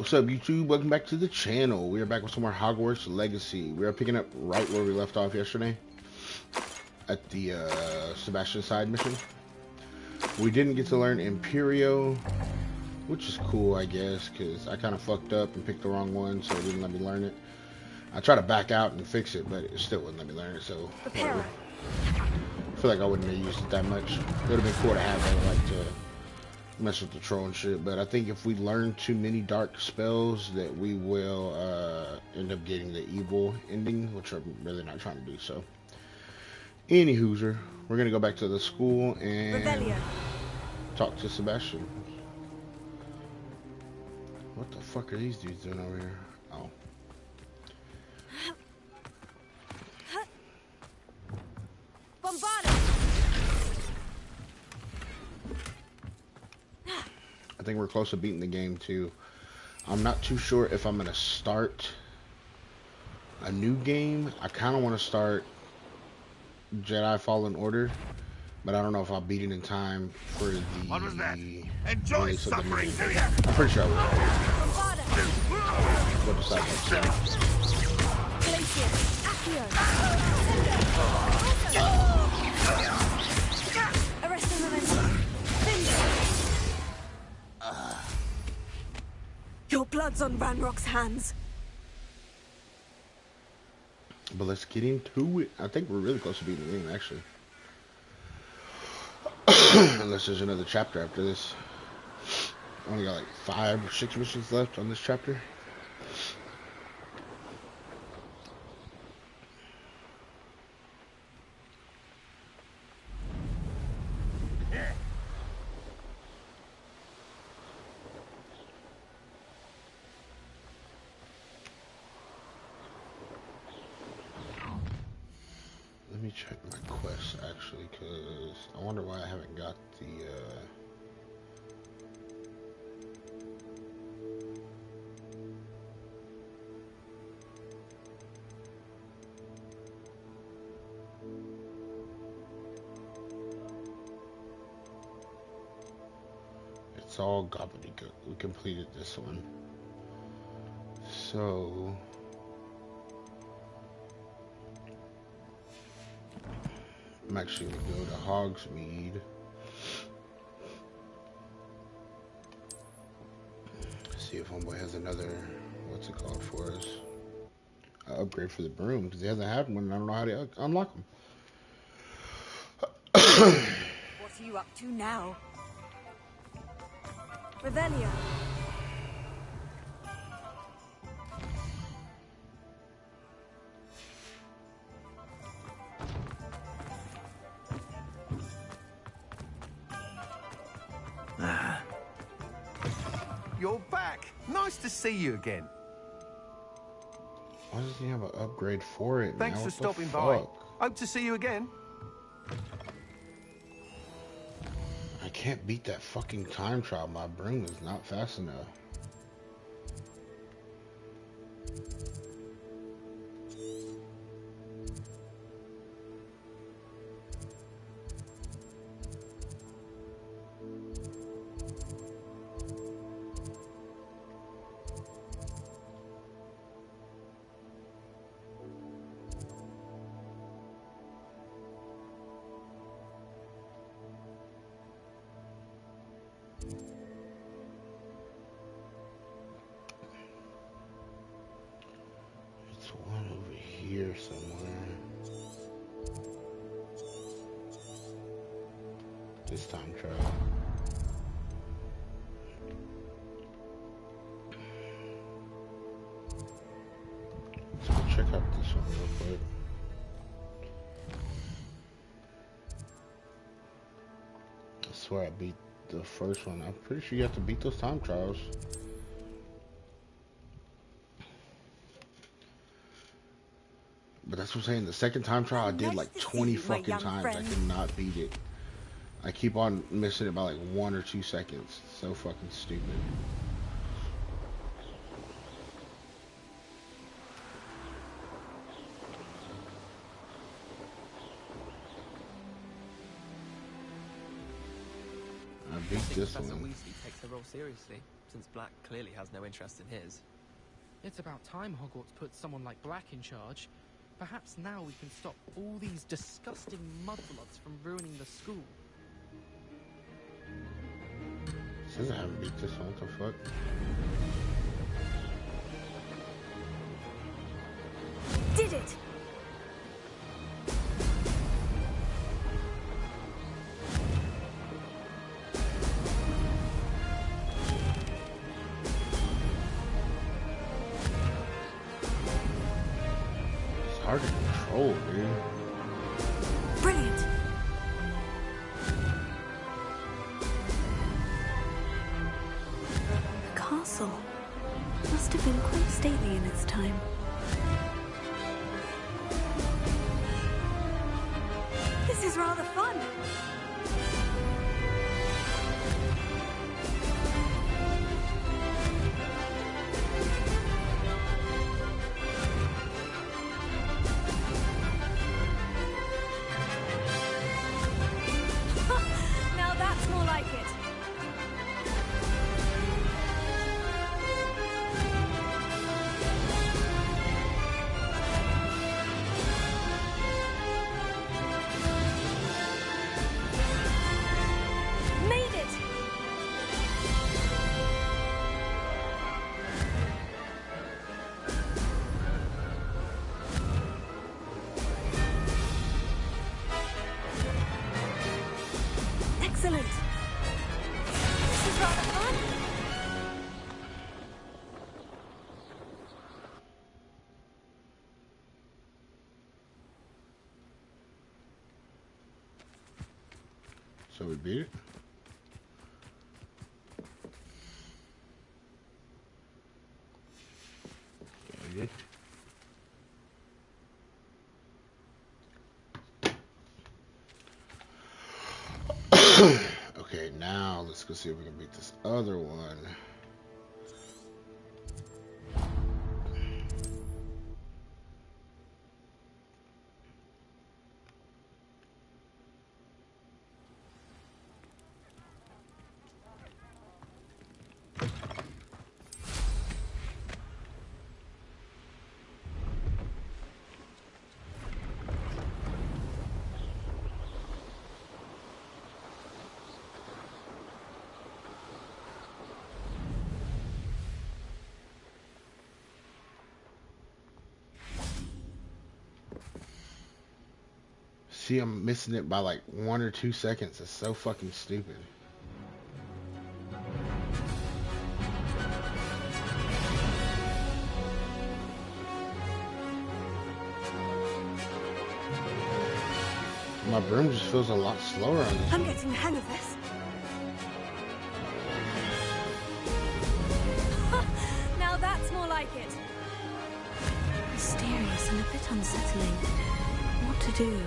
What's up, YouTube? Welcome back to the channel. We are back with some more Hogwarts Legacy. We are picking up right where we left off yesterday at the Sebastian side mission. We didn't get to learn Imperio, which is cool, I guess, because I kind of fucked up and picked the wrong one, so it didn't let me learn it. I tried to back out and fix it, but it still wouldn't let me learn it, so whatever. I feel like I wouldn't have used it that much. It would have been cool to have that, like, to mess with the troll and shit, but I think if we learn too many dark spells that we will end up getting the evil ending, which I'm really not trying to do. So anywho'ser, we're gonna go back to the school and talk to Sebastian. What the fuck are these dudes doing over here? Oh, I think we're close to beating the game too. I'm not too sure if I'm gonna start a new game. I kind of want to start Jedi Fallen Order, but I don't know if I'll beat it in time for the what was that? Enjoy suffering, do ya? I'm pretty sure I will. What decide Your blood's on Ranrock's hands. But let's get into it. I think we're really close to beating the game, actually. Unless there's another chapter after this. Only got like 5 or 6 missions left on this chapter. Let me check my quests actually, because I wonder why I haven't got the it's all gobbledygook. We completed this one. So I'm actually gonna go to Hogsmeade. See if homeboy has another, what's it called for us? Upgrade for the broom, because he hasn't had one and I don't know how to unlock them. What are you up to now? Revelia. You're back. Nice to see you again. Why does he have an upgrade for it? Thanks now? for What the stopping by. fuck? Hope to see you again. I can't beat that fucking time trial. My broom is not fast enough. It's one over here somewhere. This time trial. So I'll check out this one real quick. I swear I beat the first one. I'm pretty sure you have to beat those time trials. But that's what I'm saying. The second time trial I did like 20 fucking times. I could not beat it. I keep on missing it by like 1 or 2 seconds. So fucking stupid. I beat this one. Weasley takes her role seriously. since Black clearly has no interest in his. It's about time Hogwarts put someone like Black in charge. Perhaps now we can stop all these disgusting mudbloods from ruining the school. Says I haven't beat this one, what the fuck? Did it! It's hard to control, dude. Brilliant! The castle must have been quite stately in its time. This is rather fun. Now that's more like it. Made it! Excellent! This is rather fun! So we beat it? Yeah, we did. Okay, now let's go see if we can beat this other one. See, I'm missing it by like 1 or 2 seconds. It's so fucking stupid. My broom just feels a lot slower on this I'm one. getting the hang of this. Now that's more like it. Mysterious and a bit unsettling. What to do?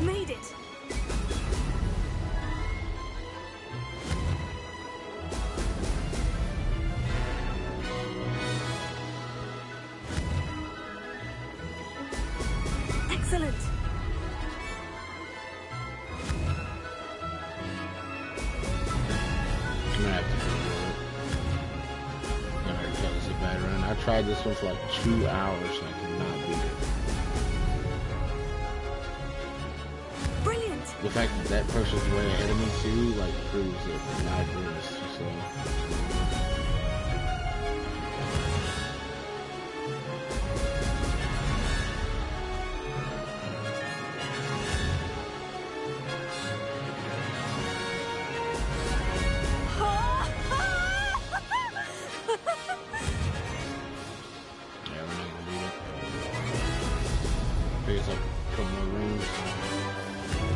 Made it! Excellent! I'm gonna have to do it. Alright, that was a bad run. I tried this one for like 2 hours and I could not beat it. Brilliant! The fact that that person's way ahead of me too, like, proves that my broom is too slow. Yeah, we're not gonna beat it. I think it's like a couple more rooms.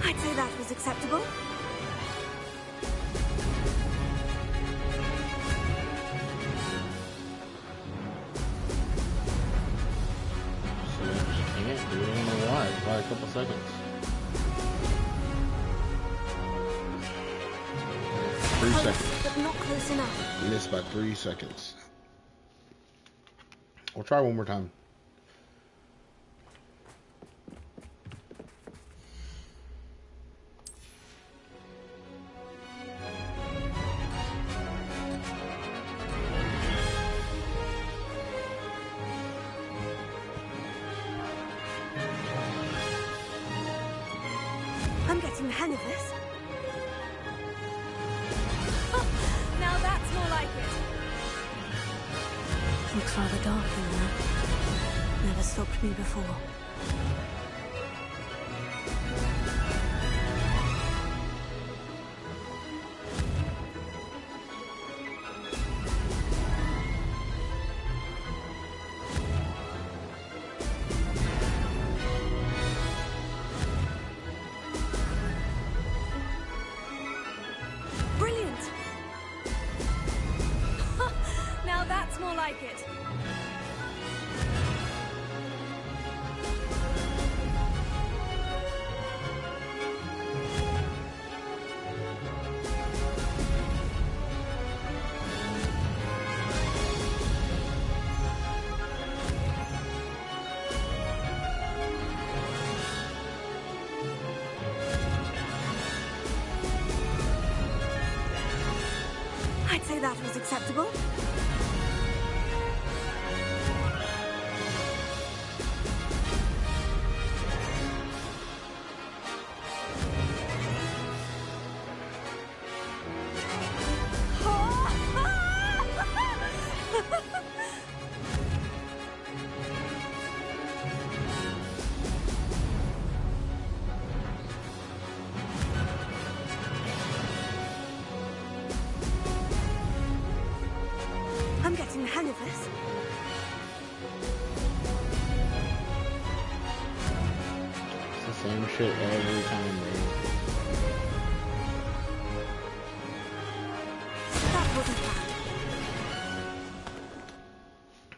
I'd say that was acceptable. So I just can't do it. I don't know why. It's by a couple seconds. 3 Close, seconds. but not close enough. You missed by 3 seconds. We'll try one more time. I'm getting the hang of this. Now that's more like it. Looks rather dark in there. Never stopped me before. Brilliant. Now that's more like it. I'd say that was acceptable. I'm getting the hang of this. It's the same shit every time, bro. That wasn't bad.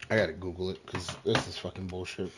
I gotta Google it, because this is fucking bullshit.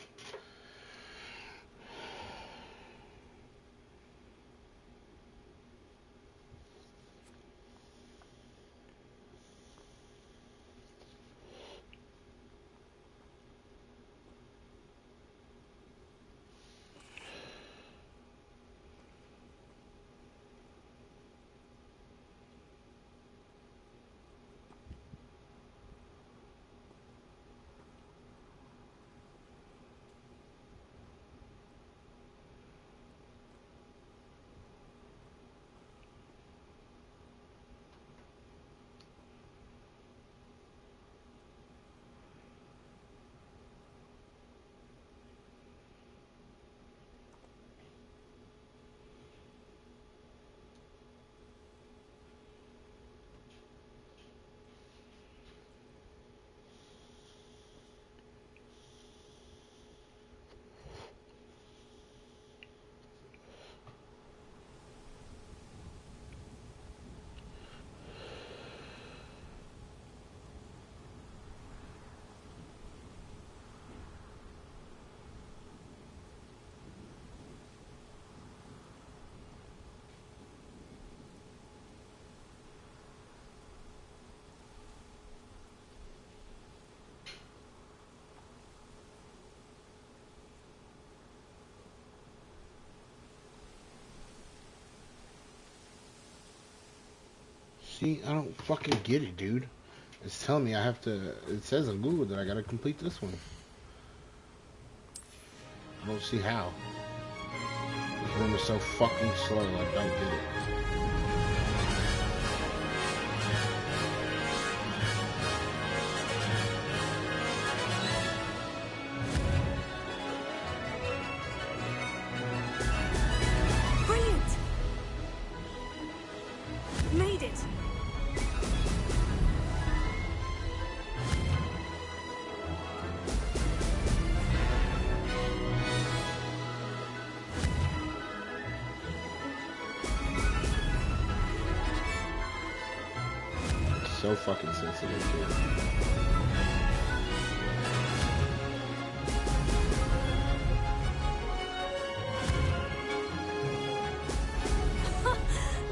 See, I don't fucking get it, dude. It's telling me I have to... It says on Google that I gotta complete this one. I don't see how. This room is so fucking slow, I don't get it. Brilliant! Made it! So fucking sensitive, dude.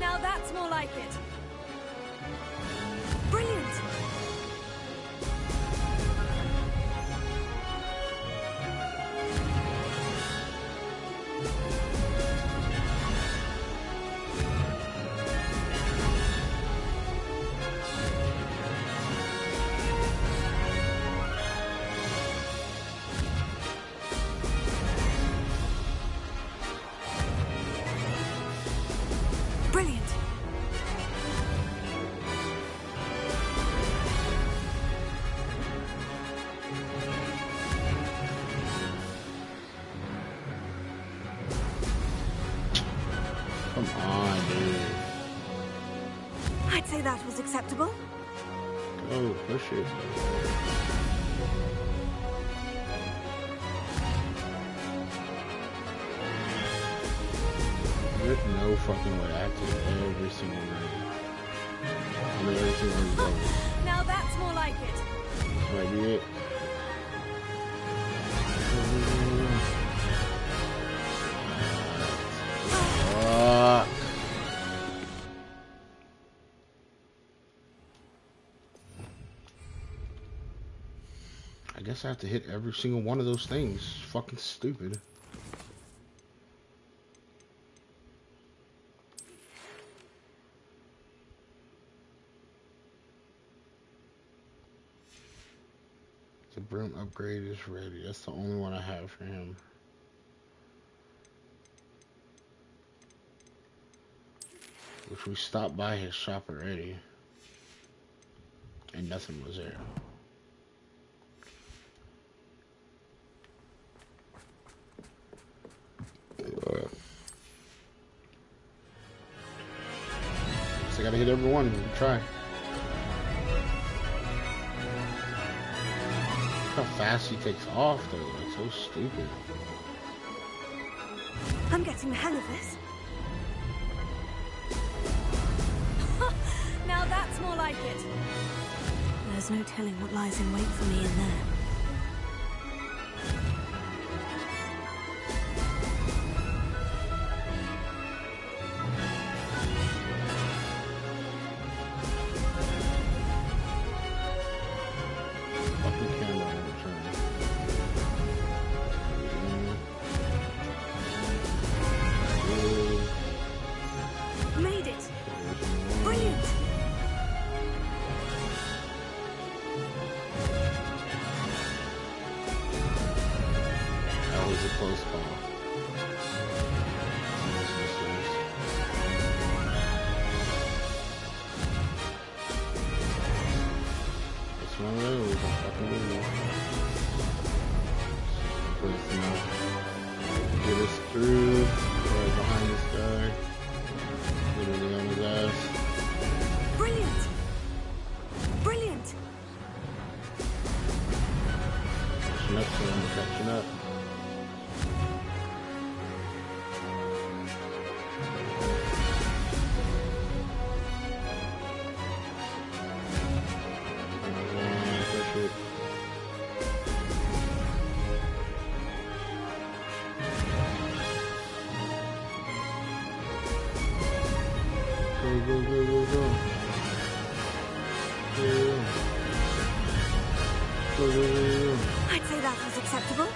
Now that's more like it. Come on, dude. I'd say that was acceptable. Oh, push it. There's no fucking way I have to hit every single night. I mean, every single night. Now that's more like it. This might be it. I guess I have to hit every single one of those things. Fucking stupid. The broom upgrade is ready. That's the only one I have for him. Which we stopped by his shop already. And nothing was there. So I gotta hit every one. Try. Look how fast he takes off though. It's so stupid. I'm getting the hang of this. Now that's more like it. There's no telling what lies in wait for me in there. I'd say that was acceptable.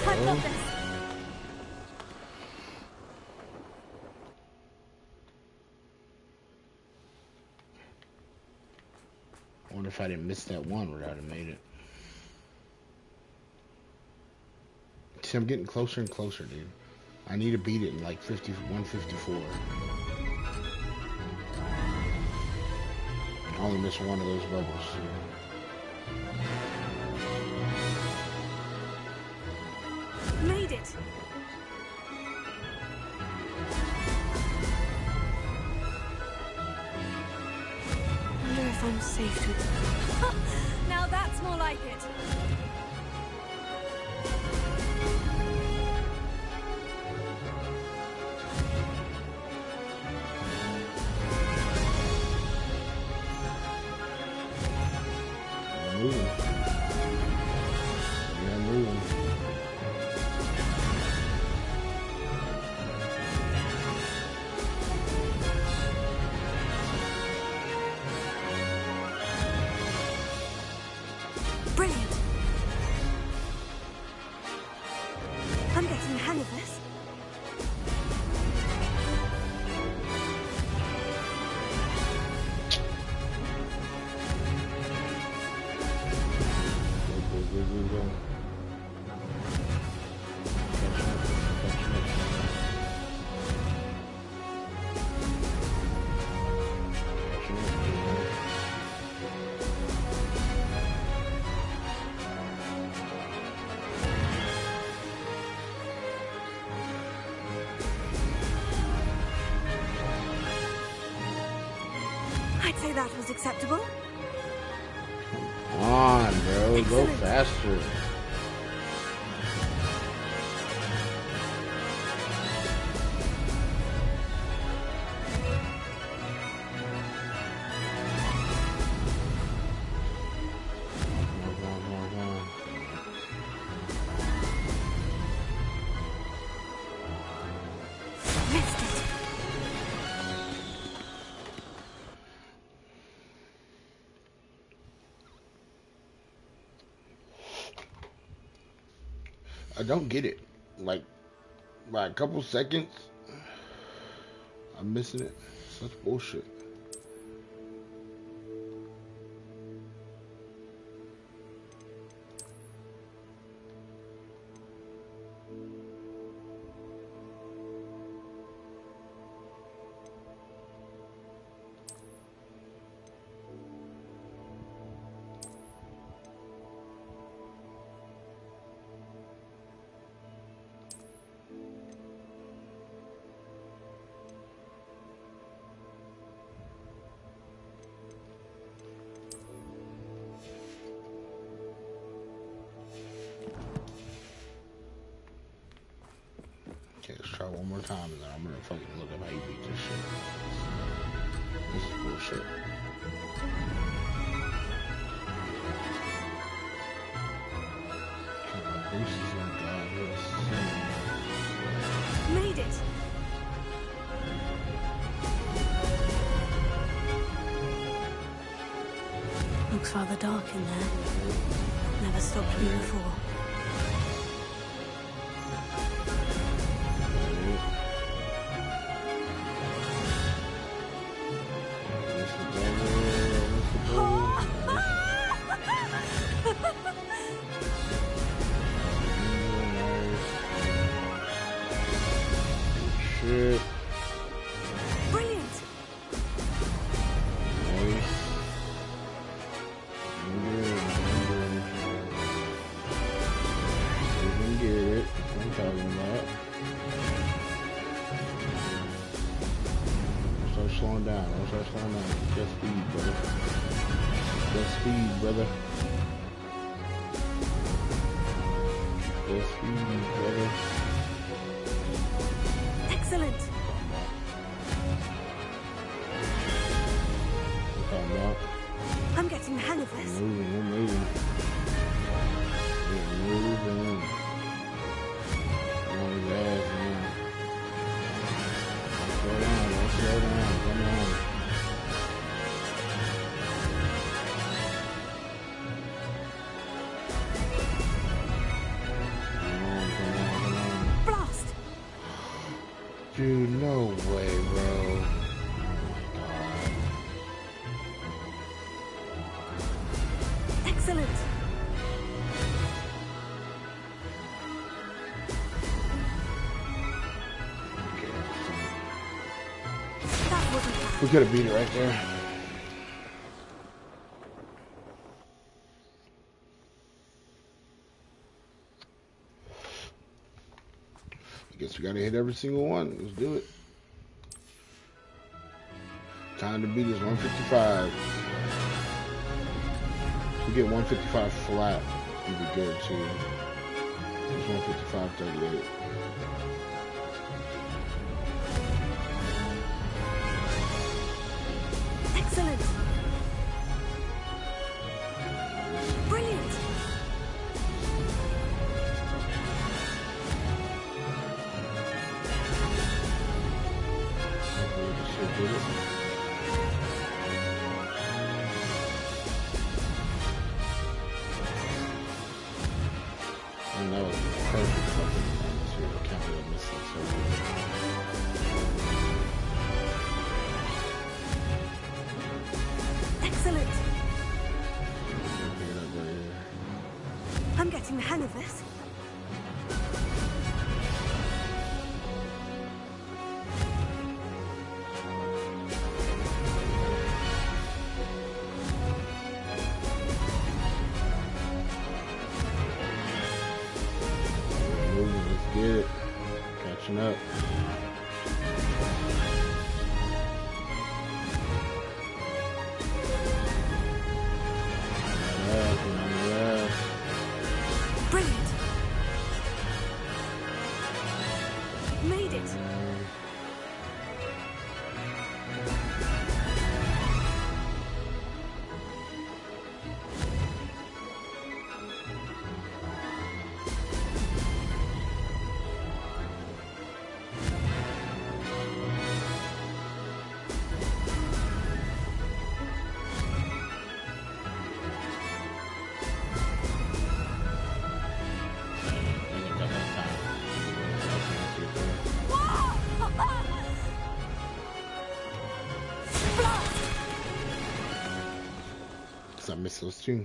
I love this. I wonder if I didn't miss that one where I'd have made it. See, I'm getting closer and closer, dude. I need to beat it in like 154. I only missed one of those bubbles. Made it. I wonder if I'm safe to... Now that's more like it. Moving. Yeah, moving. Brilliant. I'm getting the hang of this. say that was acceptable. Come on, bro. Go Excellent. faster. Missed it. I don't get it. Like, by a couple seconds, I'm missing it. Such bullshit. Okay, let's try one more time and then I'm gonna fucking look up how you beat this shit. This is bullshit. Boosters are gone. Made it. Looks rather dark in there. Never stopped me before. Shit. Brilliant. Nice. You can get it. That's what I'm talking about. Don't start slowing down. Don't start slowing down. Get speed, brother. Get speed, brother. Get speed, brother. Excellent. What talking about? I'm getting the hang of this. We're moving. We're moving. Come on, his ass, man. Don't slow down. Come on. Blast. Dude, no way, bro. Oh my god. Excellent. That wasn't bad. We could have beat it right there. I guess we gotta hit every single one. Let's do it. Time to beat is 155. If we get 155 flat, we'll be good too. It's 155.38. Excellent. Brilliant. Hopefully we can still get it. And that was perfect fucking material. Can't believe I missed that so much. Excellent. Pick it up right here. I'm getting the hang of this. Moving, let's get it. Catching up. Because I miss those too.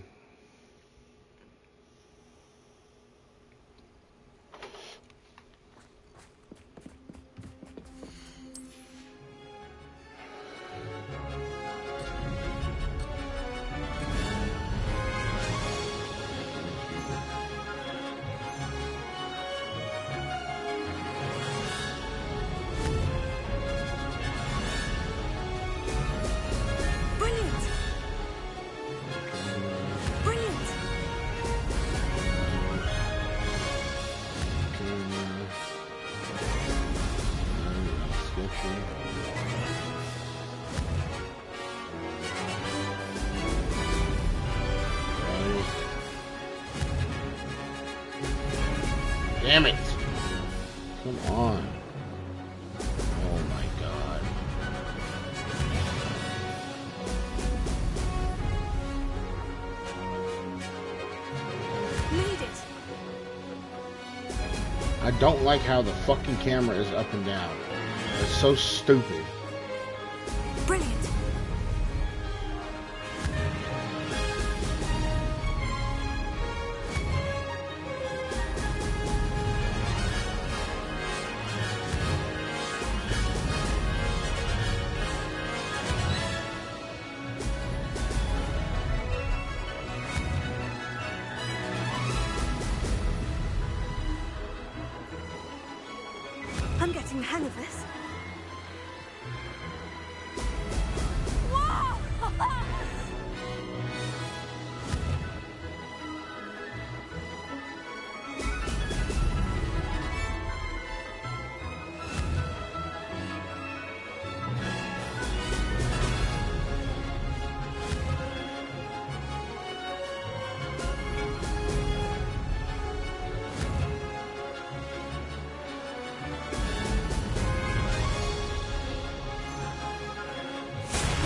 Damn it! Come on. Oh my god. Made it. I don't like how the fucking camera is up and down. It's so stupid. Brilliant. I'm getting the hang of this. Whoa!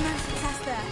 No success there.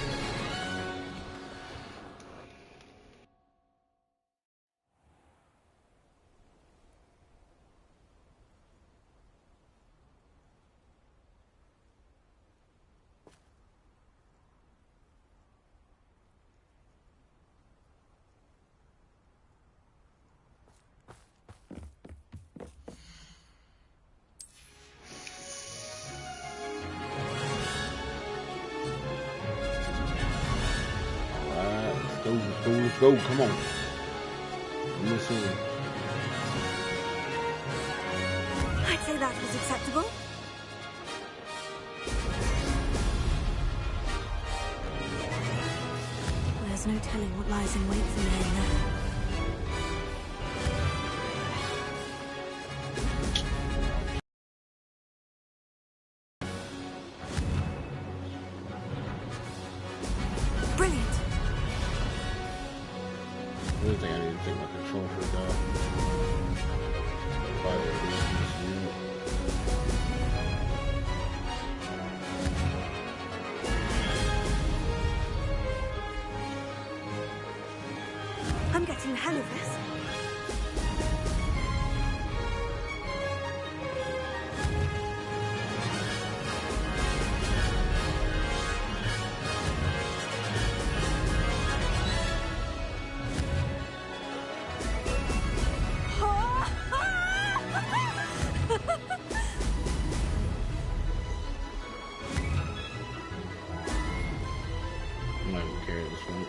Alright, let's go, let's go, let's go. Come on. I'm missing. I'd say that was acceptable. There's no telling what lies in wait for me in there. Brilliant. I really think I need to take my control for that. Probably at least this unit. I'm getting the hang of this. I'm not even carrying this one.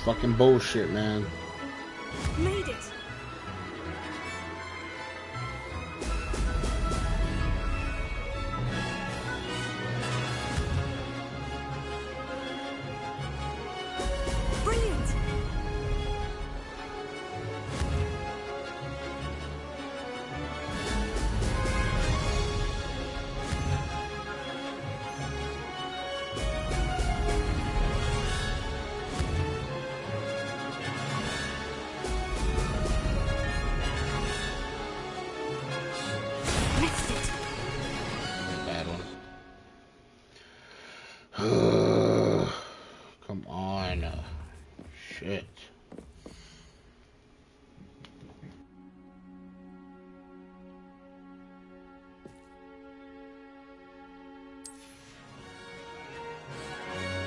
Fucking bullshit, man. Made it. Brilliant. Missed it. Bad one. Come on. Shit.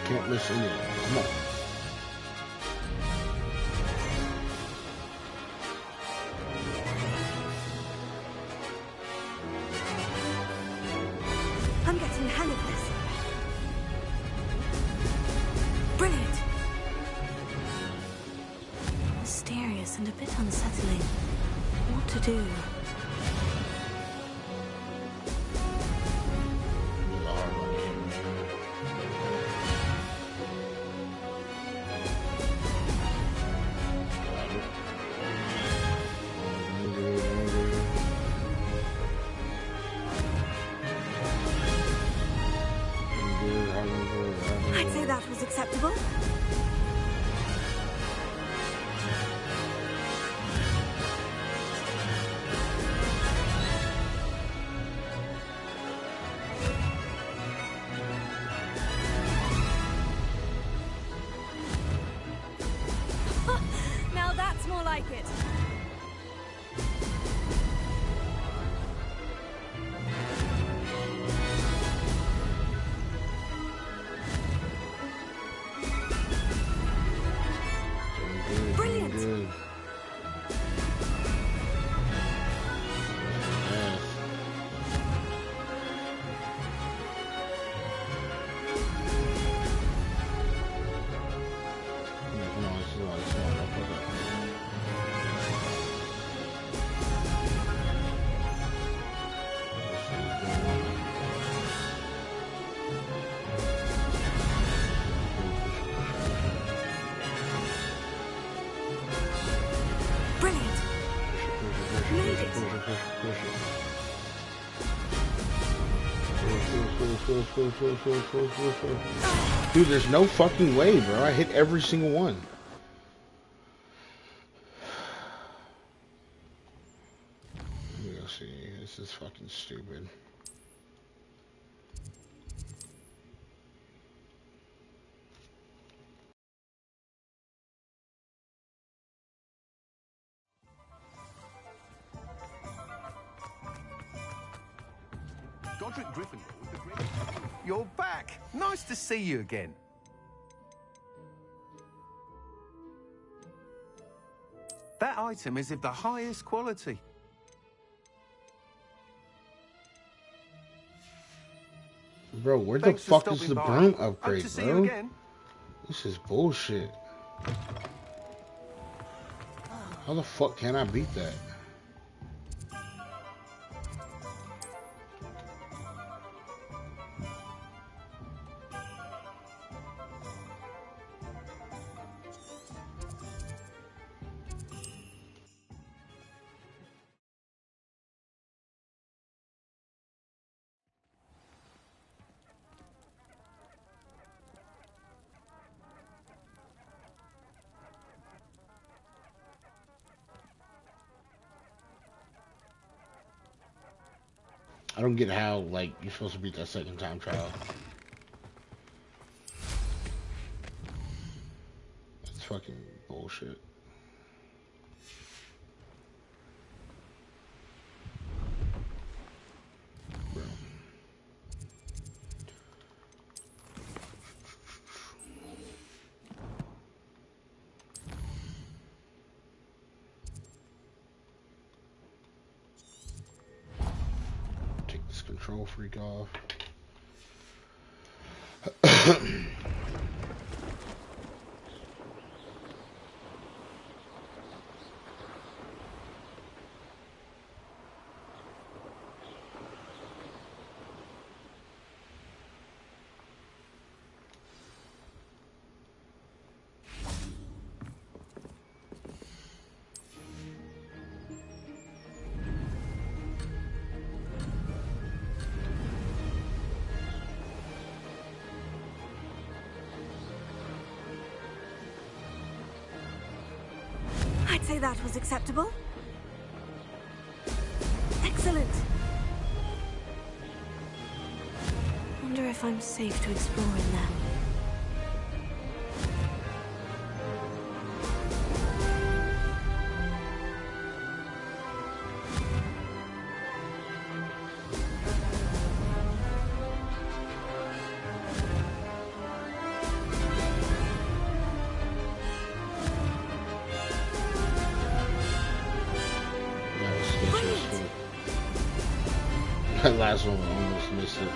Can't miss any of them. Come on. I'm getting the hang of this. Brilliant. Mysterious and a bit unsettling. What to do? I'd say that was acceptable. Now that's more like it. Brilliant. Good. Yes. Come on, this is all. Don't put that. Brilliant. Made it. Dude, there's no fucking way, bro. I hit every single one. Let me go see. This is fucking stupid. Godric Gryffindor with the great... You're back. Nice to see you again. That item is of the highest quality. Bro, where Thanks the for fuck is stopping the by. broom Hope upgrade, to see you bro? again. This is bullshit. How the fuck can I beat that? I don't get how, like, you're supposed to beat that second time trial. That's fucking bullshit. Bro. Take this control freak off. I'd say that was acceptable. Excellent. Wonder if I'm safe to explore in there. That last one almost missed it.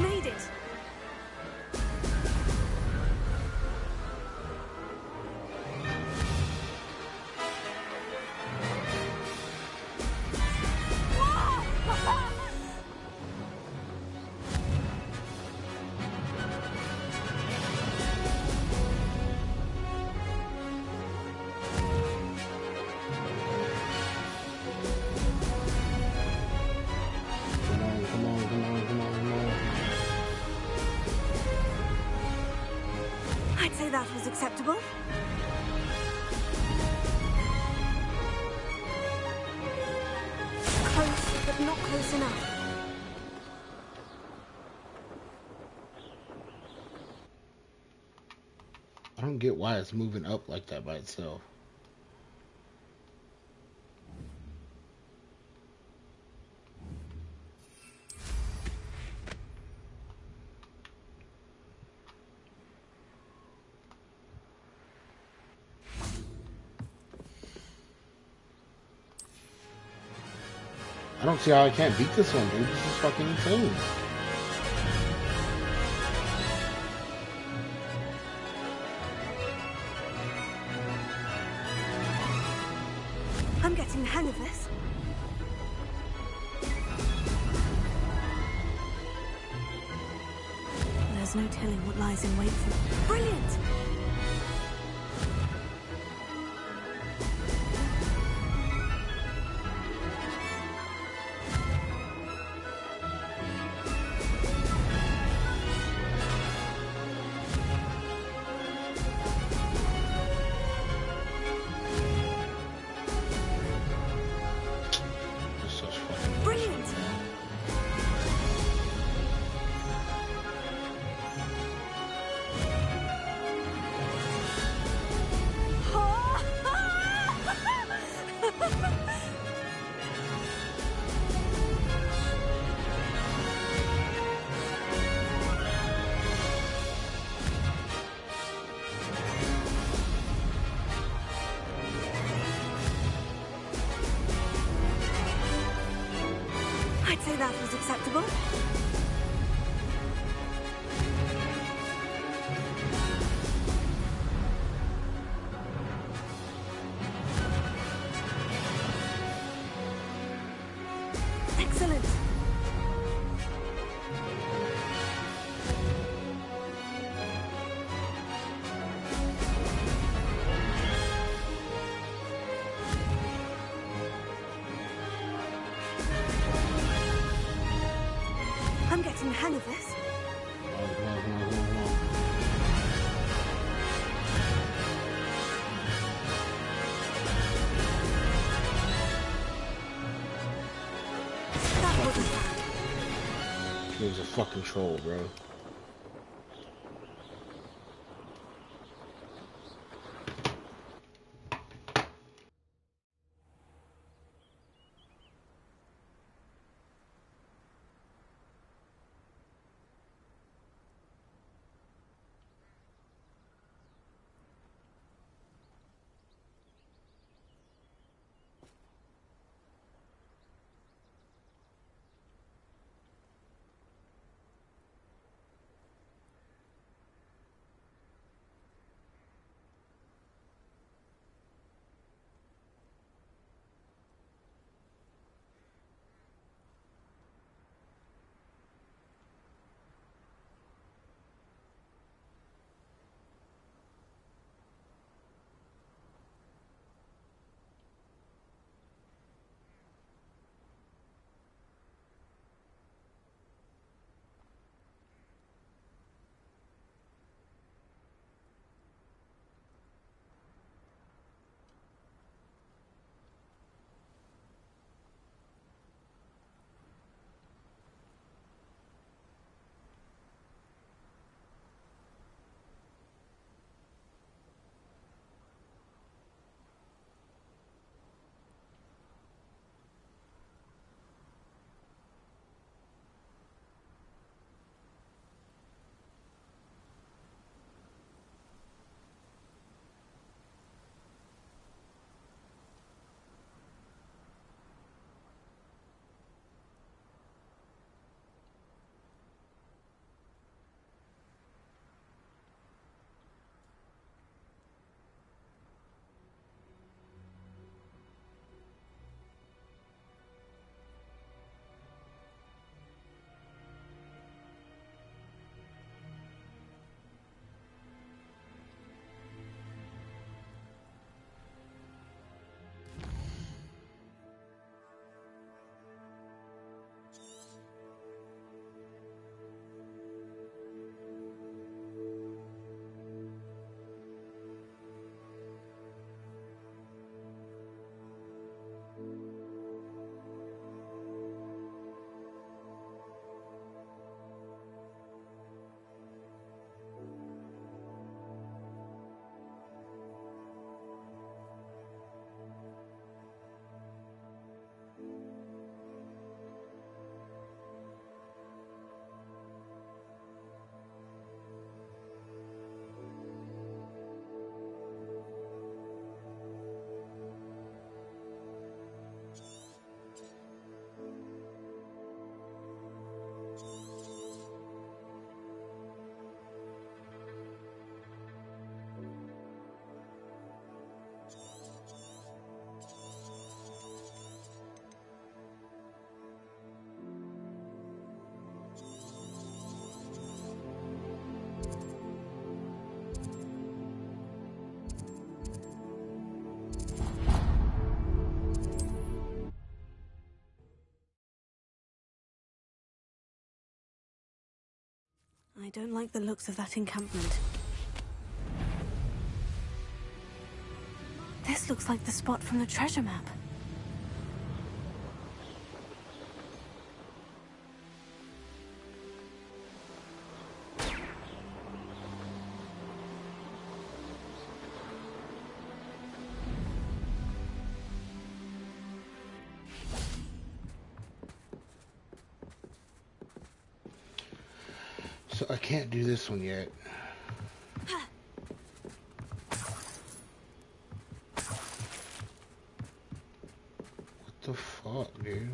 Made it. Come on, come on, come on, come on, come on. I'd say that was acceptable. Close, but not close enough. I don't get why it's moving up like that by itself. I don't see how I can't beat this one, dude. This is fucking insane. I'm getting the hang of this. There's no telling what lies in wait for me. Brilliant! This is such fucking Brilliant! I'd say that was acceptable. Excellent. I'm getting the hang of this. Come on, come on, come on, come on, come on. That wasn't bad. He was a fucking troll, bro. I don't like the looks of that encampment. This looks like the spot from the treasure map. So I can't do this one yet. What the fuck, dude?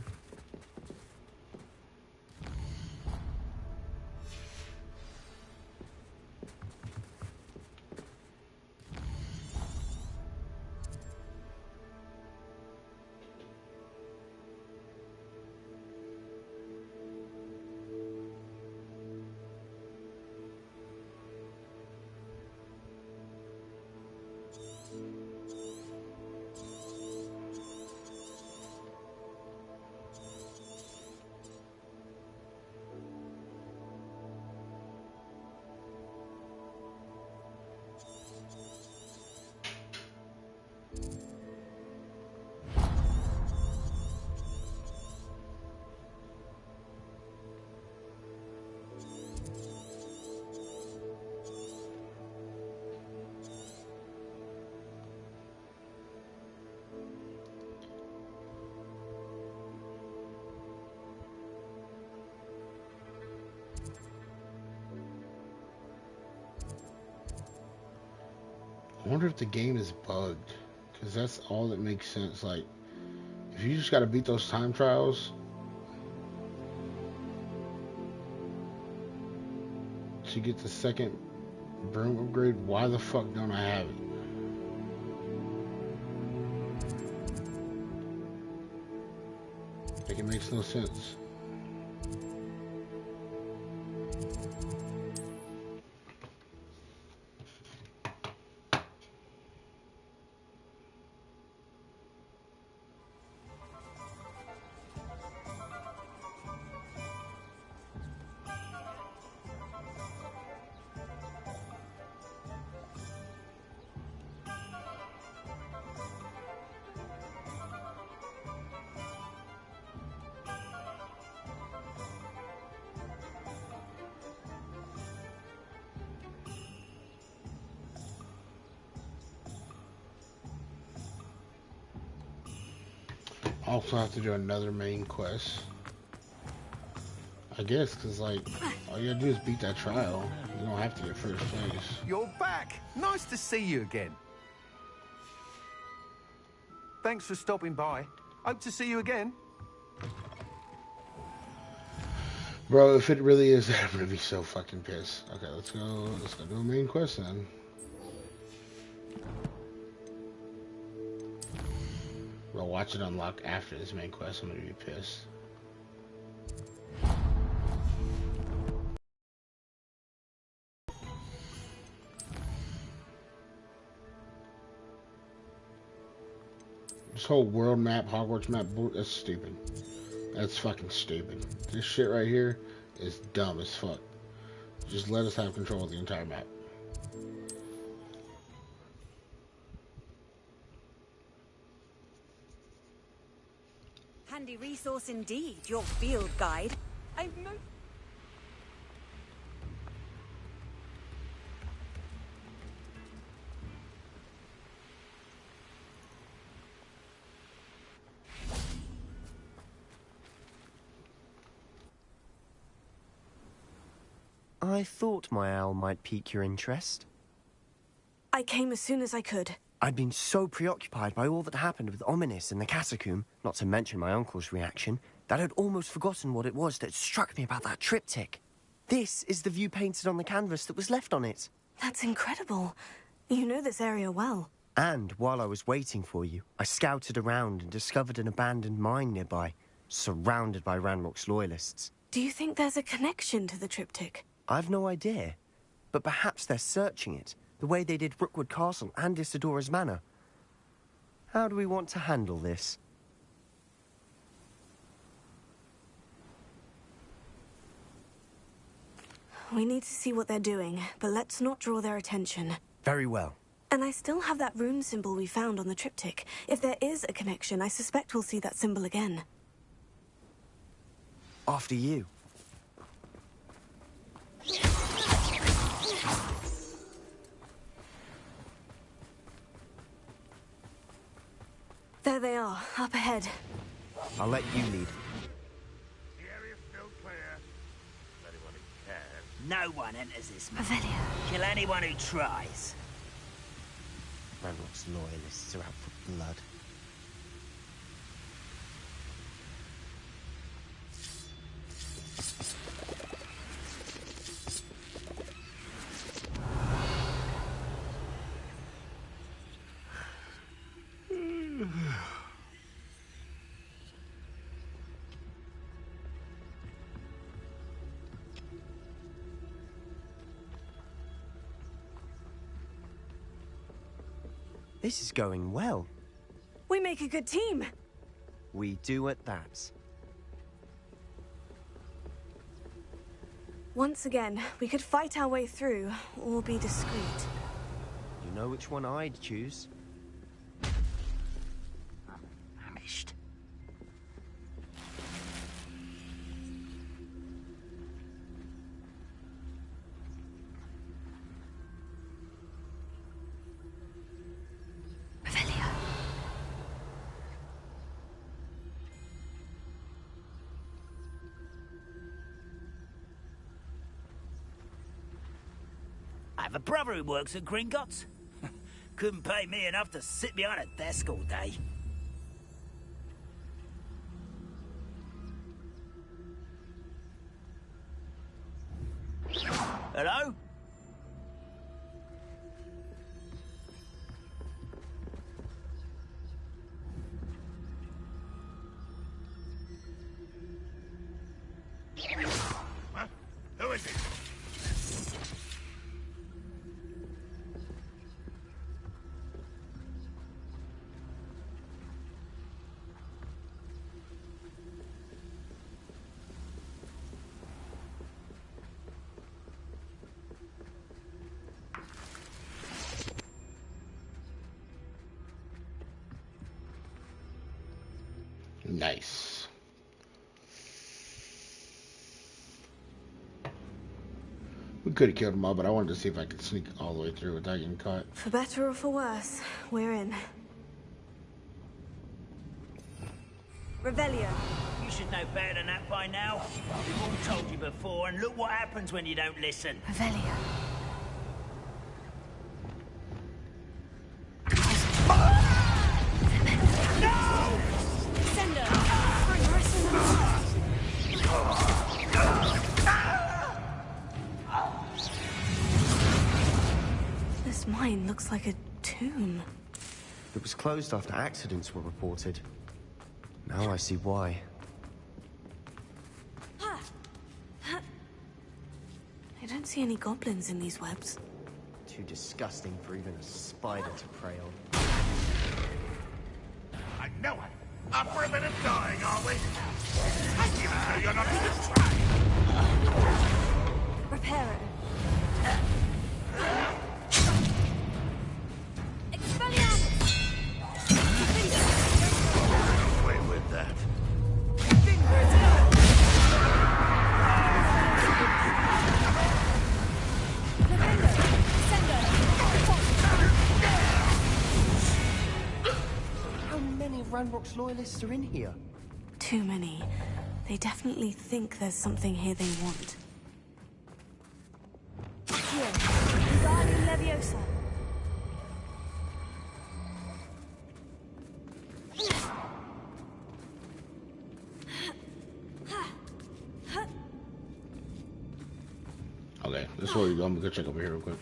I wonder if the game is bugged, because that's all that makes sense. Like, if you just gotta beat those time trials to get the second broom upgrade, why the fuck don't I have it? Like, it makes no sense. Also have to do another main quest, I guess, because like all you gotta do is beat that trial. You don't have to get first place. You're back. Nice to see you again. Thanks for stopping by. Hope to see you again. Bro, if it really is that, I'm gonna be so fucking pissed. Okay, let's go do a main quest then. Bro, watch it unlock after this main quest. I'm gonna be pissed. This whole world map, Hogwarts map, that's stupid. That's fucking stupid. This shit right here is dumb as fuck. Just let us have control of the entire map. Handy resource indeed, your field guide. I've no... I thought my owl might pique your interest. I came as soon as I could. I'd been so preoccupied by all that happened with Ominis and the catacomb, not to mention my uncle's reaction, that I'd almost forgotten what it was that struck me about that triptych. This is the view painted on the canvas that was left on it. That's incredible. You know this area well. And while I was waiting for you, I scouted around and discovered an abandoned mine nearby, surrounded by Ranrock's loyalists. Do you think there's a connection to the triptych? I've no idea, but perhaps they're searching it, the way they did Rookwood Castle and Isidora's Manor. How do we want to handle this? We need to see what they're doing, but let's not draw their attention. Very well. And I still have that rune symbol we found on the triptych. If there is a connection, I suspect we'll see that symbol again. After you. There they are, up ahead. I'll let you lead. The area's still clear. Anyone who cares. No one enters this map. Revelio. Kill anyone who tries. Ranrock's loyalists are out for blood. This is going well. We make a good team. We do at that. Once again, we could fight our way through, or be discreet. You know which one I'd choose. Famished. Revelio. I have a brother who works at Gringotts. Couldn't pay me enough to sit behind a desk all day. Hello? Huh? Who is it? Nice. We could have killed them all, but I wanted to see if I could sneak all the way through without getting caught. For better or for worse, we're in. Revelio. You should know better than that by now. We've all told you before, and look what happens when you don't listen. Revelio. Sender! Bring the rest of them. This mine looks like a tomb. It was closed after accidents were reported. Now I see why. I don't see any goblins in these webs. Too disgusting for even a spider to prey on. I know it. Up for a bit of dying, are we? I even know you're not even trying. Repair it. Expelliarmus! Away with that. How many of Ranrock's loyalists are in here? Too many. They definitely think there's something here they want. Here, Wingardium Leviosa. Okay, this is where we go. I'm gonna go check over here real quick.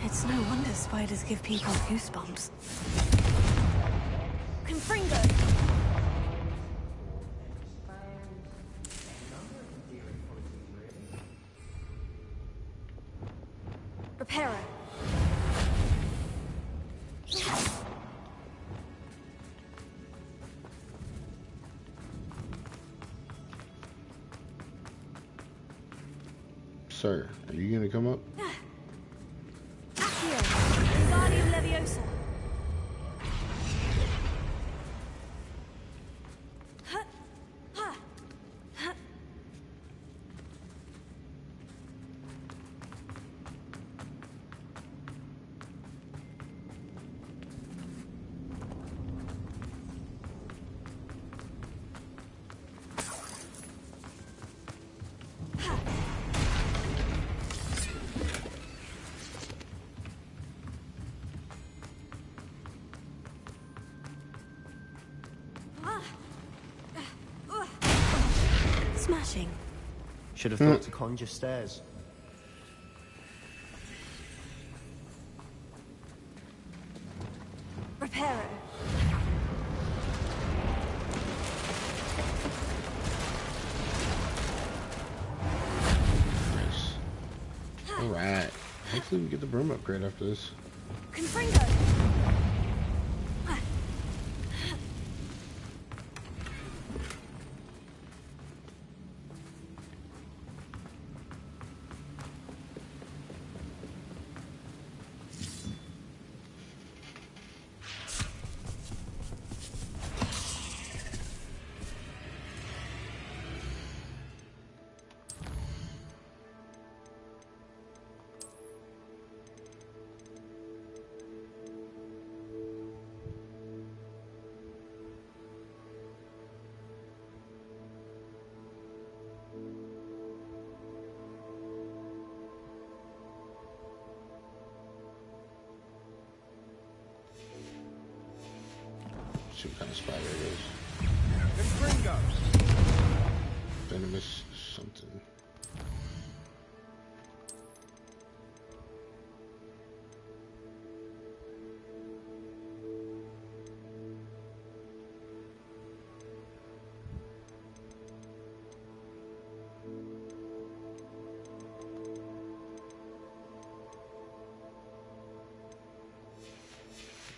It's give people goosebumps. Confringo! Reparo. Sir, are you gonna come up? Accio! Wingardium Leviosa! Smashing. Should have thought to conjure stairs. Reparo. Nice. Alright. Hopefully we get the broom upgrade after this. Confringo! See what kind of spider it is. Confringo! Venomous something.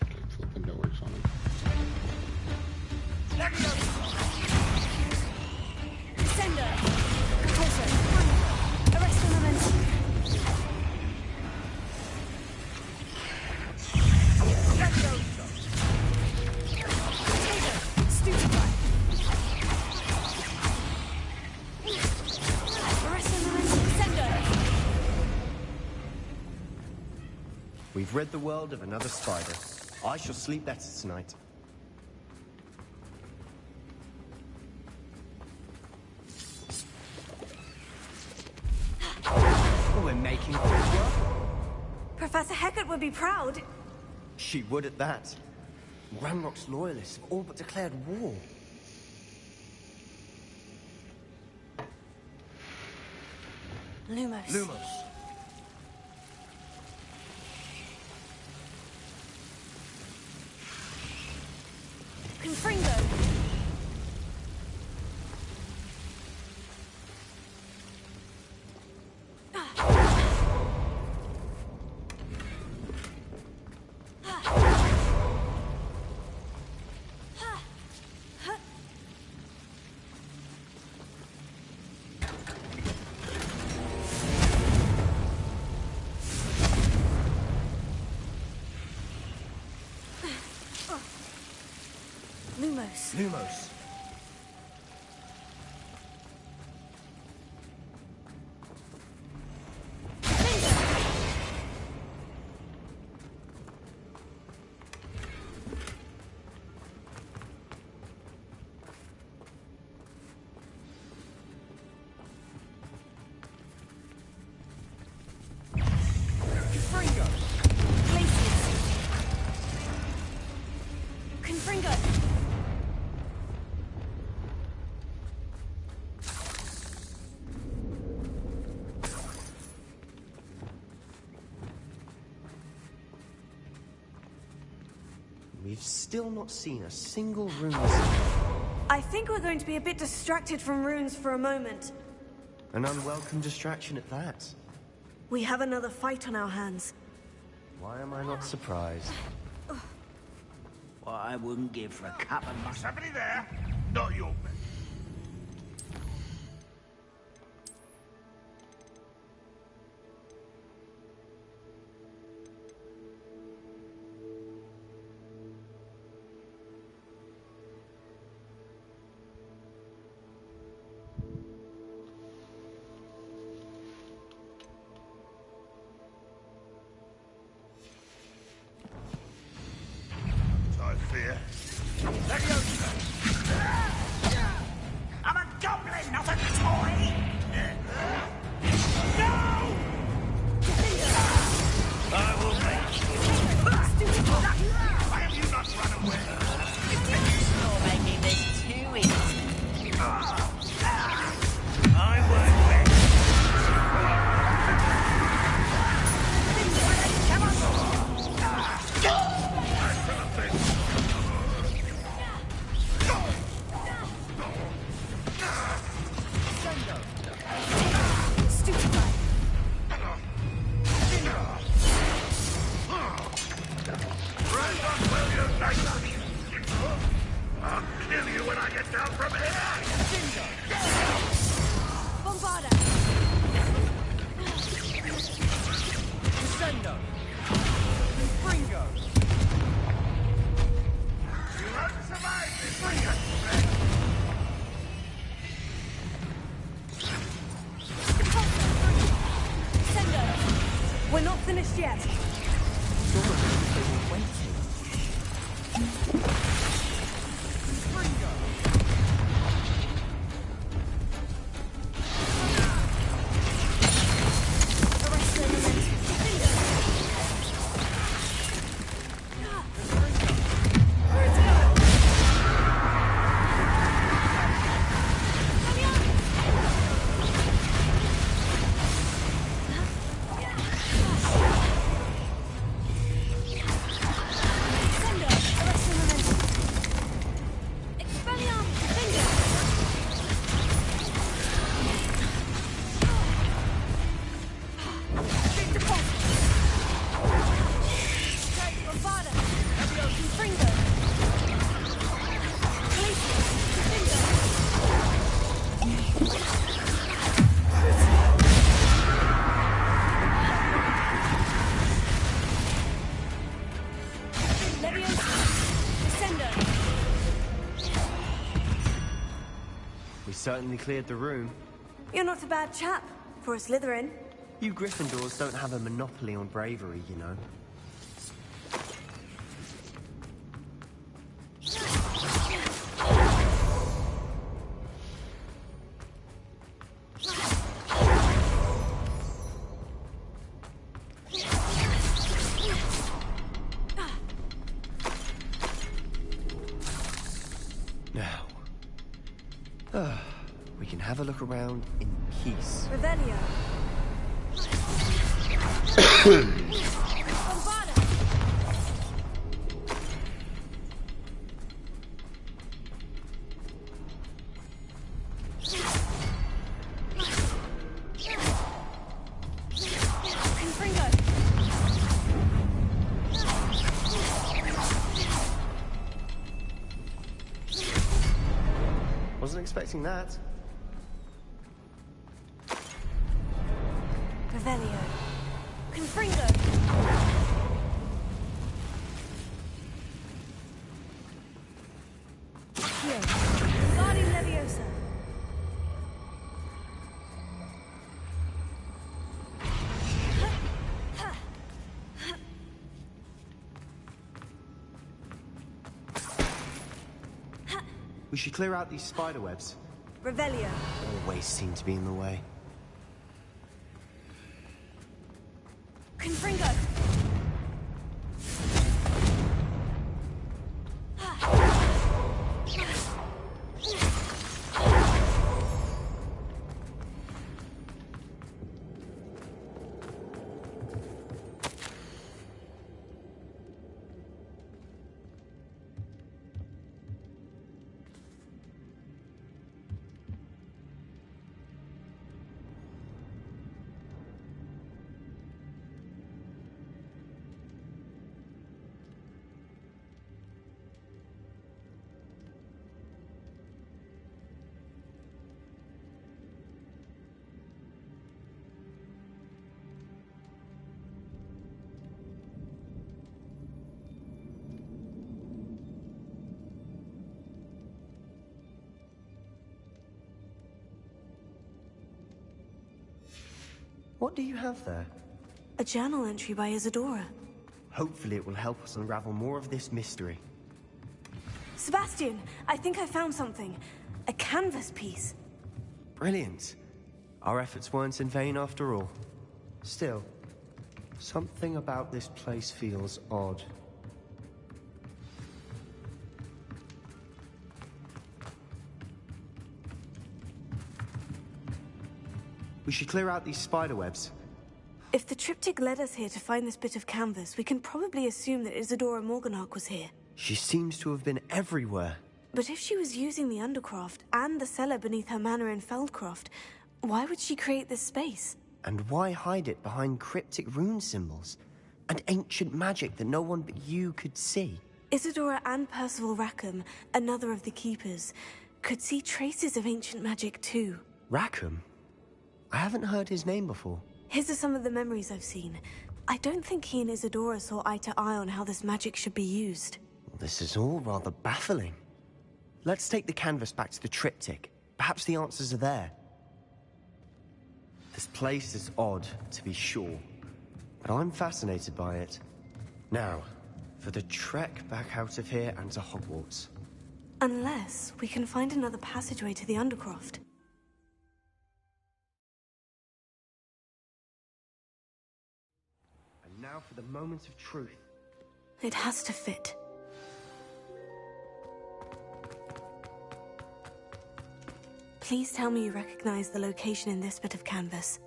Okay, flipping that works on him. Descender! Repulsor! Arresto momentum! Stupefy! Arresto momentum! Descender! We've rid the world of another spider. I shall sleep better tonight. We're making quick work. Professor Hecat would be proud. She would at that. Ranrock's loyalists have all but declared war. Lumos. Lumos. Confringo! Lumos. Lumos. Confringo! Glacius. Confringo. we've still not seen a single rune. I think we're going to be a bit distracted from runes for a moment. An unwelcome distraction at that. We have another fight on our hands. Why am I not surprised? What I wouldn't give for a cup of mustard. Somebody there? Not your man. I fear. I'm a goblin, not a toy! No! I will make you. Why have you not run away? You're making this too easy. I won't win. Come on! I'll kill you when I get down from here! Bombarda! Descendo! Fringo! You won't survive this, will you? Sendo! We're not finished yet. Certainly cleared the room. You're not a bad chap for a Slytherin. You Gryffindors don't have a monopoly on bravery, you know. Now, we can have a look around in peace. Revelio. Bombarda. Confringo. Wasn't expecting that. Revelio. Confringo. Here. Guardian Leviosa. We should clear out these spider webs. Revelio. Always seem to be in the way. Confringo. What do you have there? A journal entry by Isadora. Hopefully it will help us unravel more of this mystery. Sebastian, I think I found something. A canvas piece. Brilliant. Our efforts weren't in vain after all. Still, something about this place feels odd. We should clear out these spider webs. If the triptych led us here to find this bit of canvas, we can probably assume that Isadora Morganach was here. She seems to have been everywhere. But if she was using the Undercroft and the cellar beneath her manor in Feldcroft, why would she create this space? And why hide it behind cryptic rune symbols and ancient magic that no one but you could see? Isadora and Percival Rackham, another of the Keepers, could see traces of ancient magic too. Rackham? I haven't heard his name before. His are some of the memories I've seen. I don't think he and Isadora saw eye to eye on how this magic should be used. This is all rather baffling. Let's take the canvas back to the triptych. Perhaps the answers are there. This place is odd, to be sure, but I'm fascinated by it. Now, for the trek back out of here and to Hogwarts. Unless we can find another passageway to the Undercroft. And now for the moment of truth. It has to fit. Please tell me you recognize the location in this bit of canvas.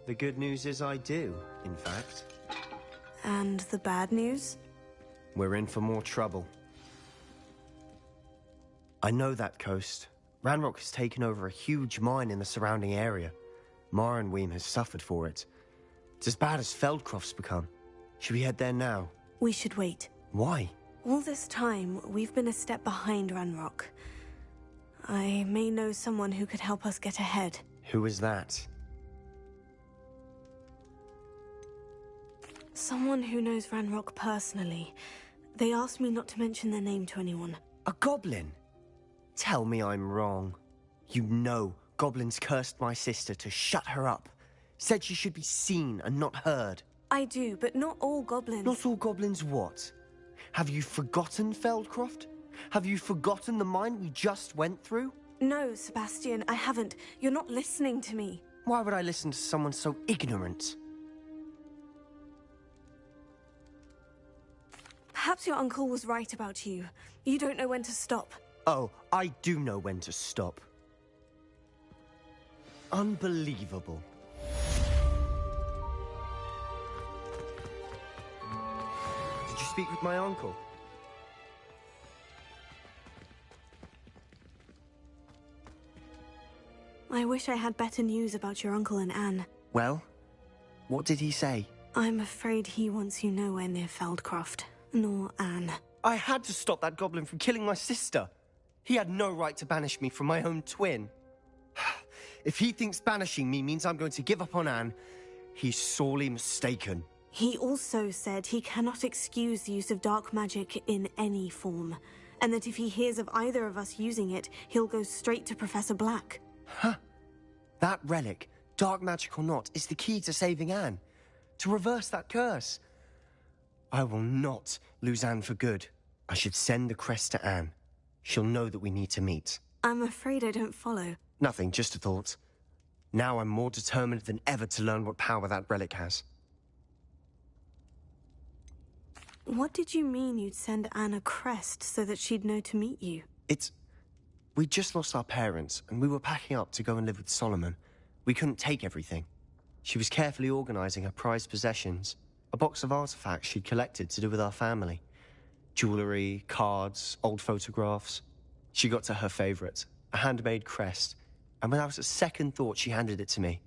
The good news is I do, in fact. And the bad news? We're in for more trouble. I know that coast. Ranrock has taken over a huge mine in the surrounding area. Marrenweem has suffered for it. It's as bad as Feldcroft's become. Should we head there now? We should wait. Why? All this time, we've been a step behind Ranrock. I may know someone who could help us get ahead. Who is that? Someone who knows Ranrock personally. They asked me not to mention their name to anyone. A goblin? Tell me I'm wrong. You know goblins cursed my sister to shut her up. Said she should be seen and not heard. I do, but not all goblins. Not all goblins what? Have you forgotten Feldcroft? Have you forgotten the mine we just went through? No, Sebastian, I haven't. You're not listening to me. Why would I listen to someone so ignorant? Perhaps your uncle was right about you. You don't know when to stop. Oh, I do know when to stop. Unbelievable. Did you speak with my uncle? I wish I had better news about your uncle and Anne. Well, what did he say? I'm afraid he wants you nowhere near Feldcroft, nor Anne. I had to stop that goblin from killing my sister. He had no right to banish me from my own twin. If he thinks banishing me means I'm going to give up on Anne, he's sorely mistaken. He also said he cannot excuse the use of dark magic in any form, and that if he hears of either of us using it, he'll go straight to Professor Black. Huh. That relic, dark magic or not, is the key to saving Anne. To reverse that curse. I will not lose Anne for good. I should send the crest to Anne. She'll know that we need to meet. I'm afraid I don't follow. Nothing, just a thought. Now I'm more determined than ever to learn what power that relic has. What did you mean you'd send Anne a crest so that she'd know to meet you? We just lost our parents, and we were packing up to go and live with Solomon. We couldn't take everything. She was carefully organizing her prized possessions, a box of artifacts she'd collected to do with our family. Jewelry, cards, old photographs. She got to her favorite, a handmade crest, and without a second thought she handed it to me.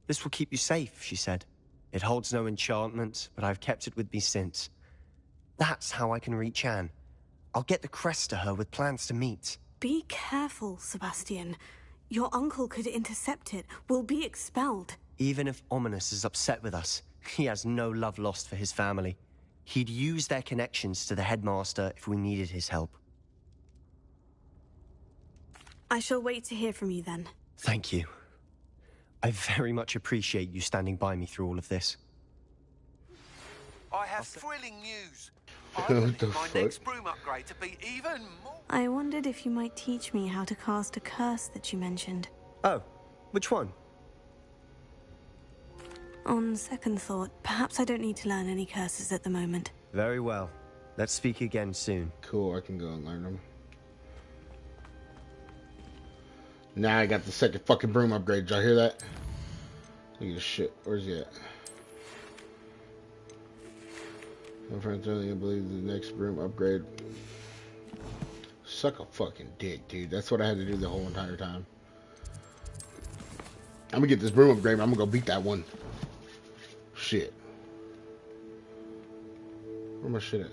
This will keep you safe, she said. It holds no enchantment, but I've kept it with me since. That's how I can reach Anne. I'll get the crest to her with plans to meet. Be careful, Sebastian. Your uncle could intercept it. We'll be expelled. Even if Ominous is upset with us, he has no love lost for his family. He'd use their connections to the headmaster if we needed his help. I shall wait to hear from you then. Thank you. I very much appreciate you standing by me through all of this. I have thrilling news. I What believe the my fuck? next broom upgrade to be even more... I wondered if you might teach me how to cast a curse that you mentioned. Oh, which one? On second thought, perhaps I don't need to learn any curses at the moment. Very well. Let's speak again soon. Cool, I can go and learn them. Now I got the second fucking broom upgrade. Did y'all hear that? Look at this shit. Where's he at? My friend telling you, I believe the next broom upgrade. Suck a fucking dick, dude. That's what I had to do the whole entire time. I'm gonna get this broom upgrade, but I'm gonna go beat that one. Shit. Where my shit at?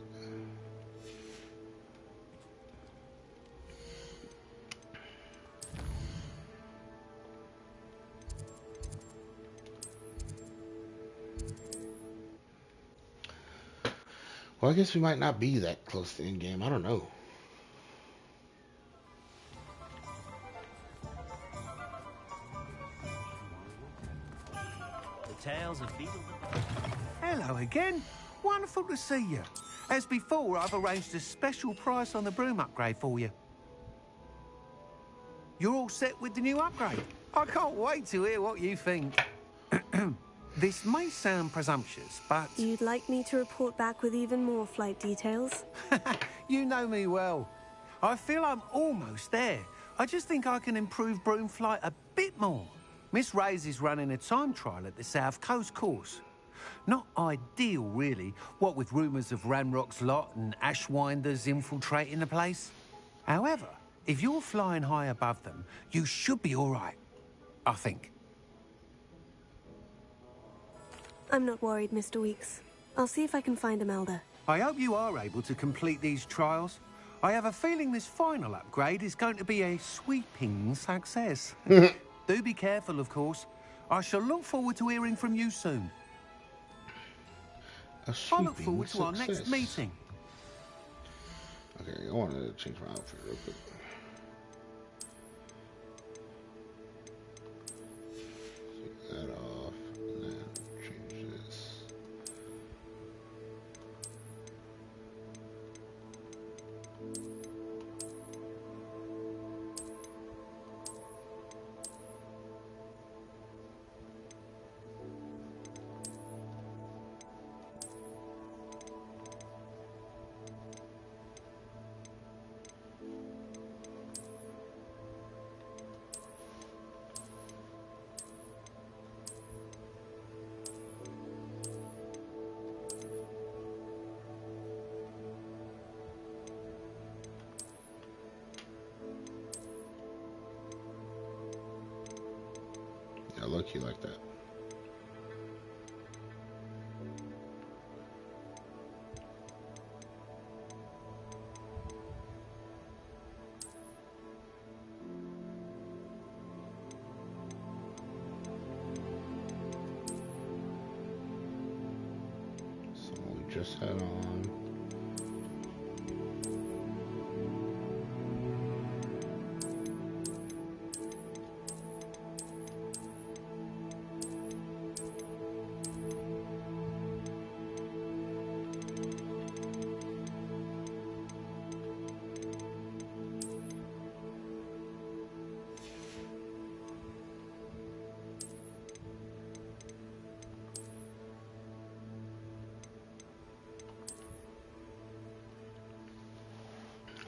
Well, I guess we might not be that close to end game. I don't know. The tales of Beetle. Hello again. Wonderful to see you. As before, I've arranged a special price on the broom upgrade for you. You're all set with the new upgrade. I can't wait to hear what you think. This may sound presumptuous, but... You'd like me to report back with even more flight details? You know me well. I feel I'm almost there. I just think I can improve broom flight a bit more. Miss Ray's is running a time trial at the South Coast course. Not ideal, really, what with rumours of Ranrock's lot and Ashwinders infiltrating the place. However, if you're flying high above them, you should be all right, I think. I'm not worried, Mr. Weeks. I'll see if I can find Imelda. I hope you are able to complete these trials. I have a feeling this final upgrade is going to be a sweeping success. Do be careful, of course. I shall look forward to hearing from you soon. I look forward to our next meeting. Okay, I want to change my outfit real quick. Take that off, and then change this. Yeah, low-key like that. So we just had on.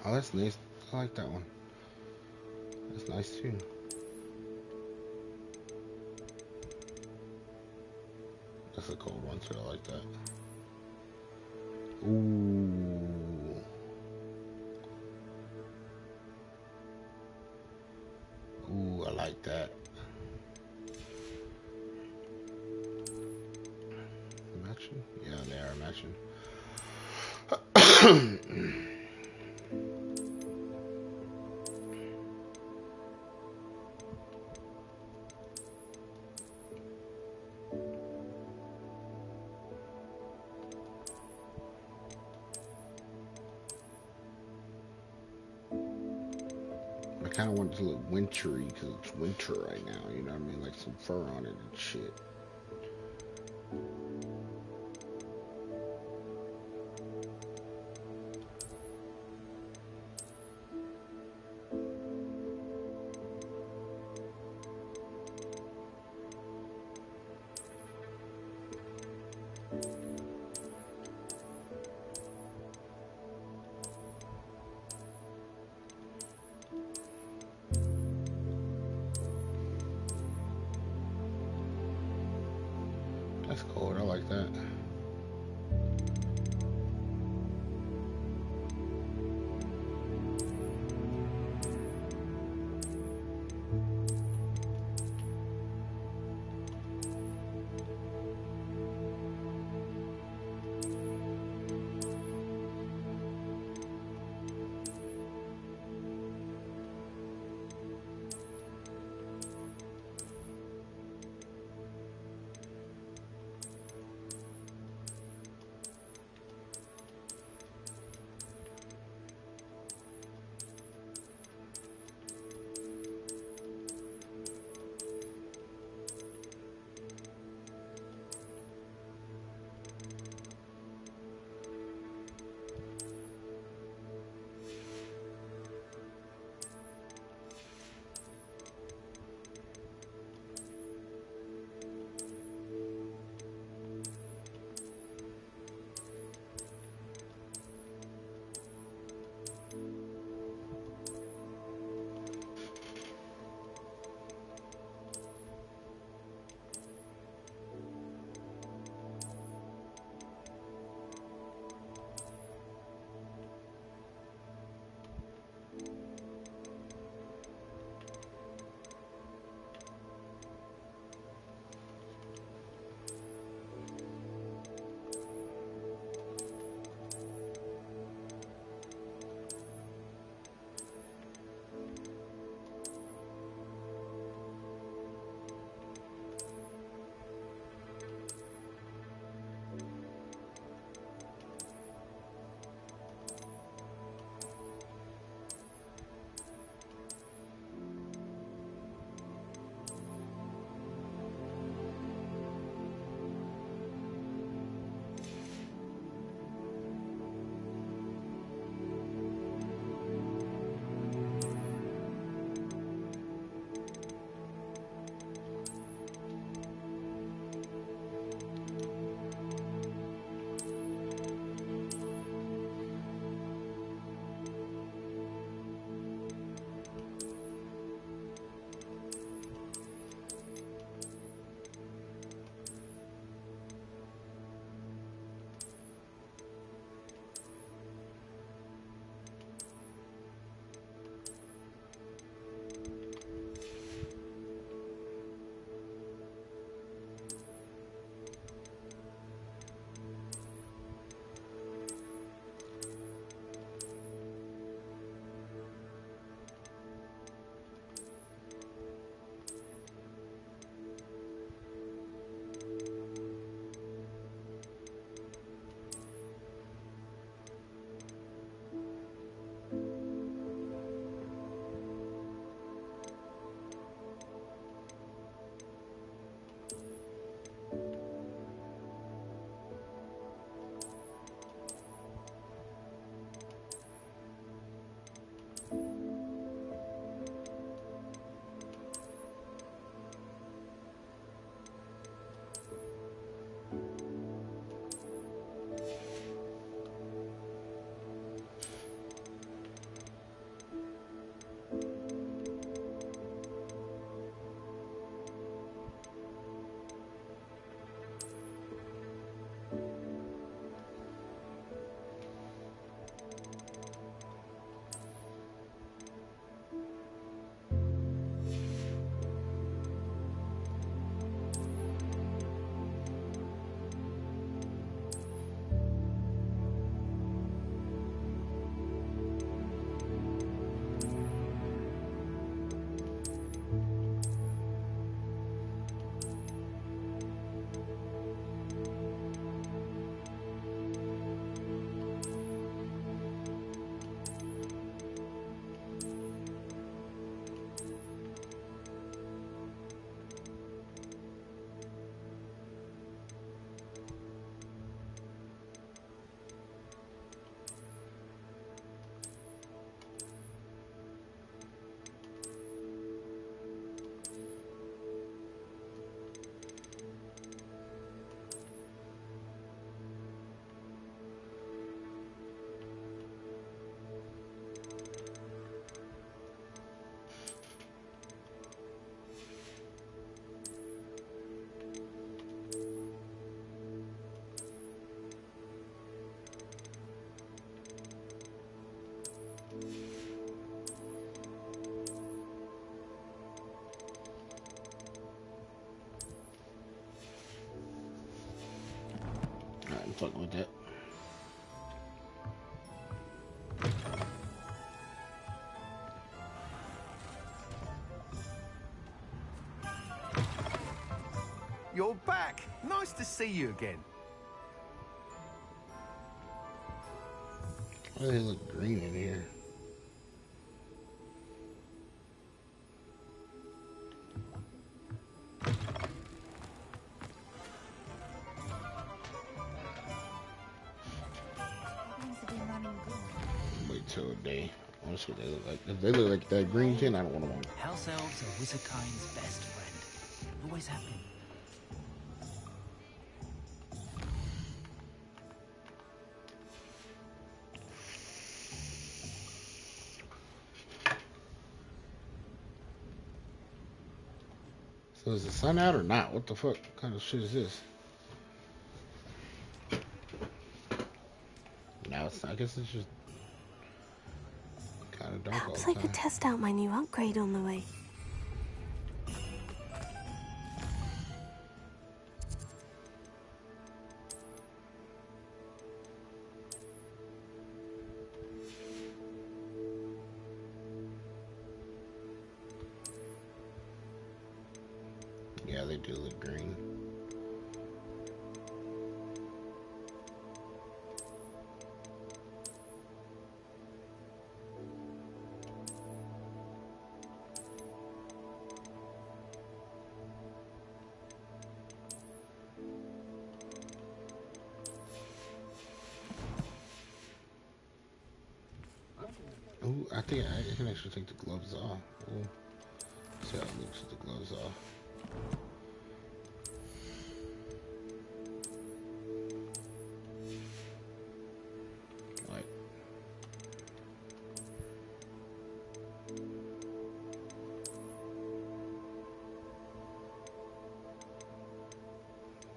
Oh, that's nice. I like that one. That's nice too. That's a cold one too. I like that. Ooh. Ooh, I like that. Matching? Yeah, they are matching. kind of want it to look wintry because it's winter right now. You know what I mean? Like some fur on it and shit. fucking with that. You're back. Nice to see you again. Why do they look green in here? Wait till a day. I want to see what they look like. If they look like that green tin, I don't want them on. House elves are wizardkind's best friend. Always have been. So is the sun out or not? What the fuck kind of shit is this? Now it's not. I guess it's just kind of dark all Perhaps the I time. could test out my new upgrade on the way. Yeah, they do look green. Ooh, I think I can actually take the gloves off. Ooh. See how it looks with the gloves off. Like,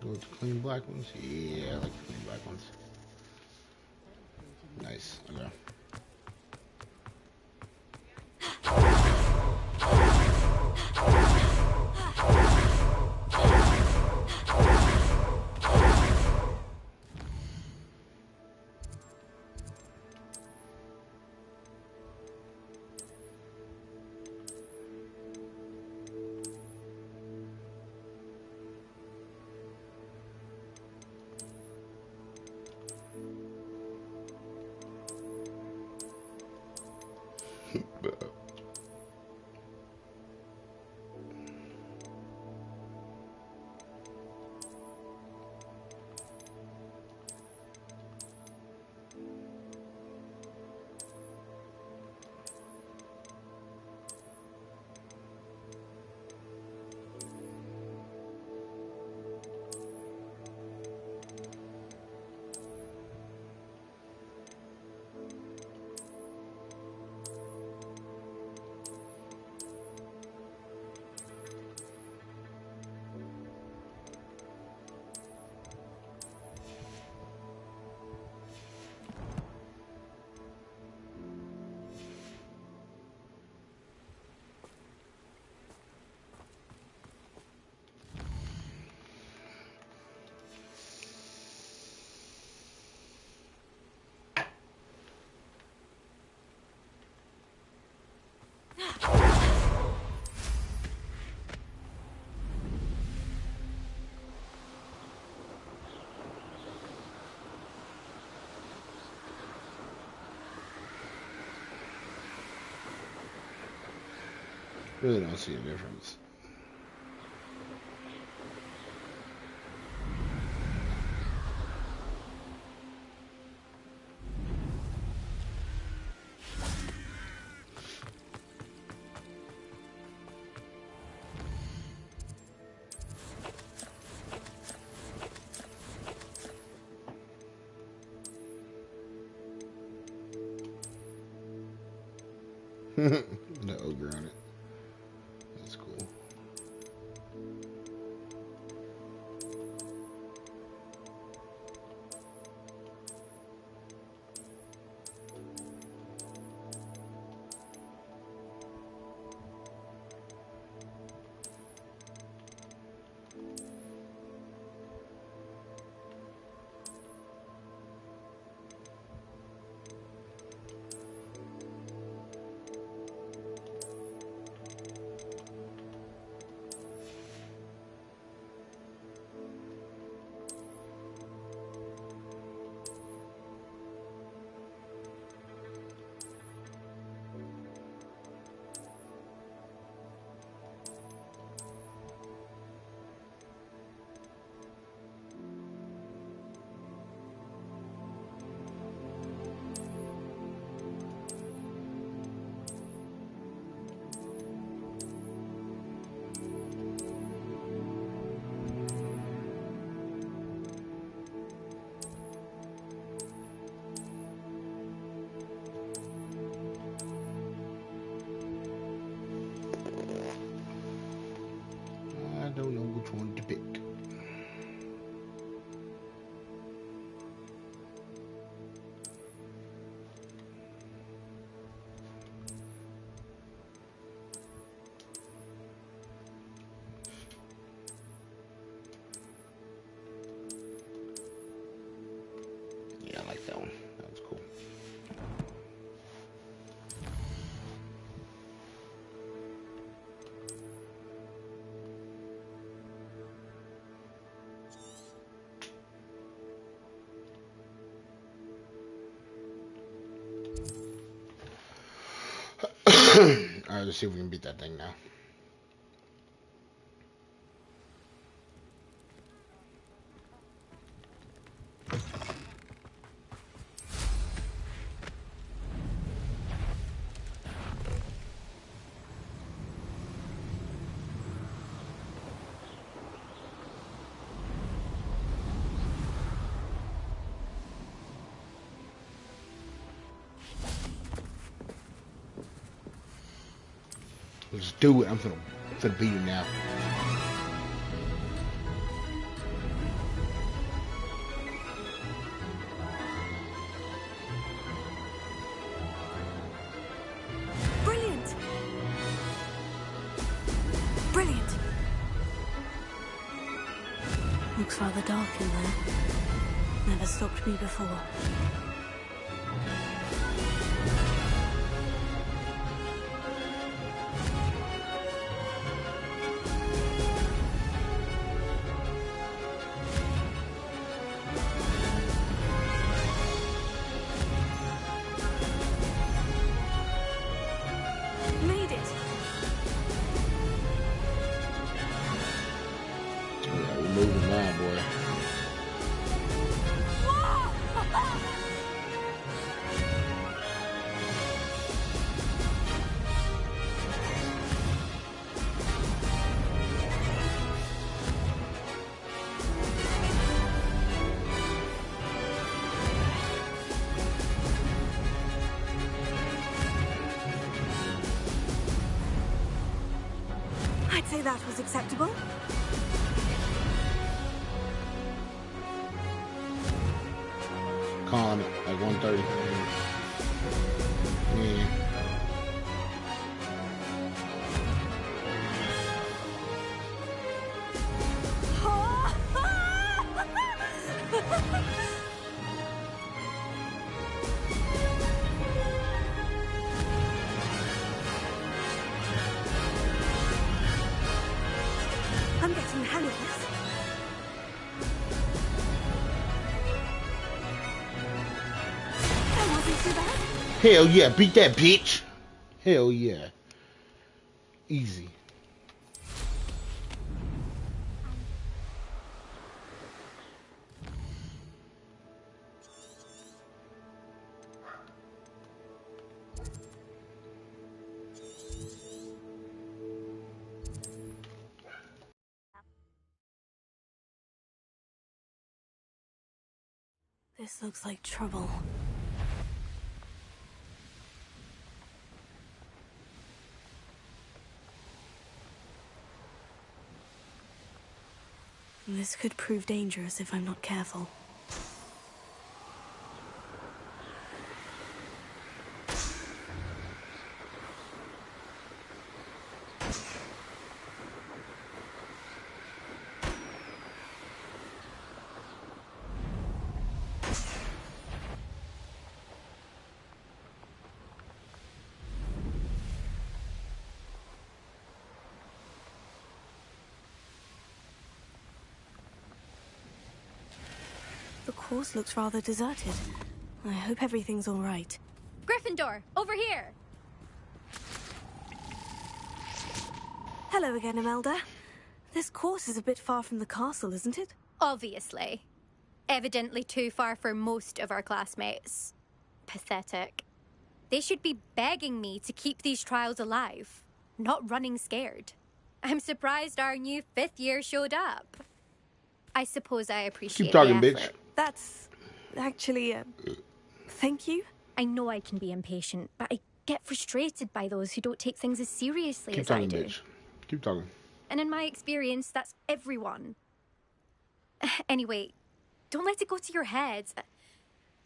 go with the clean black ones? Yeah, I like the clean black ones. Nice. Okay. Really don't see a difference. The ogre on it. That's cool. Alright, let's see if we can beat that thing now. Let's do it. I'm gonna beat him now. Brilliant! Brilliant! Looks rather dark in there. Never stopped me before. Moving now, boy. I'd say that was acceptable. Calling it like 1:30. Yeah. I'm getting the hang of this. That wasn't too bad. Hell yeah, beat that bitch. Hell yeah. Easy. This looks like trouble. This could prove dangerous if I'm not careful. The course looks rather deserted. I hope everything's all right. Gryffindor, over here! Hello again, Imelda. This course is a bit far from the castle, isn't it? Obviously. Evidently too far for most of our classmates. Pathetic. They should be begging me to keep these trials alive, not running scared. I'm surprised our new 5th year showed up. I suppose I appreciate Keep talking, the bitch. effort. That's actually, thank you. I know I can be impatient, but I get frustrated by those who don't take things as seriously Keep as I talking, do. bitch. Keep talking. And in my experience, that's everyone. Anyway, don't let it go to your head.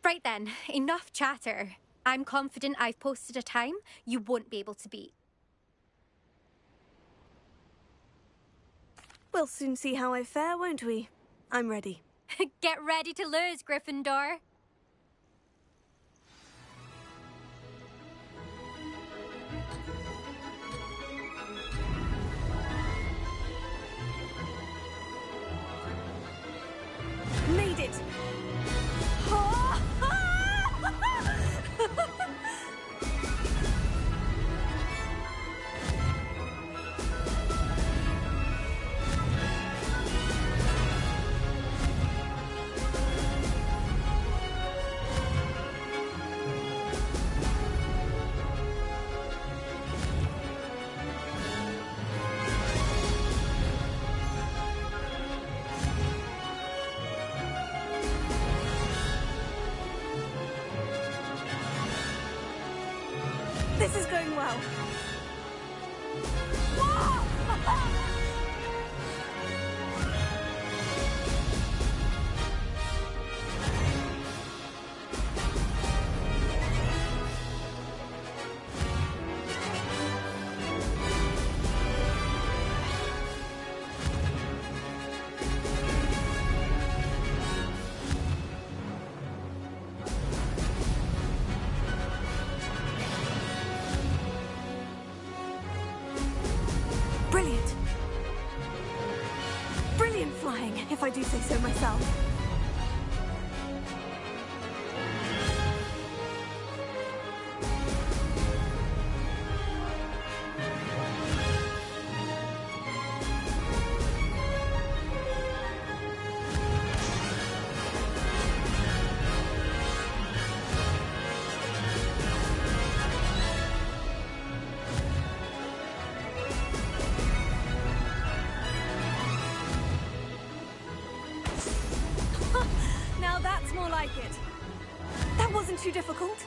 Right then, enough chatter. I'm confident I've posted a time you won't be able to beat. We'll soon see how I fare, won't we? I'm ready. Get ready to lose, Gryffindor. Made it! This is going well. Brilliant. Brilliant flying, if I do say so myself. Now that's more like it. That wasn't too difficult.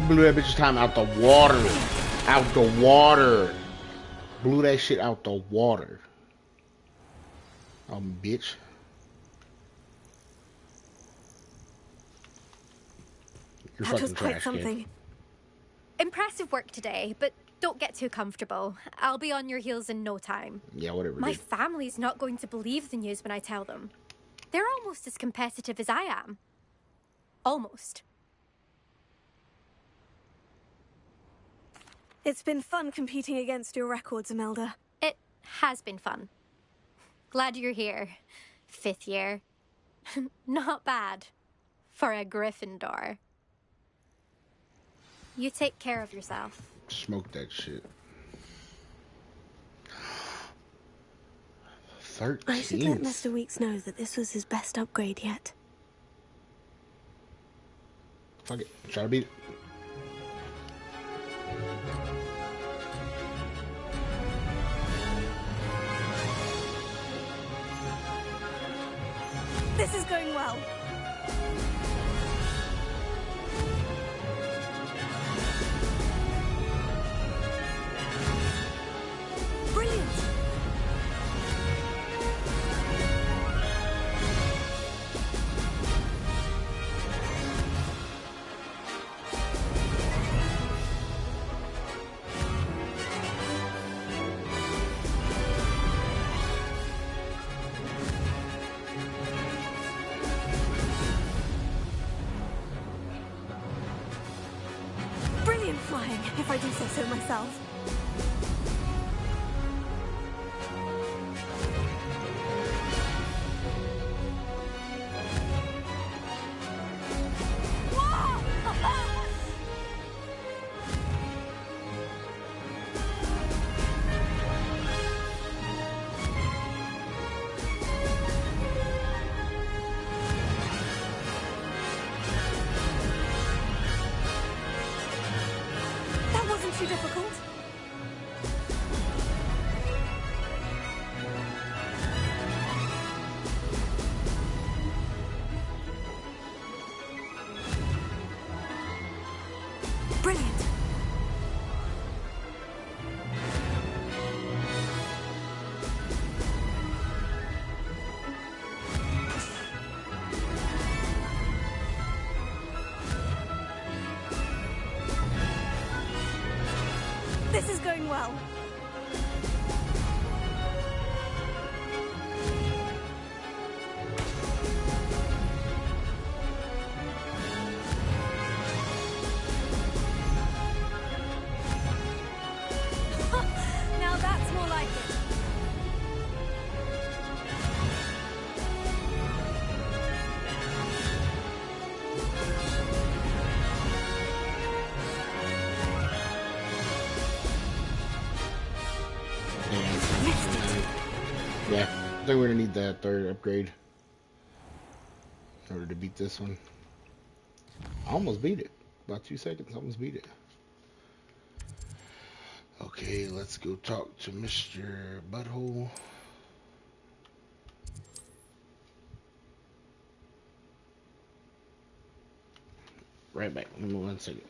Blew that bitch's time out the water. Out the water. Blew that shit out the water. Bitch. You're That was fucking quite trash, something. kid. Impressive work today, but don't get too comfortable. I'll be on your heels in no time. Yeah, whatever, My dude. family's not going to believe the news when I tell them. They're almost as competitive as I am. Almost. It's been fun competing against your records, Imelda. It has been fun. Glad you're here. 5th year. Not bad. For a Gryffindor. You take care of yourself. Smoke that shit. 13. I should let Mr. Weeks know that this was his best upgrade yet. Fuck it. Try to beat it. This is going well. Brilliant. Brilliant flying, if I do say so myself. That wasn't too difficult. Brilliant. This is going well. Now that's more like it. Yeah, I think we're gonna need that 3rd upgrade in order to beat this one. I almost beat it. About 2 seconds, I almost beat it. Okay, let's go talk to Mr. Butthole. Right back. Give me 1 second.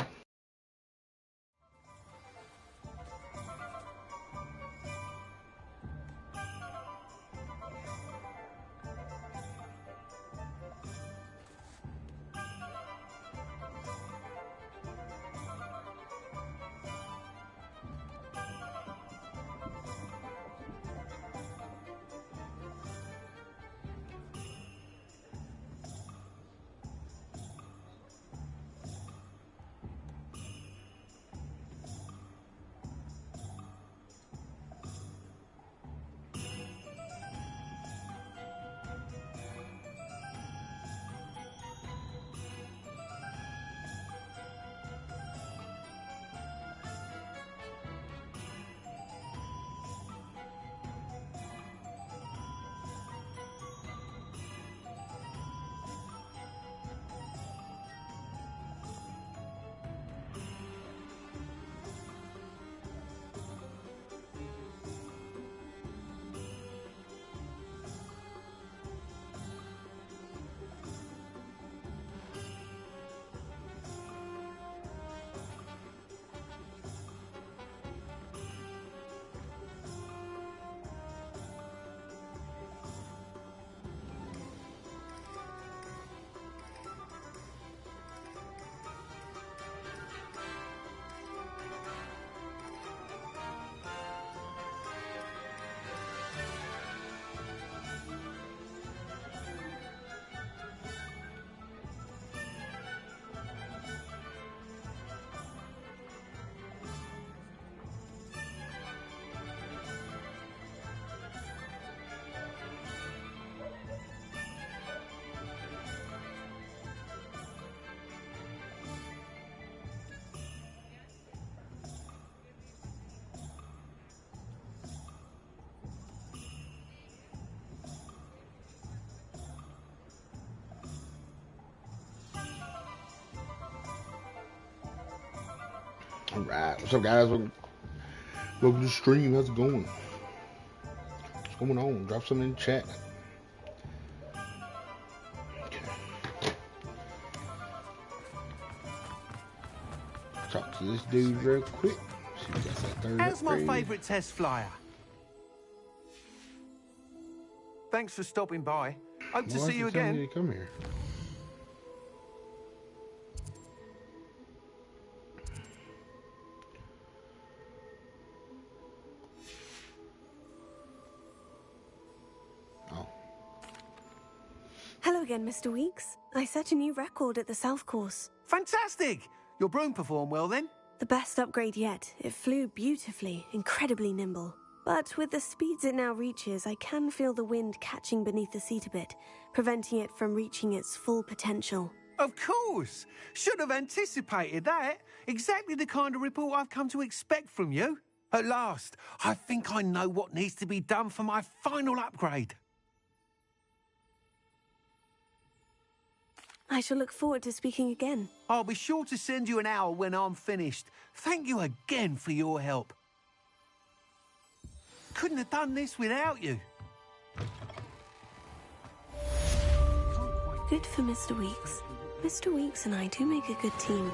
Alright, what's up, guys? Welcome to the stream. How's it going? What's going on? Drop something in the chat. Okay. Talk to this dude real quick. See if he got that third How's my upgrade. favourite test flyer? Thanks for stopping by. Hope to Why see is you it telling again. me to come here? Oh. Hello again, Mr. Weeks. I set a new record at the South Course. Fantastic! Your broom performed well then? The best upgrade yet. It flew beautifully, incredibly nimble. But with the speeds it now reaches, I can feel the wind catching beneath the seat a bit, preventing it from reaching its full potential. Of course! Should have anticipated that. Exactly the kind of report I've come to expect from you. At last, I think I know what needs to be done for my final upgrade. I shall look forward to speaking again. I'll be sure to send you an hour when I'm finished. Thank you again for your help. Couldn't have done this without you. Good for Mr. Weeks. Mr. Weeks and I do make a good team.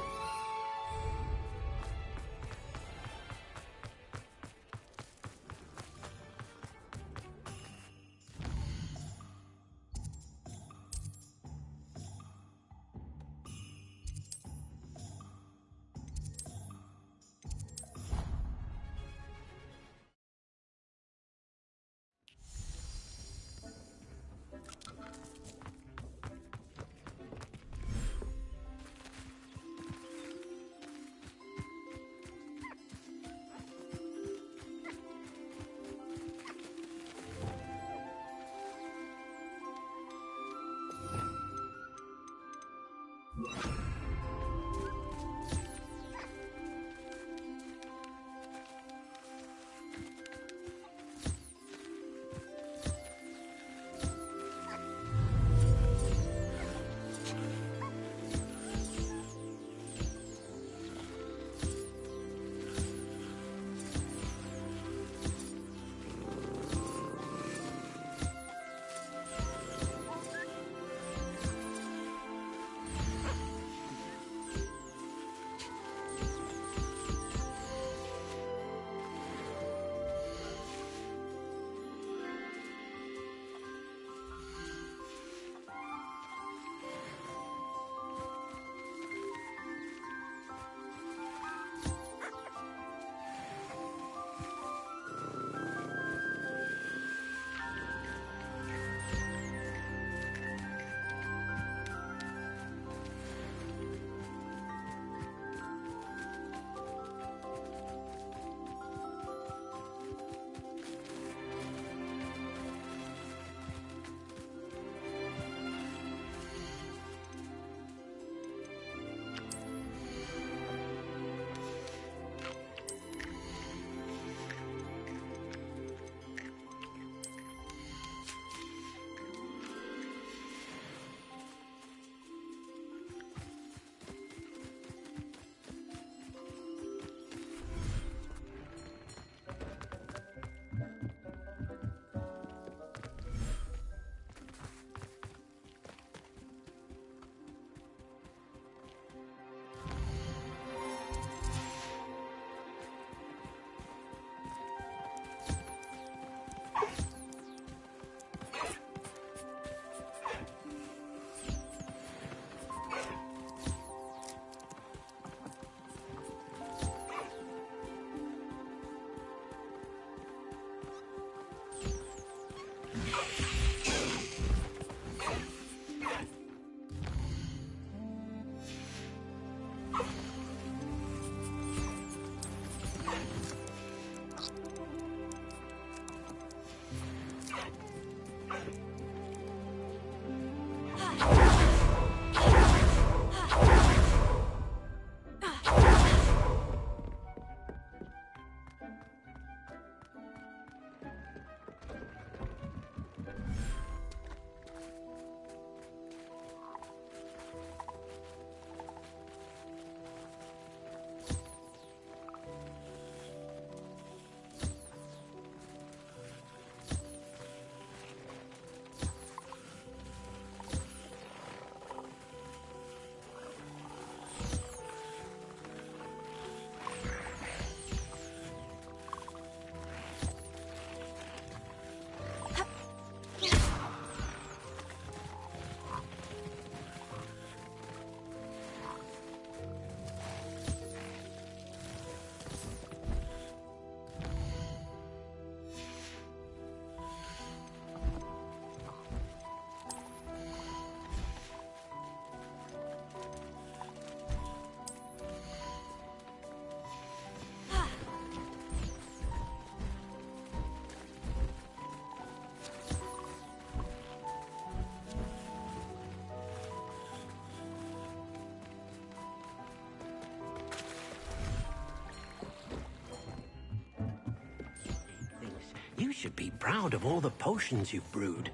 should be proud of all the potions you've brewed.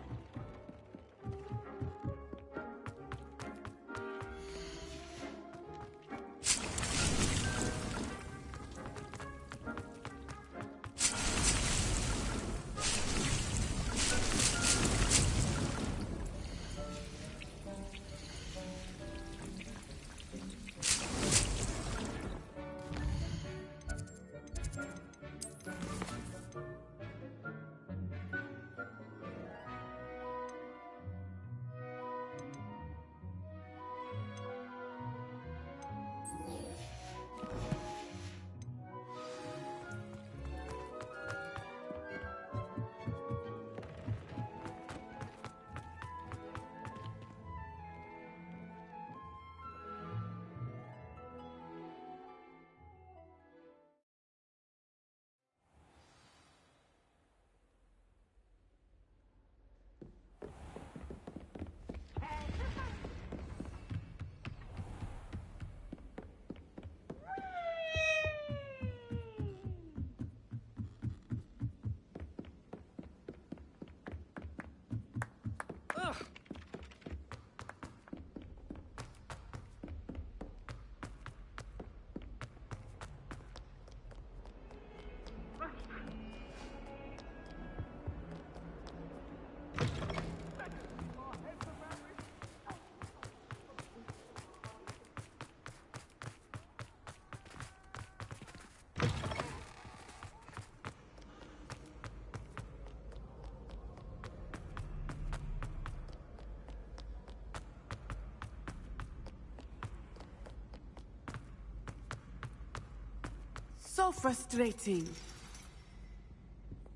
So frustrating.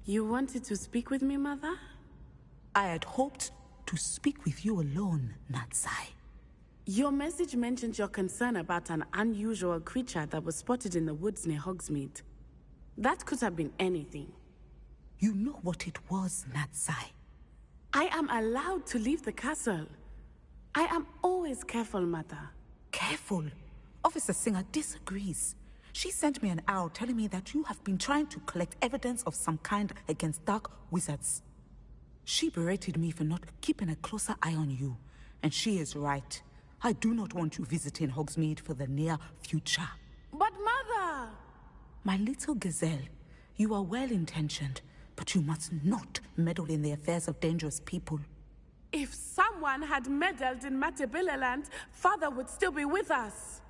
You wanted to speak with me, Mother? I had hoped to speak with you alone, Natsai. Your message mentioned your concern about an unusual creature that was spotted in the woods near Hogsmeade. That could have been anything. You know what it was, Natsai. I am allowed to leave the castle. I am always careful, Mother. Careful? Officer Singer disagrees. She sent me an owl telling me that you have been trying to collect evidence of some kind against dark wizards. She berated me for not keeping a closer eye on you, and she is right. I do not want you visiting Hogsmeade for the near future. But Mother! My little gazelle, you are well-intentioned, but you must not meddle in the affairs of dangerous people. If someone had meddled in Matabeleland, Father would still be with us.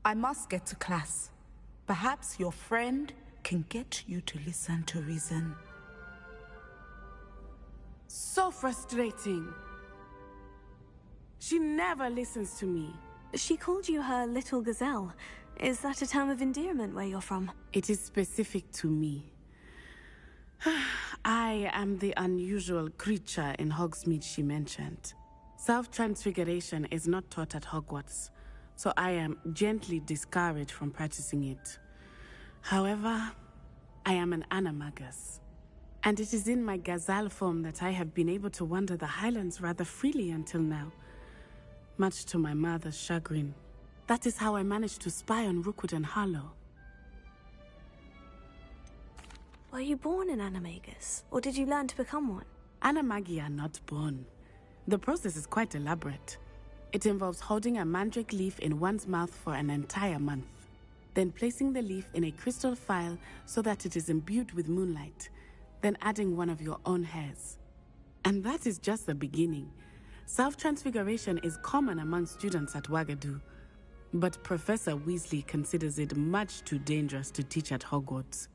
I must get to class. Perhaps your friend can get you to listen to reason. So frustrating. She never listens to me. She called you her little gazelle. Is that a term of endearment where you're from? It is specific to me. I am the unusual creature in Hogsmeade she mentioned. Self-transfiguration is not taught at Hogwarts, so I am gently discouraged from practicing it. However, I am an animagus, and it is in my gazelle form that I have been able to wander the Highlands rather freely until now, much to my mother's chagrin. That is how I managed to spy on Rookwood and Harlow. Were you born an animagus, or did you learn to become one? Animagi are not born. The process is quite elaborate. It involves holding a mandrake leaf in one's mouth for an entire month, then placing the leaf in a crystal phial so that it is imbued with moonlight, then adding one of your own hairs. And that is just the beginning. Self-transfiguration is common among students at Wagadu, but Professor Weasley considers it much too dangerous to teach at Hogwarts.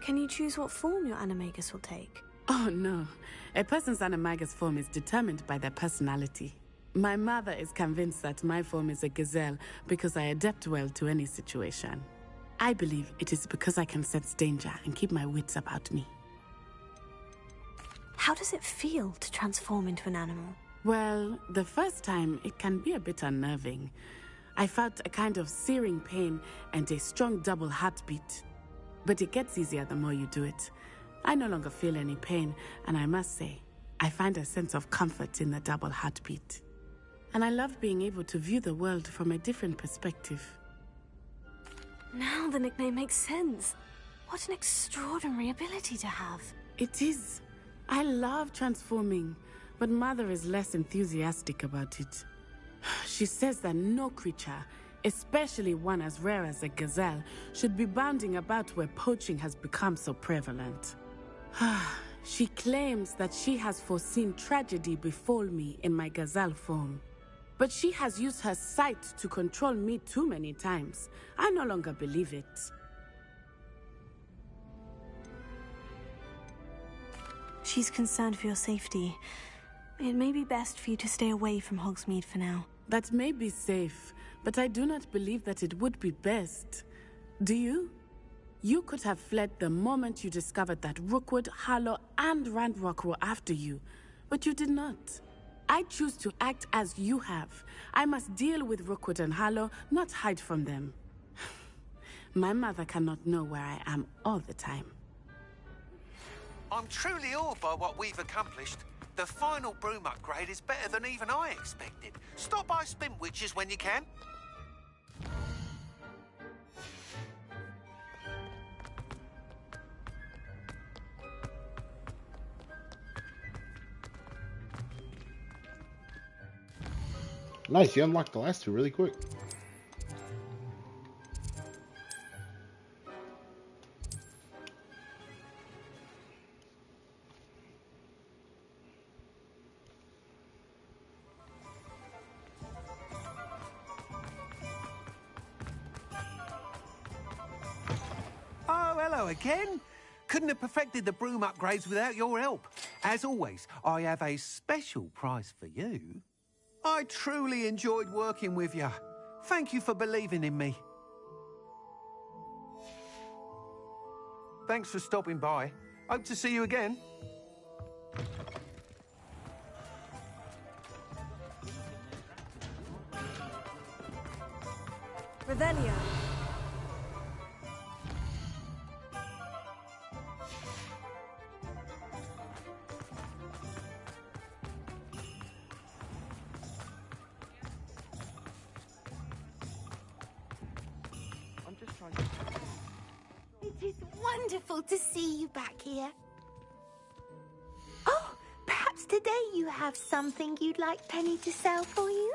Can you choose what form your animagus will take? Oh no, a person's animagus form is determined by their personality. My mother is convinced that my form is a gazelle because I adapt well to any situation. I believe it is because I can sense danger and keep my wits about me. How does it feel to transform into an animal? Well, the first time it can be a bit unnerving. I felt a kind of searing pain and a strong double heartbeat. But it gets easier the more you do it. I no longer feel any pain, and I must say, I find a sense of comfort in the double heartbeat. And I love being able to view the world from a different perspective. Now the nickname makes sense. What an extraordinary ability to have. It is. I love transforming, but Mother is less enthusiastic about it. She says that no creature, especially one as rare as a gazelle, should be bounding about where poaching has become so prevalent. She claims that she has foreseen tragedy befall me in my gazelle form. But she has used her sight to control me too many times. I no longer believe it. She's concerned for your safety. It may be best for you to stay away from Hogsmeade for now. That may be safe, but I do not believe that it would be best. Do you? You could have fled the moment you discovered that Rookwood, Harlow, and Randrock were after you, but you did not. I choose to act as you have. I must deal with Rookwood and Harlow, not hide from them. My mother cannot know where I am all the time. I'm truly awed by what we've accomplished. The final broom upgrade is better than even I expected. Stop by Spinwitches when you can. Nice, you unlocked the last two really quick. Oh, hello again. Couldn't have perfected the broom upgrades without your help. As always, I have a special prize for you. I truly enjoyed working with you. Thank you for believing in me. Thanks for stopping by. Hope to see you again. Revelio. It is wonderful to see you back here. Oh, perhaps today you have something you'd like Penny to sell for you?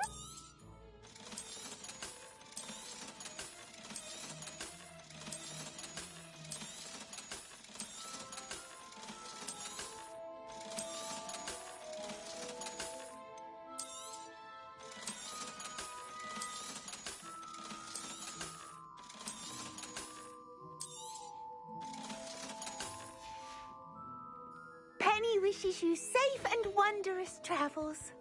Penny wishes you safe and wondrous travels.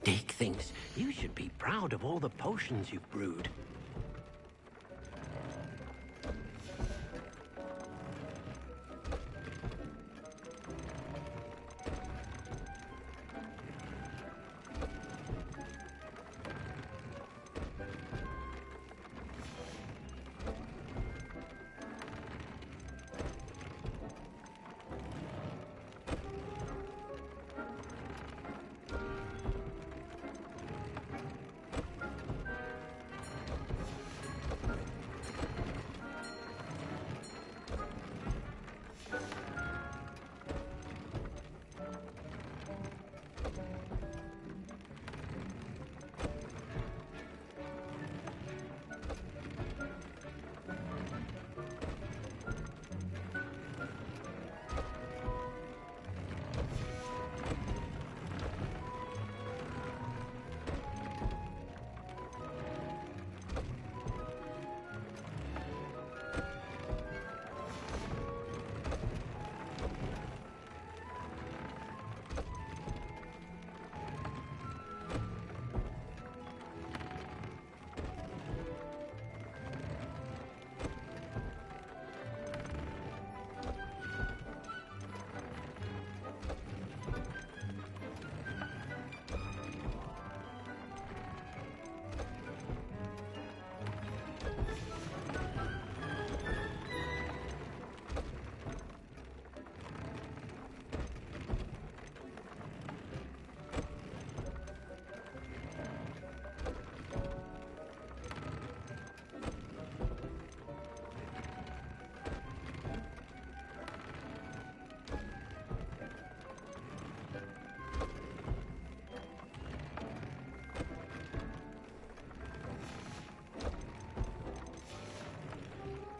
Dick thinks you should be proud of all the potions you've brewed.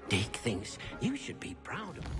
Dick thinks you should be proud of him.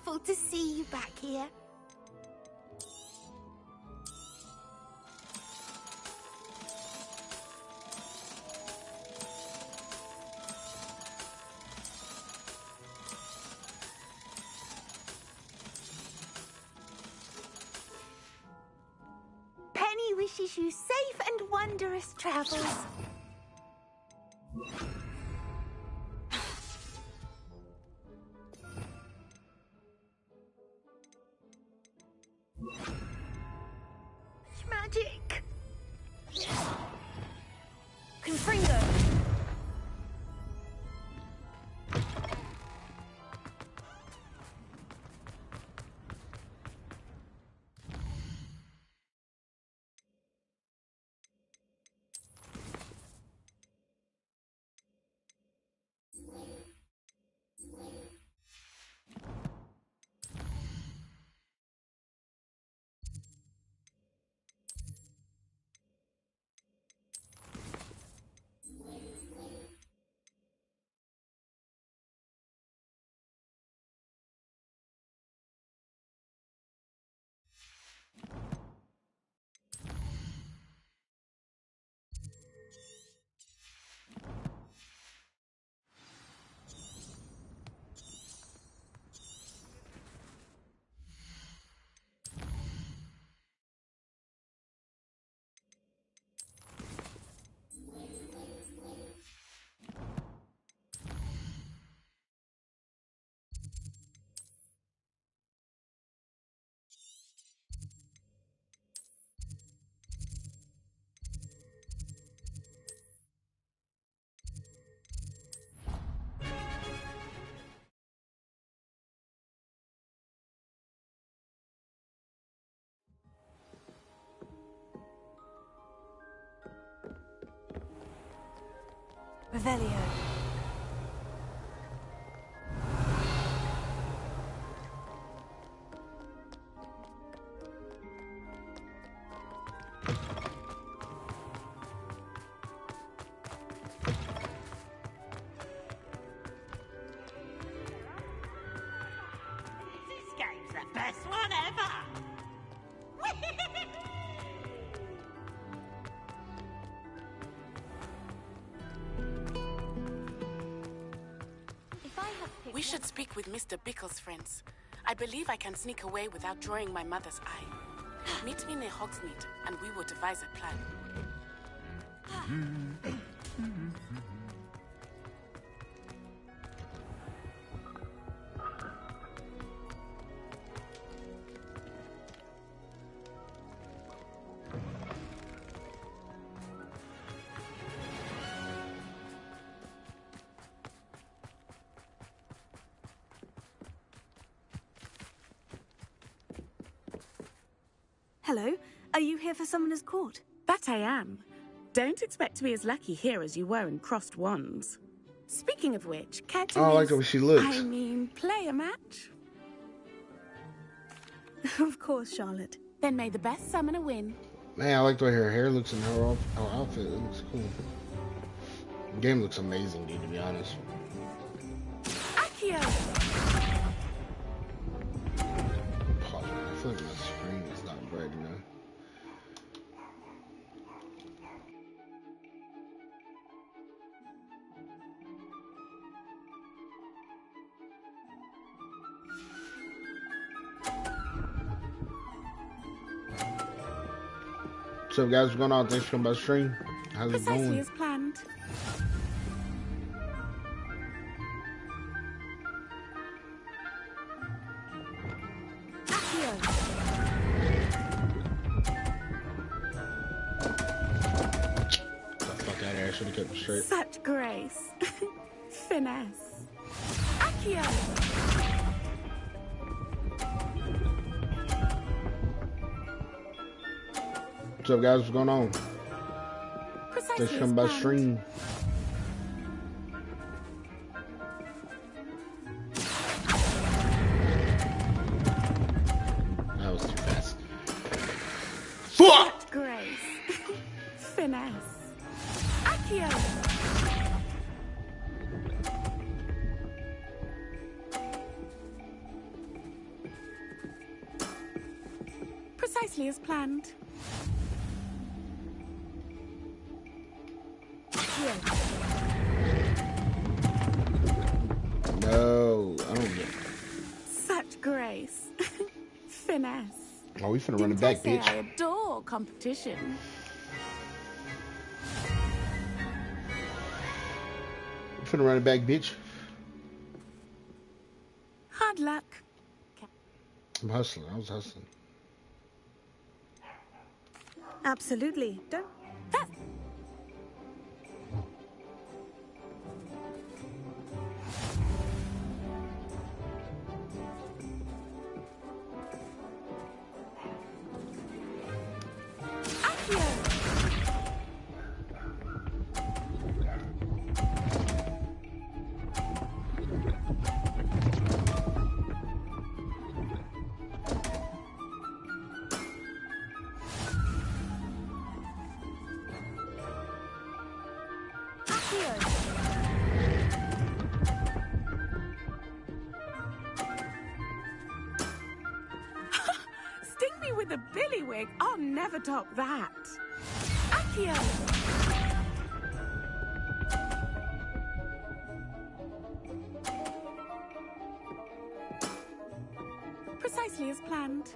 delightful to see you back here. Penny wishes you safe and wondrous travels. Magic. Confringo. Revelio. This game's the best one ever! We should speak with Mr. Bickle's friends. I believe I can sneak away without drawing my mother's eye. Meet me near Hogsmeade, and we will devise a plan. Hello, are you here for Summoner's Court? That I am. Don't expect to be as lucky here as you were in Crossed Wands. Speaking of which, care to I like the way she looks. I mean, play a match? Of course, Charlotte. Then may the best summoner win. Man, I like the way her hair looks and her outfit. It looks cool. The game looks amazing, dude, to be honest. Accio! Pause, man. I feel like my screen is not bright enough. What's up, guys? What's going on? Thanks for coming by the stream. How's it Precisely going? as planned. I should have kept it straight. Such grace. Finesse. Accio! What's up, guys? What's going on? Thanks for coming by the stream. That was too fast. Such grace. Finesse. Accio! Precisely as planned. No, I don't get it. Such grace. Finesse. Oh, we finna run it back, Didn't I bitch. say I adore competition. We finna run it back, bitch. Hard luck. I'm hustling. I was hustling. Absolutely. Don't. Sting me with a billywig. I'll never top that. Accio. Precisely as planned.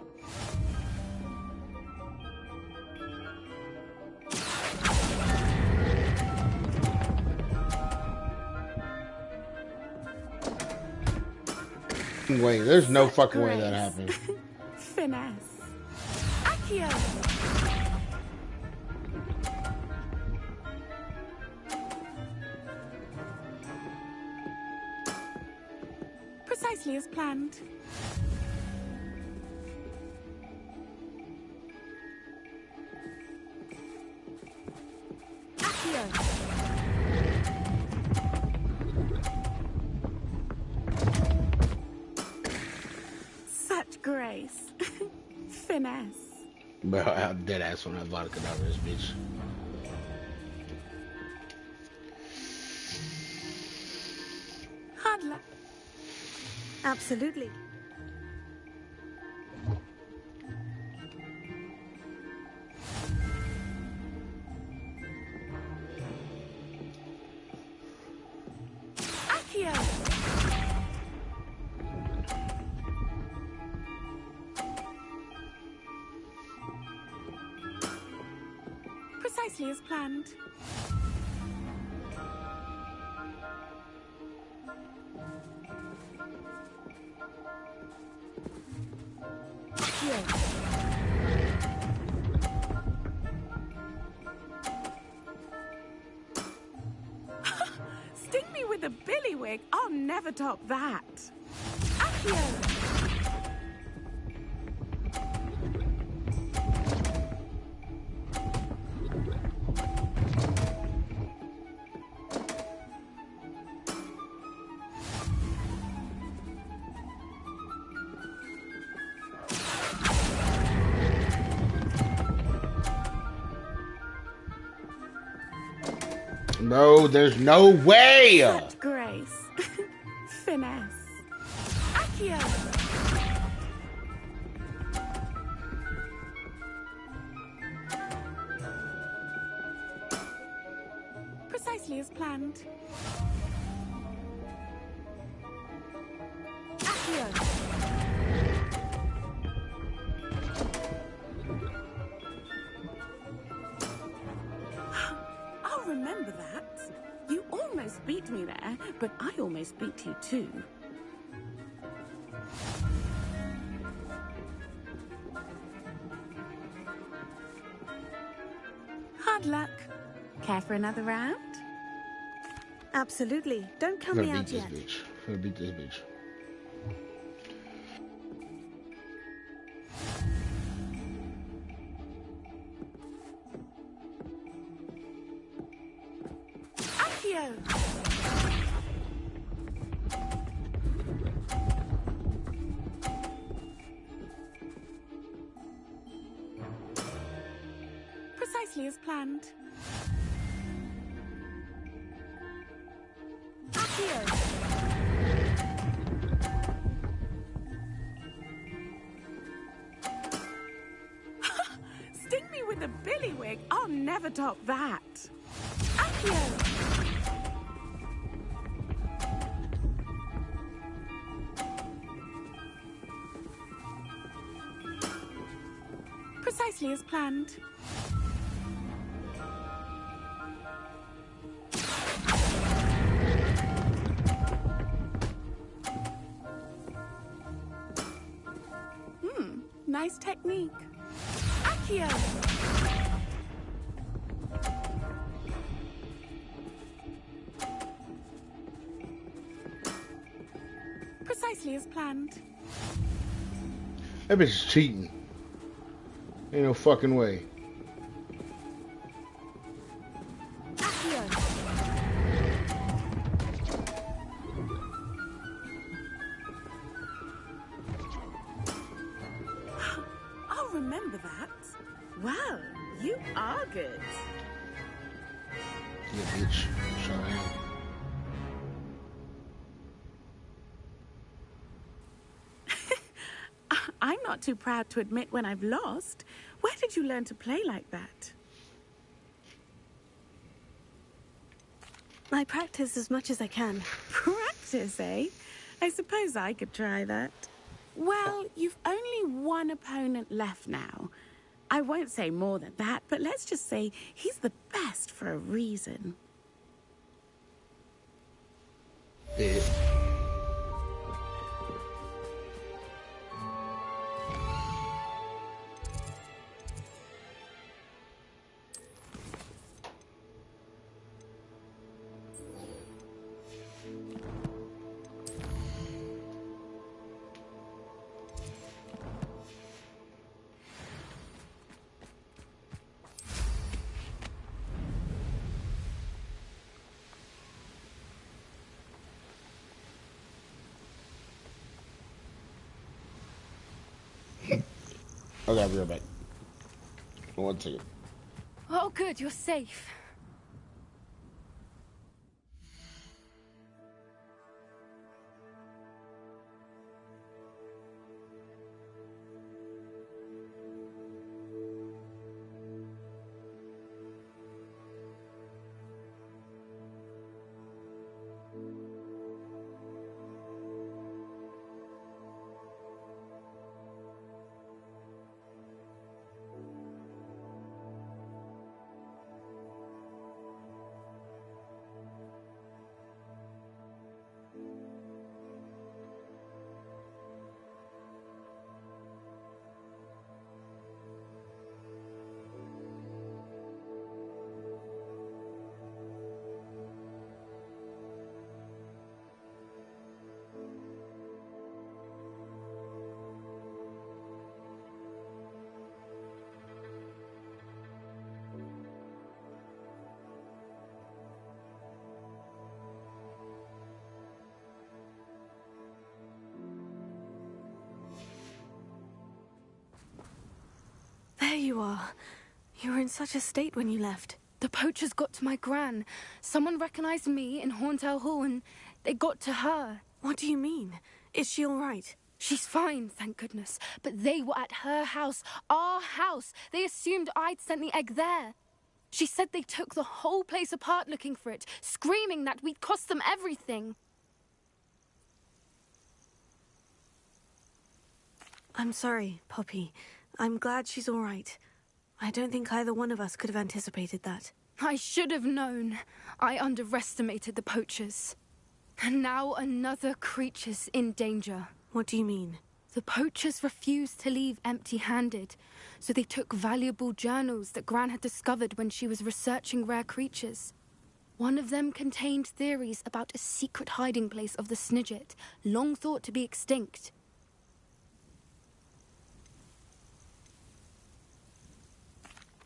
Wait, there's no fucking way that happened. Finesse. Accio. Precisely as planned. Accio. Such grace. Finesse. Bro, I'm dead ass on that vodka out of this bitch. Hard luck. Absolutely. Accio. Precisely as planned. Accio. Sting me with a billywig. I'll never top that. Accio. No, there's no way! Such grace. Finesse. Accio. Precisely as planned. Accio. I'll remember that. You almost beat me there, but I almost beat you too. Hard luck. Care for another round? Absolutely. Don't count I'm me gonna out beat this yet. bitch. I'm gonna beat this bitch. Accio. Precisely as planned. Accio. the billywig. I'll never top that. Accio! Precisely as planned. Nice technique. Accio! Precisely as planned. That bitch is cheating. Ain't no fucking way. I'll remember that. Well, you are good. Yeah, bitch. Sure am. I'm not too proud to admit when I've lost. Where did you learn to play like that? I practice as much as I can. Practice, eh? I suppose I could try that. Well, you've only one opponent left now. I won't say more than that, but let's just say he's the best for a reason. Bitch. Okay, I'll be right back. 1 second. Oh, good, you're safe. There you are. You were in such a state when you left. The poachers got to my gran. Someone recognized me in Horntail Hall and they got to her. What do you mean? Is she all right? She's fine, thank goodness. But they were at her house, our house. They assumed I'd sent the egg there. She said they took the whole place apart looking for it, screaming that we'd cost them everything. I'm sorry, Poppy. I'm glad she's all right. I don't think either one of us could have anticipated that. I should have known. I underestimated the poachers. And now another creature's in danger. What do you mean? The poachers refused to leave empty-handed, so they took valuable journals that Gran had discovered when she was researching rare creatures. One of them contained theories about a secret hiding place of the Snidget, long thought to be extinct.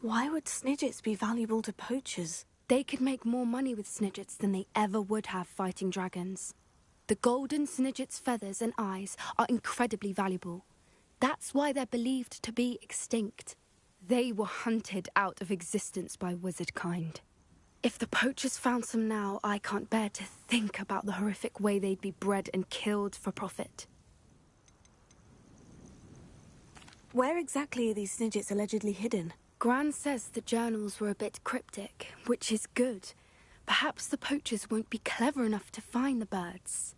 Why would Snidgets be valuable to poachers? They could make more money with Snidgets than they ever would have fighting dragons. The golden Snidget's feathers and eyes are incredibly valuable. That's why they're believed to be extinct. They were hunted out of existence by wizard kind. If the poachers found some now, I can't bear to think about the horrific way they'd be bred and killed for profit. Where exactly are these Snidgets allegedly hidden? Gran says the journals were a bit cryptic, which is good. Perhaps the poachers won't be clever enough to find the birds.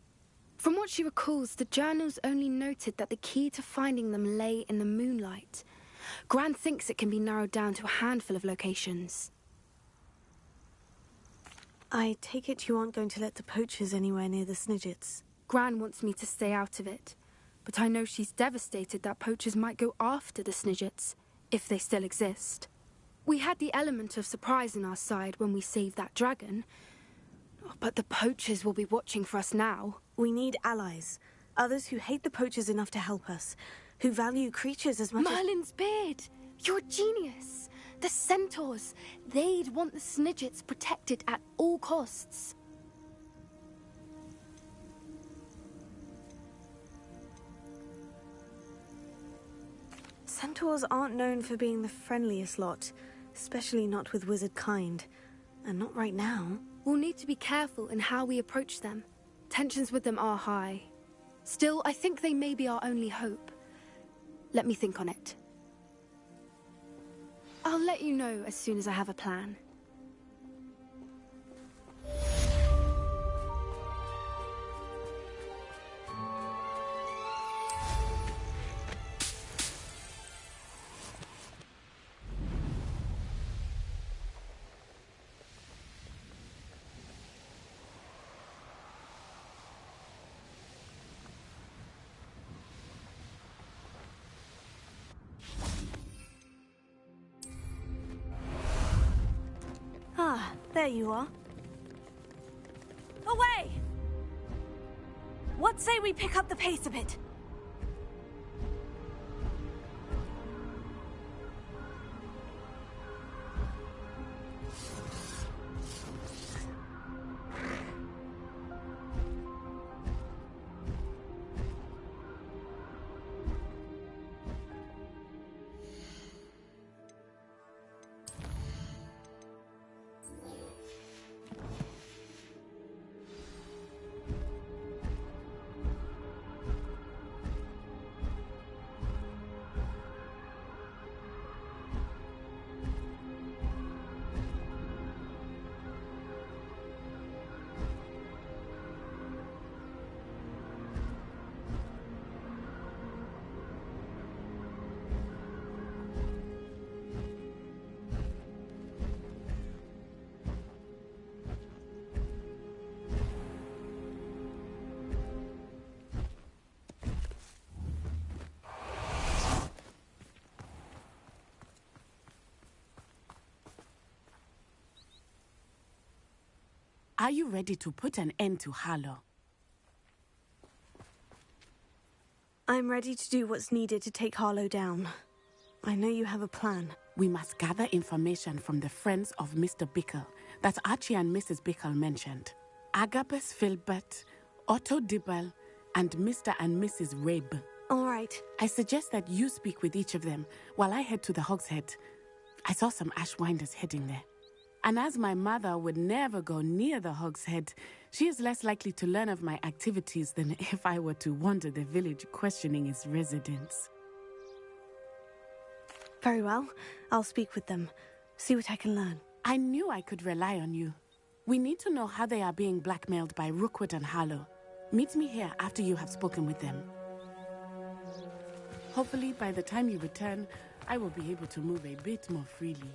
From what she recalls, the journals only noted that the key to finding them lay in the moonlight. Gran thinks it can be narrowed down to a handful of locations. I take it you aren't going to let the poachers anywhere near the Snidgets. Gran wants me to stay out of it, but I know she's devastated that poachers might go after the Snidgets, if they still exist. We had the element of surprise on our side when we saved that dragon, but the poachers will be watching for us now. We need allies, others who hate the poachers enough to help us, who value creatures as much Merlin's beard! You're a genius! The centaurs! They'd want the Snidgets protected at all costs. Centaurs aren't known for being the friendliest lot, especially not with wizard kind. And not right now. We'll need to be careful in how we approach them. Tensions with them are high. Still, I think they may be our only hope. Let me think on it. I'll let you know as soon as I have a plan. Ah, there you are. Away! What say we pick up the pace a bit? Are you ready to put an end to Harlow? I'm ready to do what's needed to take Harlow down. I know you have a plan. We must gather information from the friends of Mr. Bickle that Archie and Mrs. Bickle mentioned. Agabus Filbert, Otto Dibble, and Mr. and Mrs. Rabe. All right. I suggest that you speak with each of them while I head to the Hogshead. I saw some Ashwinders heading there. And as my mother would never go near the Hogshead, she is less likely to learn of my activities than if I were to wander the village questioning its residents. Very well. I'll speak with them. See what I can learn. I knew I could rely on you. We need to know how they are being blackmailed by Rookwood and Harlow. Meet me here after you have spoken with them. Hopefully, by the time you return, I will be able to move a bit more freely.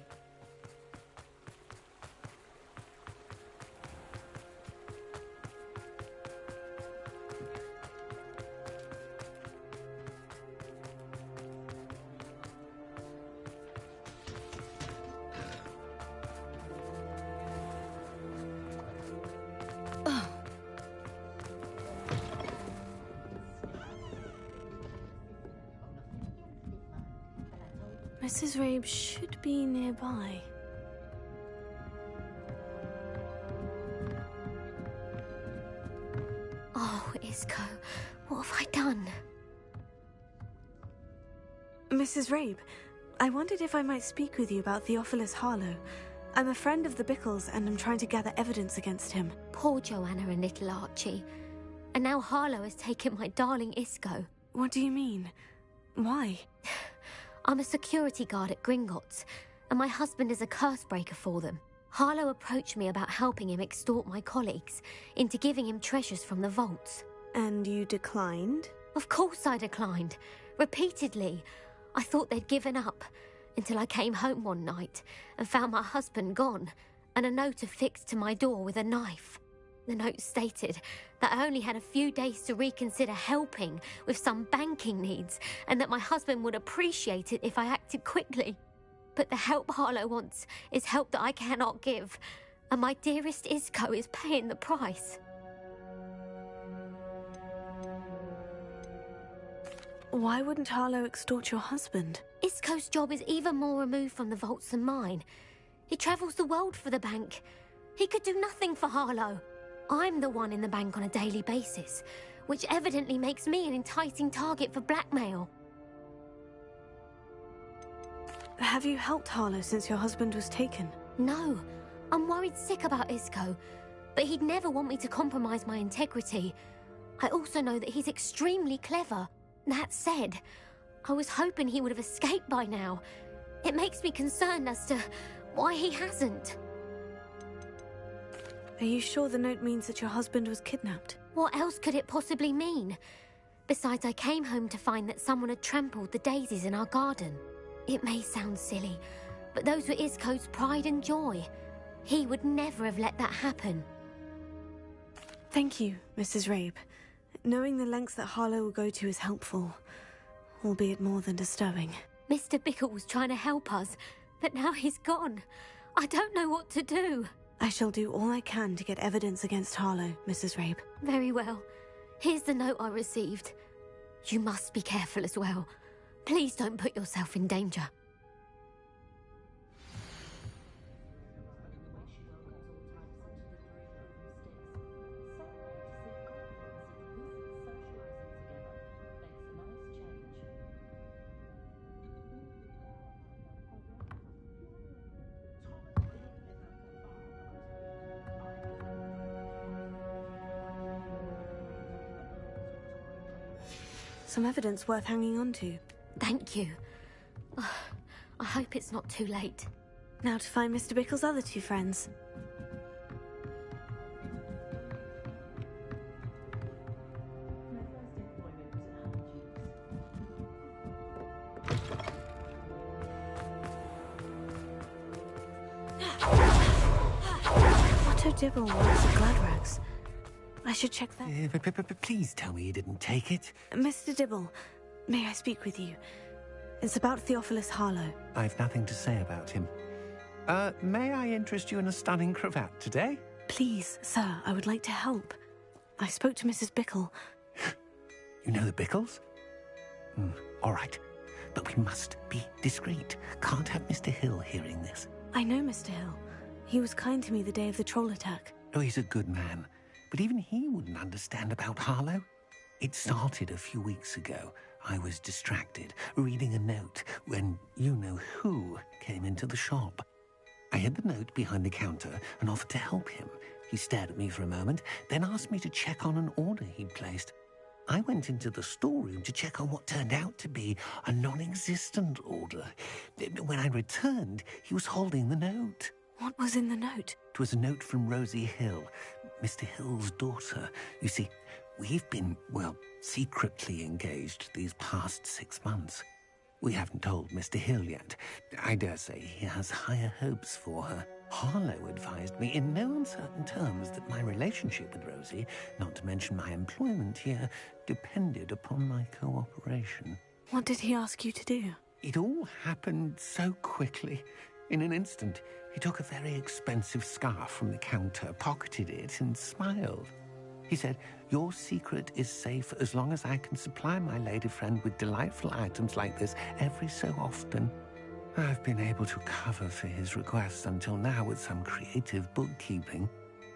Mrs. Rabe should be nearby. Oh, Isco, what have I done? Mrs. Rabe, I wondered if I might speak with you about Theophilus Harlow. I'm a friend of the Bickles and I'm trying to gather evidence against him. Poor Joanna and little Archie. And now Harlow has taken my darling Isco. What do you mean? Why? I'm a security guard at Gringotts, and my husband is a curse breaker for them. Harlow approached me about helping him extort my colleagues into giving him treasures from the vaults. And you declined? Of course I declined. Repeatedly. I thought they'd given up, until I came home one night and found my husband gone, and a note affixed to my door with a knife. The note stated that I only had a few days to reconsider helping with some banking needs, and that my husband would appreciate it if I acted quickly. But the help Harlow wants is help that I cannot give, and my dearest Isco is paying the price. Why wouldn't Harlow extort your husband? Isco's job is even more removed from the vaults than mine. He travels the world for the bank. He could do nothing for Harlow. I'm the one in the bank on a daily basis, which evidently makes me an enticing target for blackmail. Have you helped Harlow since your husband was taken? No. I'm worried sick about Isco, but he'd never want me to compromise my integrity. I also know that he's extremely clever. That said, I was hoping he would have escaped by now. It makes me concerned as to why he hasn't. Are you sure the note means that your husband was kidnapped? What else could it possibly mean? Besides, I came home to find that someone had trampled the daisies in our garden. It may sound silly, but those were Isco's pride and joy. He would never have let that happen. Thank you, Mrs. Rabe. Knowing the lengths that Harlow will go to is helpful, albeit more than disturbing. Mr. Bickle was trying to help us, but now he's gone. I don't know what to do. I shall do all I can to get evidence against Harlow, Mrs. Rabe. Very well. Here's the note I received. You must be careful as well. Please don't put yourself in danger. Some evidence worth hanging on to. Thank you. I hope it's not too late. Now to find Mr. Bickle's other two friends. Otto Dibble works at Gladrags. I should check that. Please tell me you didn't take it. Mr. Dibble, may I speak with you? It's about Theophilus Harlow. I've nothing to say about him. May I interest you in a stunning cravat today? Please, sir, I would like to help. I spoke to Mrs. Bickle. You know the Bickles? All right. But we must be discreet. Can't have Mr. Hill hearing this. I know Mr. Hill. He was kind to me the day of the troll attack. Oh, he's a good man. But even he wouldn't understand about Harlow. It started a few weeks ago. I was distracted, reading a note, when you-know-who came into the shop. I hid the note behind the counter and offered to help him. He stared at me for a moment, then asked me to check on an order he'd placed. I went into the storeroom to check on what turned out to be a non-existent order. When I returned, he was holding the note. What was in the note? It was a note from Rosie Hill, Mr. Hill's daughter. You see, we've been, secretly engaged these past 6 months. We haven't told Mr. Hill yet. I dare say he has higher hopes for her. Harlow advised me in no uncertain terms that my relationship with Rosie, not to mention my employment here, depended upon my cooperation. What did he ask you to do? It all happened so quickly. In an instant, he took a very expensive scarf from the counter, pocketed it, and smiled. He said, "Your secret is safe as long as I can supply my lady friend with delightful items like this every so often." I've been able to cover for his requests until now with some creative bookkeeping,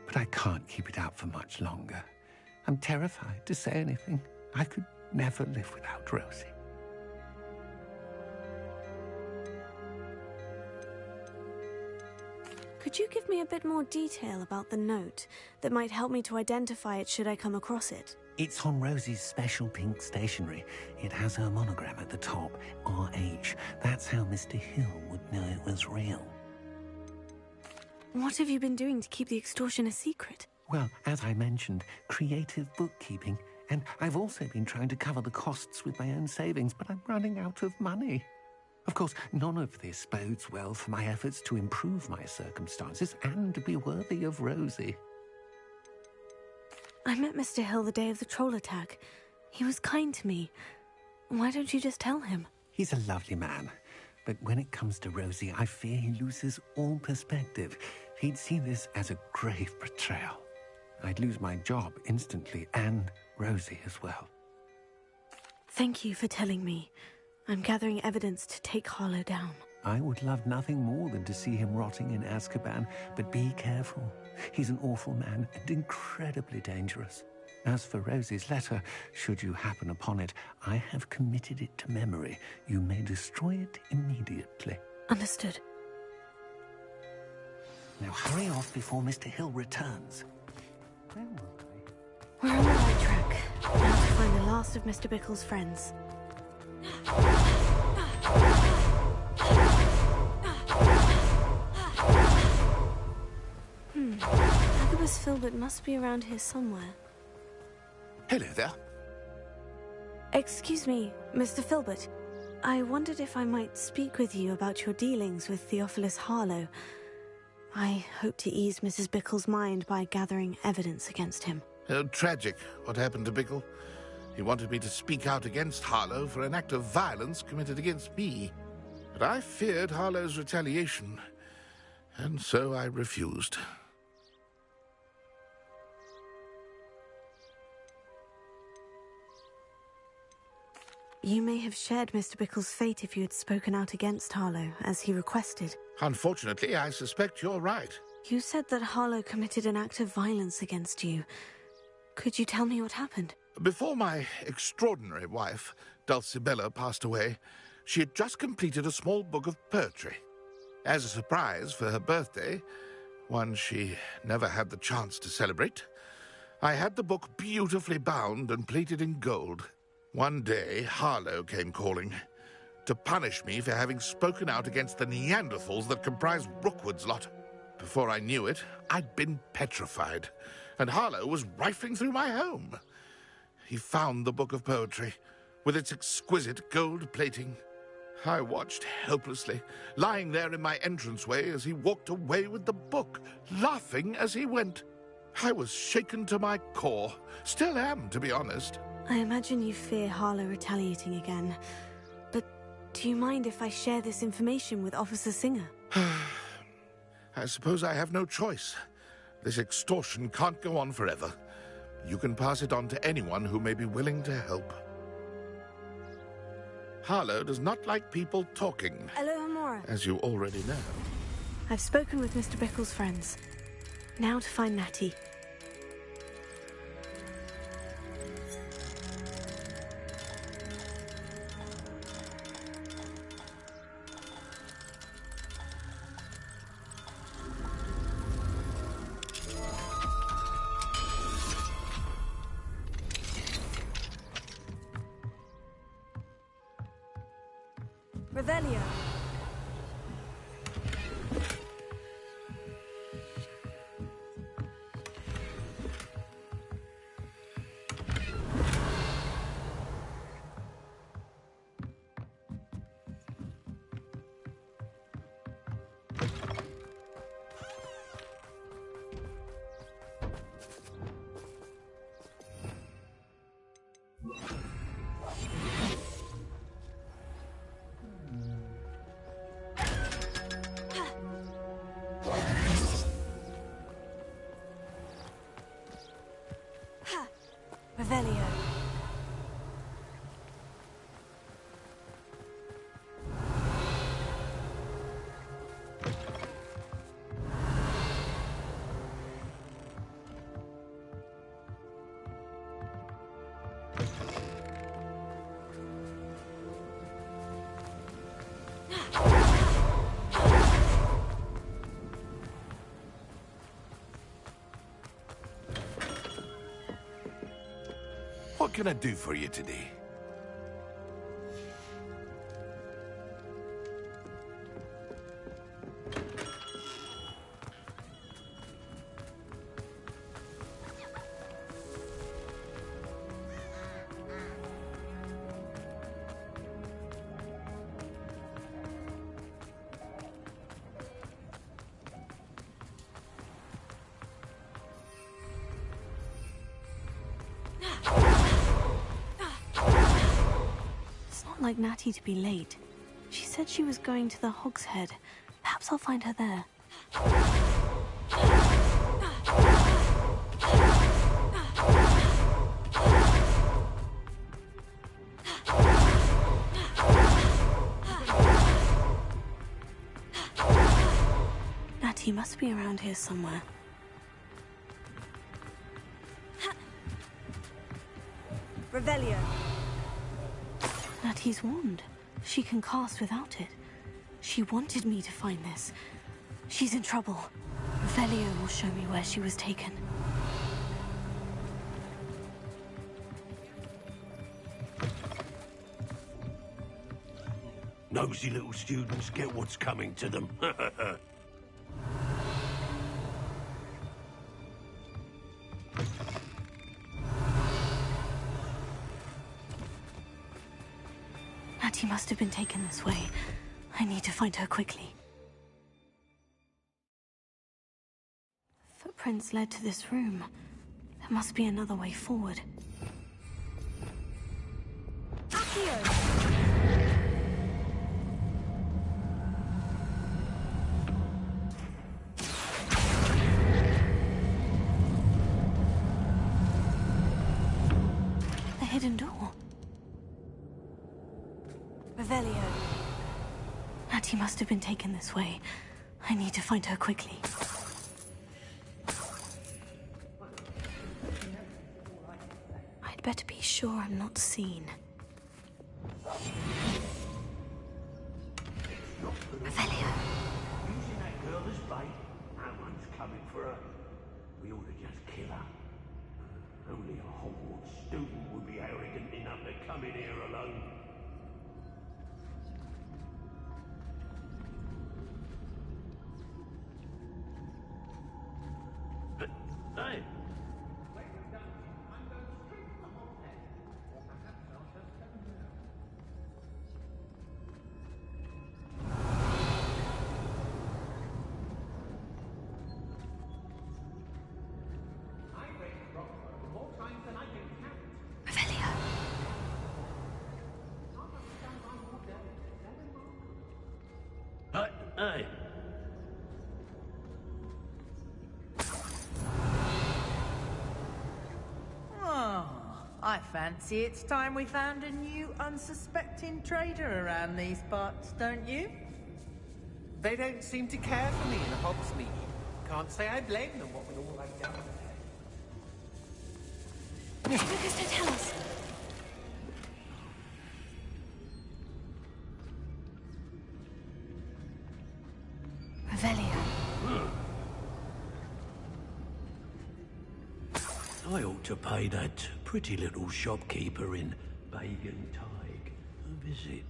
but I can't keep it up for much longer. I'm terrified to say anything. I could never live without Rosie. Could you give me a bit more detail about the note that might help me to identify it should I come across it? It's on Rosie's special pink stationery. It has her monogram at the top, RH. That's how Mr. Hill would know it was real. What have you been doing to keep the extortion a secret? Well, as I mentioned, creative bookkeeping. And I've also been trying to cover the costs with my own savings, but I'm running out of money. Of course, none of this bodes well for my efforts to improve my circumstances and be worthy of Rosie. I met Mr. Hill the day of the troll attack. He was kind to me. Why don't you just tell him? He's a lovely man. But when it comes to Rosie, I fear he loses all perspective. He'd see this as a grave betrayal. I'd lose my job instantly, and Rosie as well. Thank you for telling me. I'm gathering evidence to take Harlow down. I would love nothing more than to see him rotting in Azkaban, but be careful. He's an awful man and incredibly dangerous. As for Rosie's letter, should you happen upon it, I have committed it to memory. You may destroy it immediately. Understood. Now hurry off before Mr. Hill returns. Where was I? We're on the right track. Now to find the last of Mr. Bickle's friends. Agabus Filbert must be around here somewhere. Hello there. Excuse me, Mr. Filbert. I wondered if I might speak with you about your dealings with Theophilus Harlow. I hope to ease Mrs. Bickle's mind by gathering evidence against him. Oh, tragic what happened to Bickle. He wanted me to speak out against Harlow for an act of violence committed against me. But I feared Harlow's retaliation, and so I refused. You may have shared Mr. Bickle's fate if you had spoken out against Harlow, as he requested. Unfortunately, I suspect you're right. You said that Harlow committed an act of violence against you. Could you tell me what happened? Before my extraordinary wife, Dulcibella, passed away, she had just completed a small book of poetry. As a surprise for her birthday, one she never had the chance to celebrate, I had the book beautifully bound and plated in gold. One day, Harlow came calling to punish me for having spoken out against the Neanderthals that comprise Rookwood's lot. Before I knew it, I'd been petrified, and Harlow was rifling through my home. He found the book of poetry, with its exquisite gold plating. I watched helplessly, lying there in my entranceway as he walked away with the book, laughing as he went. I was shaken to my core. Still am, to be honest. I imagine you fear Harlow retaliating again. But do you mind if I share this information with Officer Singer? I suppose I have no choice. This extortion can't go on forever. You can pass it on to anyone who may be willing to help. Harlow does not like people talking. Alohomora. As you already know. I've spoken with Mr. Bickle's friends. Now to find Natty. Revelio. Revelio. can I do for you today? It's not like Natty to be late. She said she was going to the Hog's Head. Perhaps I'll find her there. Natty must be around here somewhere. Revelio. Natty's wand. She can cast without it. She wanted me to find this. She's in trouble. Revelio will show me where she was taken. Nosy little students get what's coming to them. Natty must have been taken this way. I need to find her quickly. Footprints led to this room. There must be another way forward. The hidden door. Revelio. Natty must have been taken this way. I need to find her quickly. I'd better be sure I'm not seen. Revelio. Using that girl as bait, no one's coming for her. We ought to just kill her. Only a Hogwarts student would be arrogant enough to come in here alone. Hey! Hey! Oh, I fancy it's time we found a new unsuspecting trader around these parts, don't you? They don't seem to care for me in Hogsmeade. Can't say I blame them, what with all I've done. Lucas, don't tell us. Revelio. I ought to pay that pretty little shopkeeper in Bagan Tig a visit.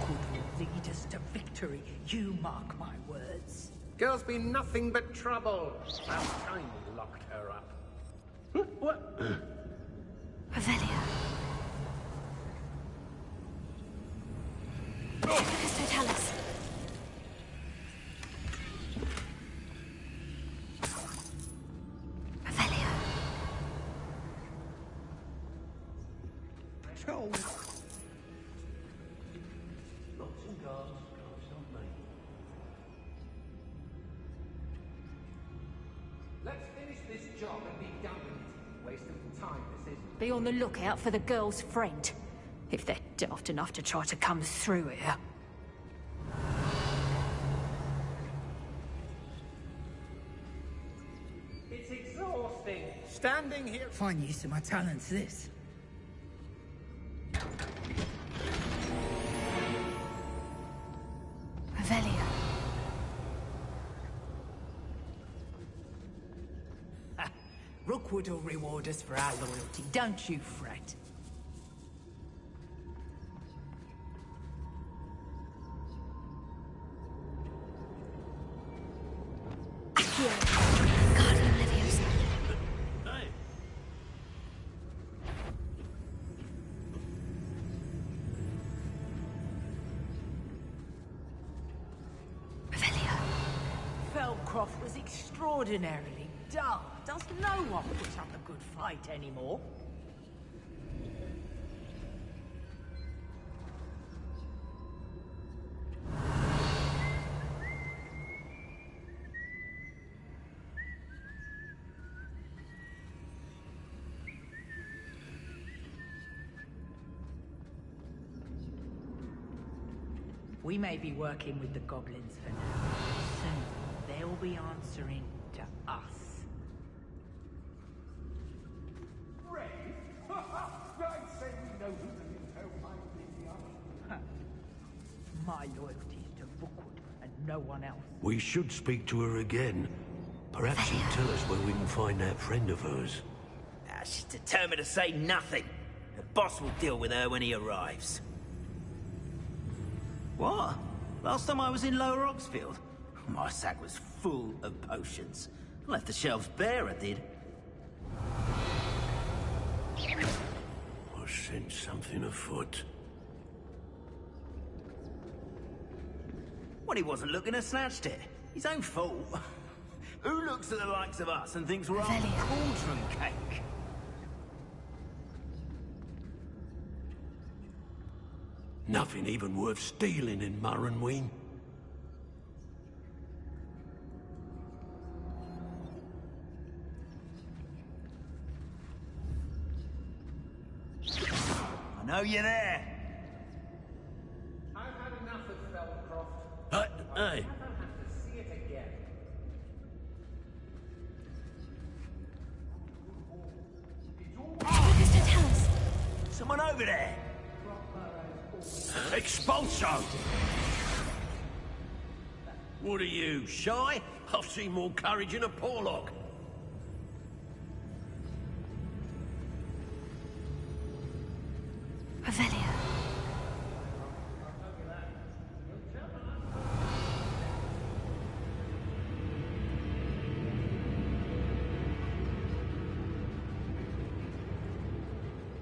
Could lead us to victory, you mark my words. Girl's been nothing but trouble. About time we locked her up. What? Revelio. Lucas, don't tell us. Revelio. Oh. Lots and guards, guards not me. Let's finish this job and be done with it. Waste of time, this is. Be on the lookout for the girl's friend, if they're daft enough to try to come through here. It's exhausting. Standing here. Fine use of my talents, this. Revelio. Rookwood will reward us for our loyalty, don't you fret. Guardian Leviosa. Hey. Revelio. Feldcroft was extraordinarily dull. Does no one put up a good fight anymore? We may be working with the goblins for now. Soon, they'll be answering to us. Brave? I'd say we know who the little might be the other. My loyalty is to Rookwood and no one else. We should speak to her again. Perhaps she'll tell us where we can find that friend of hers. She's determined to say nothing. The boss will deal with her when he arrives. What? Last time I was in Lower Oxfield, my sack was full of potions. I left the shelves bare, I did. I sense something afoot. Well, he wasn't looking to snatched it. His own fault. Who looks at the likes of us and thinks we're on cauldron cake? Nothing even worth stealing in Murrenween. I know you're there. I've had enough of Feldcroft. Hey. I never have to see it again. Mr. Tellus. Someone over there. Expulso! What are you, shy? I've seen more courage in a Porlock. Revelio.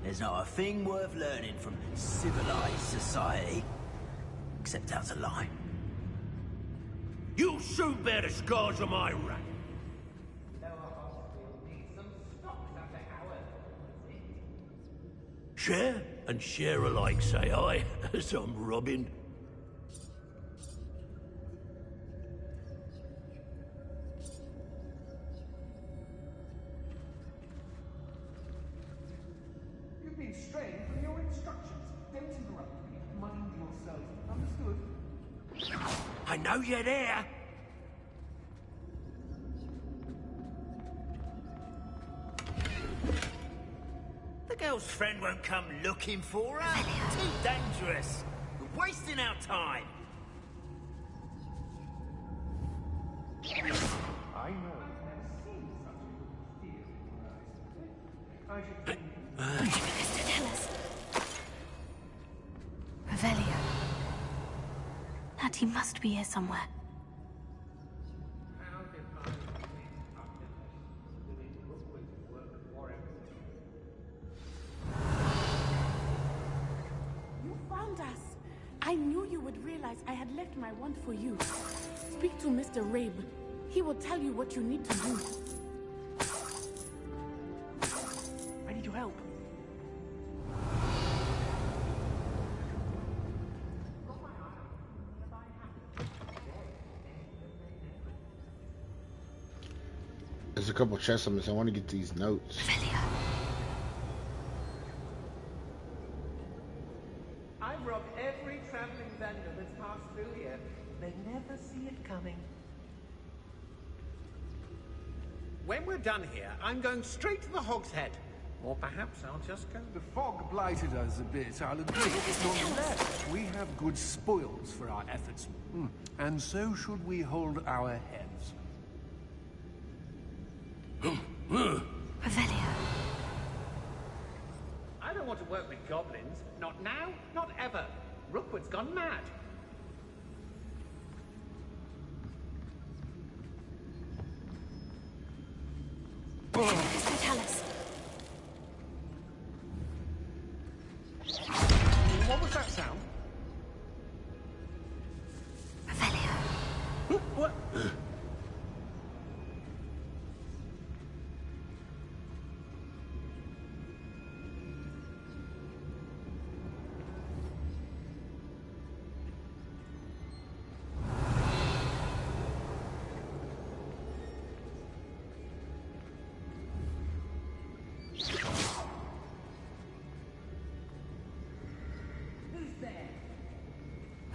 There's not a thing worth learning from civilized society, except how to lie. You'll soon bear the scars of my rat. Share and share alike, say I, as I'm robbing. You've been straying from your instructions. Don't interrupt me. Mind yourself. Understood? I know you're there. The girl's friend won't come looking for her. Too dangerous. We're wasting our time. I know. I've never seen such a look of fear in your eyes. I should think... Mr. Tellus. Revelio. Natty must be here somewhere. How did I think after doing Rookwood's work for him? You found us. I knew you would realize I had left my wand for you. Speak to Mr. Rabe. He will tell you what you need to do. I need your help. There's a couple chests on this. I want to get these notes. I've robbed every traveling vendor that's passed through here. They never see it coming. When we're done here, I'm going straight to the Hog's Head. Or perhaps I'll just go. The fog blighted us a bit, I'll agree. Nonetheless, we have good spoils for our efforts. And so should we hold our heads. Revelio. want to work with goblins. Not now, not ever. Rookwood's gone mad. Mr. Tallis. What was that sound? Revelio. What?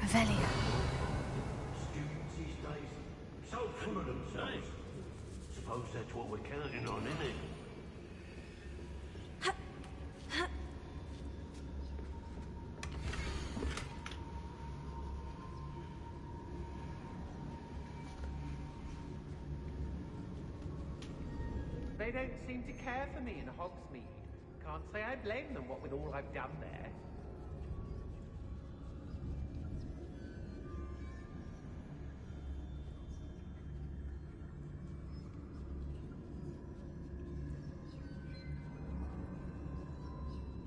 Revelio. Students these days, so full of themselves. Suppose that's what we're counting on, isn't it? They don't seem to care for me in Hogsmeade. Can't say I blame them, what with all I've done there.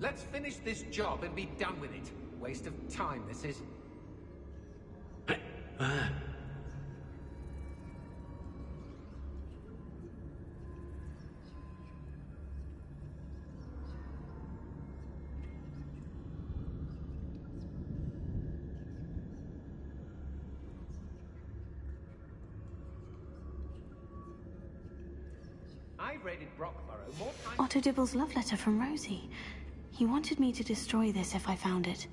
Let's finish this job and be done with it. Waste of time, this is. I've raided Brockborough more times. Otto Dibble's love letter from Rosie. He wanted me to destroy this if I found it.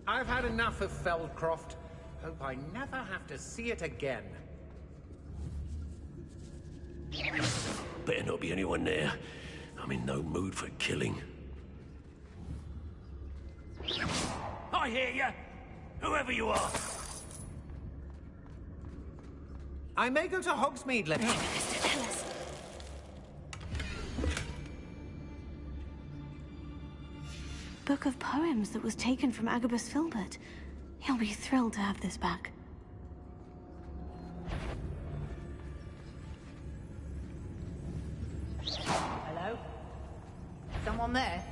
I've had enough of Feldcroft. Hope I never have to see it again. Better not be anyone there. I'm in no mood for killing. I hear you! Whoever you are! I may go to Hogsmeade, let me... Book of poems that was taken from Agabus Filbert. He'll be thrilled to have this back. Hello? Someone there?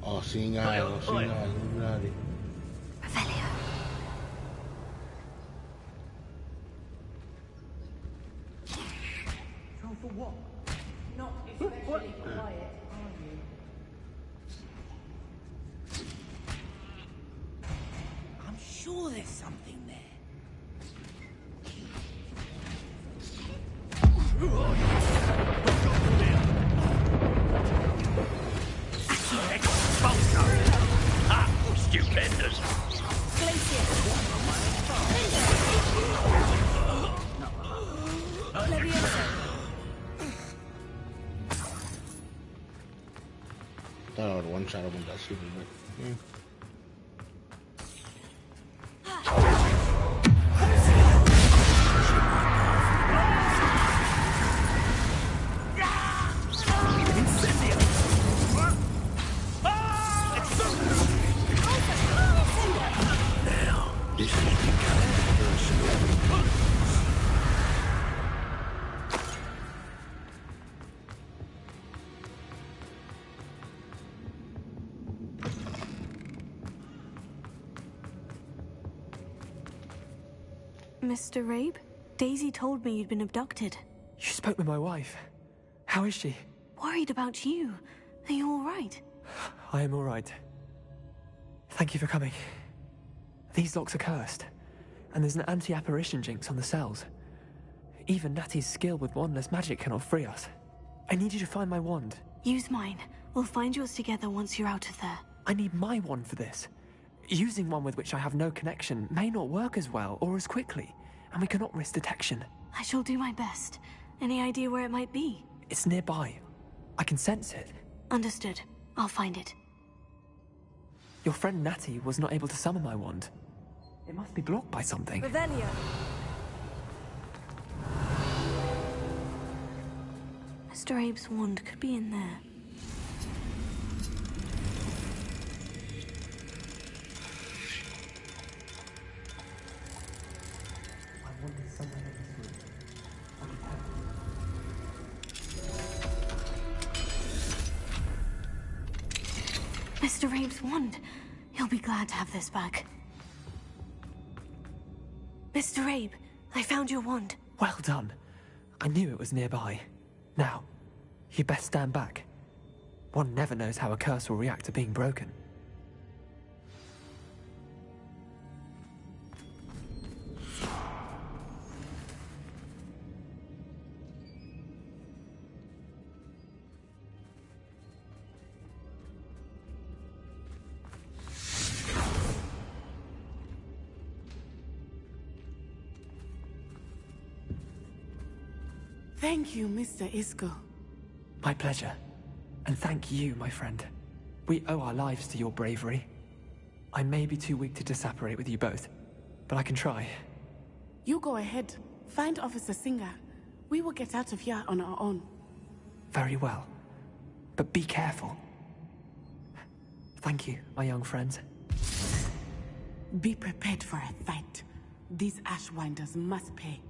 Oh, seeing eye, seeing eye, Illuminati. So for what? Not especially quiet, are you? I'm sure there's something there. Stupendous! Oh, the one shot of him got stupid, but yeah. Mr. Rabe, Daisy told me you'd been abducted. You spoke with my wife. How is she? Worried about you. Are you all right? I am all right. Thank you for coming. These locks are cursed, and there's an anti-apparition jinx on the cells. Even Natty's skill with wandless magic cannot free us. I need you to find my wand. Use mine. We'll find yours together once you're out of there. I need my wand for this. Using one with which I have no connection may not work as well or as quickly, and we cannot risk detection. I shall do my best. Any idea where it might be? It's nearby. I can sense it. Understood. I'll find it. Your friend Natty was not able to summon my wand. It must be blocked by something. Revelio. Mr. Abe's wand could be in there. Mr. Abe's wand. He'll be glad to have this back. Mr. Abe, I found your wand. Well done. I knew it was nearby. Now, you best stand back. One never knows how a curse will react to being broken. Thank you, Mr. Isco. My pleasure. And thank you, my friend. We owe our lives to your bravery. I may be too weak to disapparate with you both, but I can try. You go ahead. Find Officer Singer. We will get out of here on our own. Very well. But be careful. Thank you, my young friends. Be prepared for a fight. These Ashwinders must pay.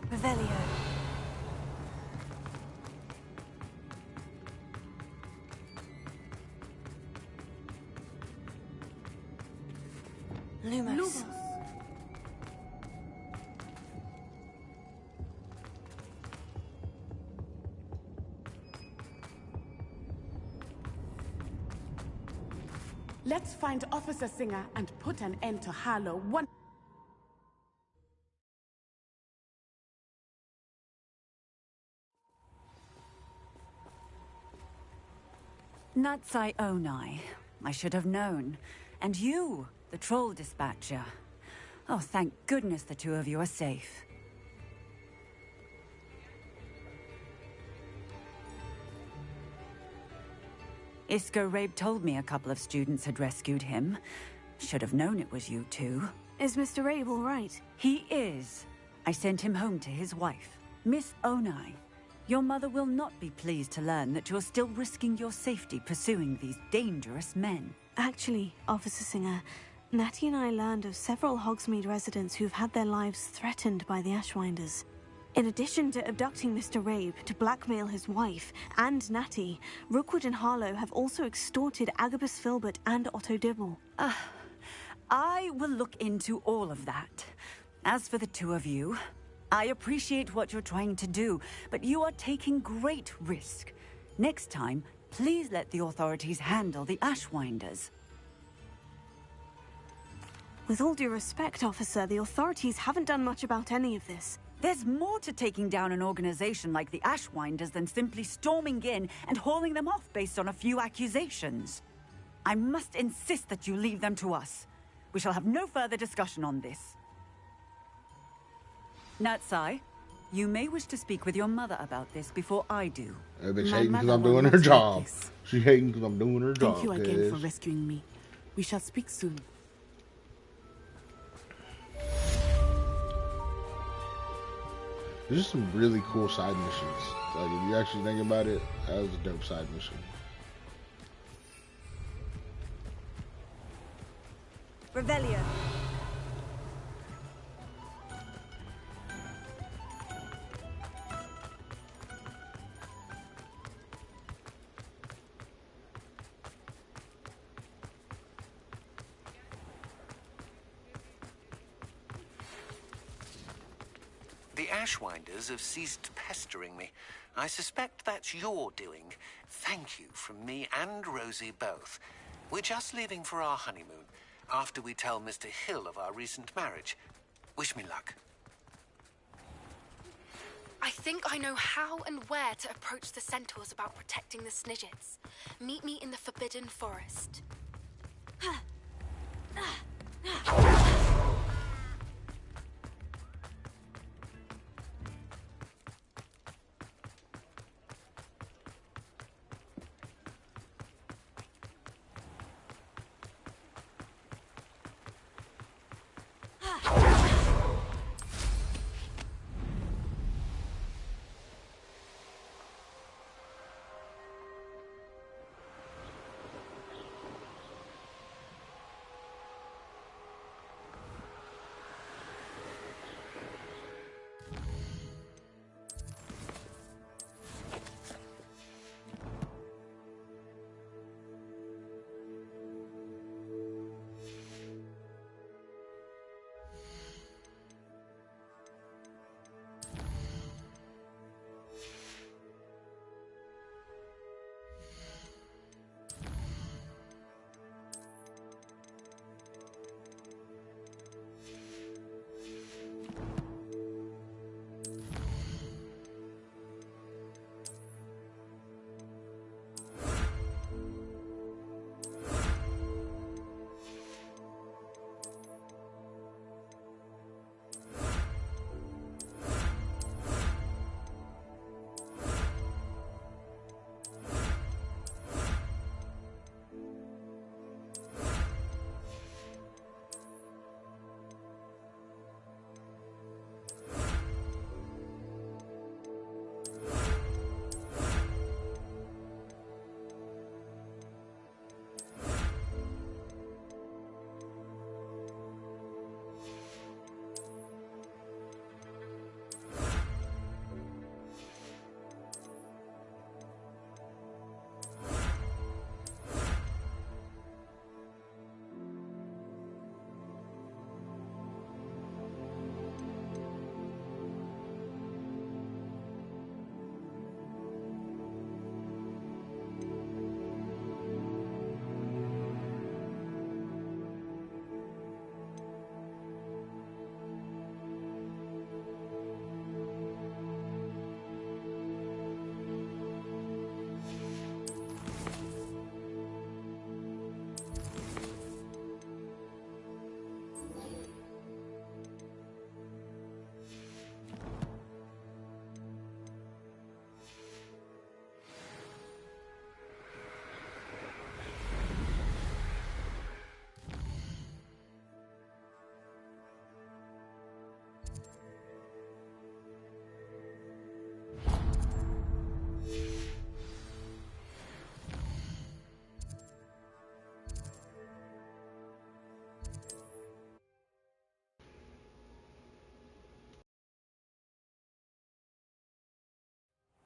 Revelio. Lumos. Let's find Officer Singer and put an end to Harlow one. Natsai Onai. I should have known. And you, the troll dispatcher. Oh, thank goodness the two of you are safe. Isco Rabe told me a couple of students had rescued him. Should have known it was you two. Is Mr. Rabe all right? He is. I sent him home to his wife, Miss Onai. Your mother will not be pleased to learn that you're still risking your safety pursuing these dangerous men. Actually, Officer Singer, Natty and I learned of several Hogsmeade residents who've had their lives threatened by the Ashwinders. In addition to abducting Mr. Rabe to blackmail his wife and Natty, Rookwood and Harlow have also extorted Agabus Filbert and Otto Dibble. I will look into all of that. As for the two of you, I appreciate what you're trying to do, but you are taking great risk. Next time, please let the authorities handle the Ashwinders. With all due respect, officer, the authorities haven't done much about any of this. There's more to taking down an organization like the Ashwinders than simply storming in and hauling them off based on a few accusations. I must insist that you leave them to us. We shall have no further discussion on this. Natsai, you may wish to speak with your mother about this before I do. I've been hating because I'm doing her job. She's hating because I'm doing her job. Thank you again for rescuing me. We shall speak soon. There's just some really cool side missions. Like, if you actually think about it, that was a dope side mission. Revelio. The Ashwinders have ceased pestering me. I suspect that's your doing. Thank you from me and Rosie both. We're just leaving for our honeymoon, after we tell Mr. Hill of our recent marriage. Wish me luck. I think I know how and where to approach the centaurs about protecting the Snidgets. Meet me in the Forbidden Forest.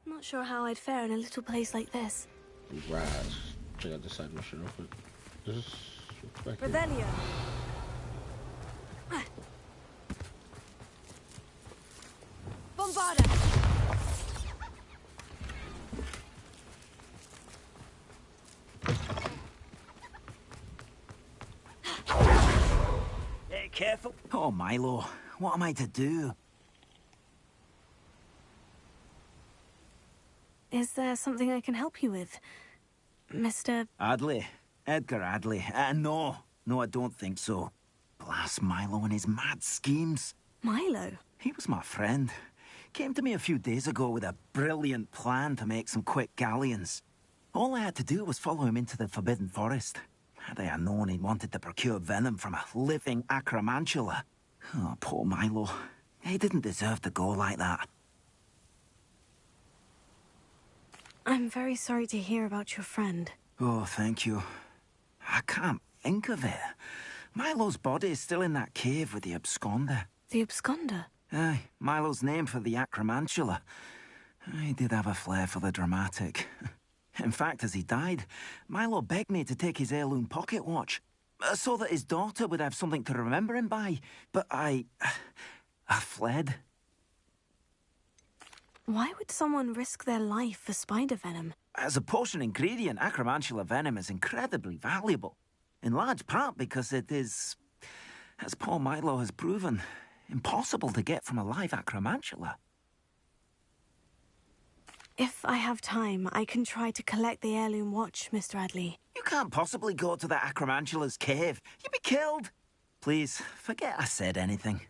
Not sure how I'd fare in a little place like this. Right. Check out the side mission real quick. Just back here. Revelio. Bombarda. Careful. Oh, Milo, what am I to do? Is there something I can help you with, Mr. Adley. Edgar Adley. No, I don't think so. Blast Milo and his mad schemes. Milo? He was my friend. Came to me a few days ago with a brilliant plan to make some quick galleons. All I had to do was follow him into the Forbidden Forest. Had I known he wanted to procure venom from a living acromantula. Oh, poor Milo. He didn't deserve to go like that. I'm very sorry to hear about your friend. Oh, thank you. I can't think of it. Milo's body is still in that cave with the absconder. The absconder? Aye, Milo's name for the acromantula. He did have a flair for the dramatic. In fact, as he died, Milo begged me to take his heirloom pocket watch, so that his daughter would have something to remember him by. But I fled. Why would someone risk their life for spider venom? As a potion ingredient, acromantula venom is incredibly valuable. In large part because it is, as Paul Milo has proven, impossible to get from a live acromantula. If I have time, I can try to collect the heirloom watch, Mr. Adley. You can't possibly go to the acromantula's cave. You'd be killed. Please, forget I said anything.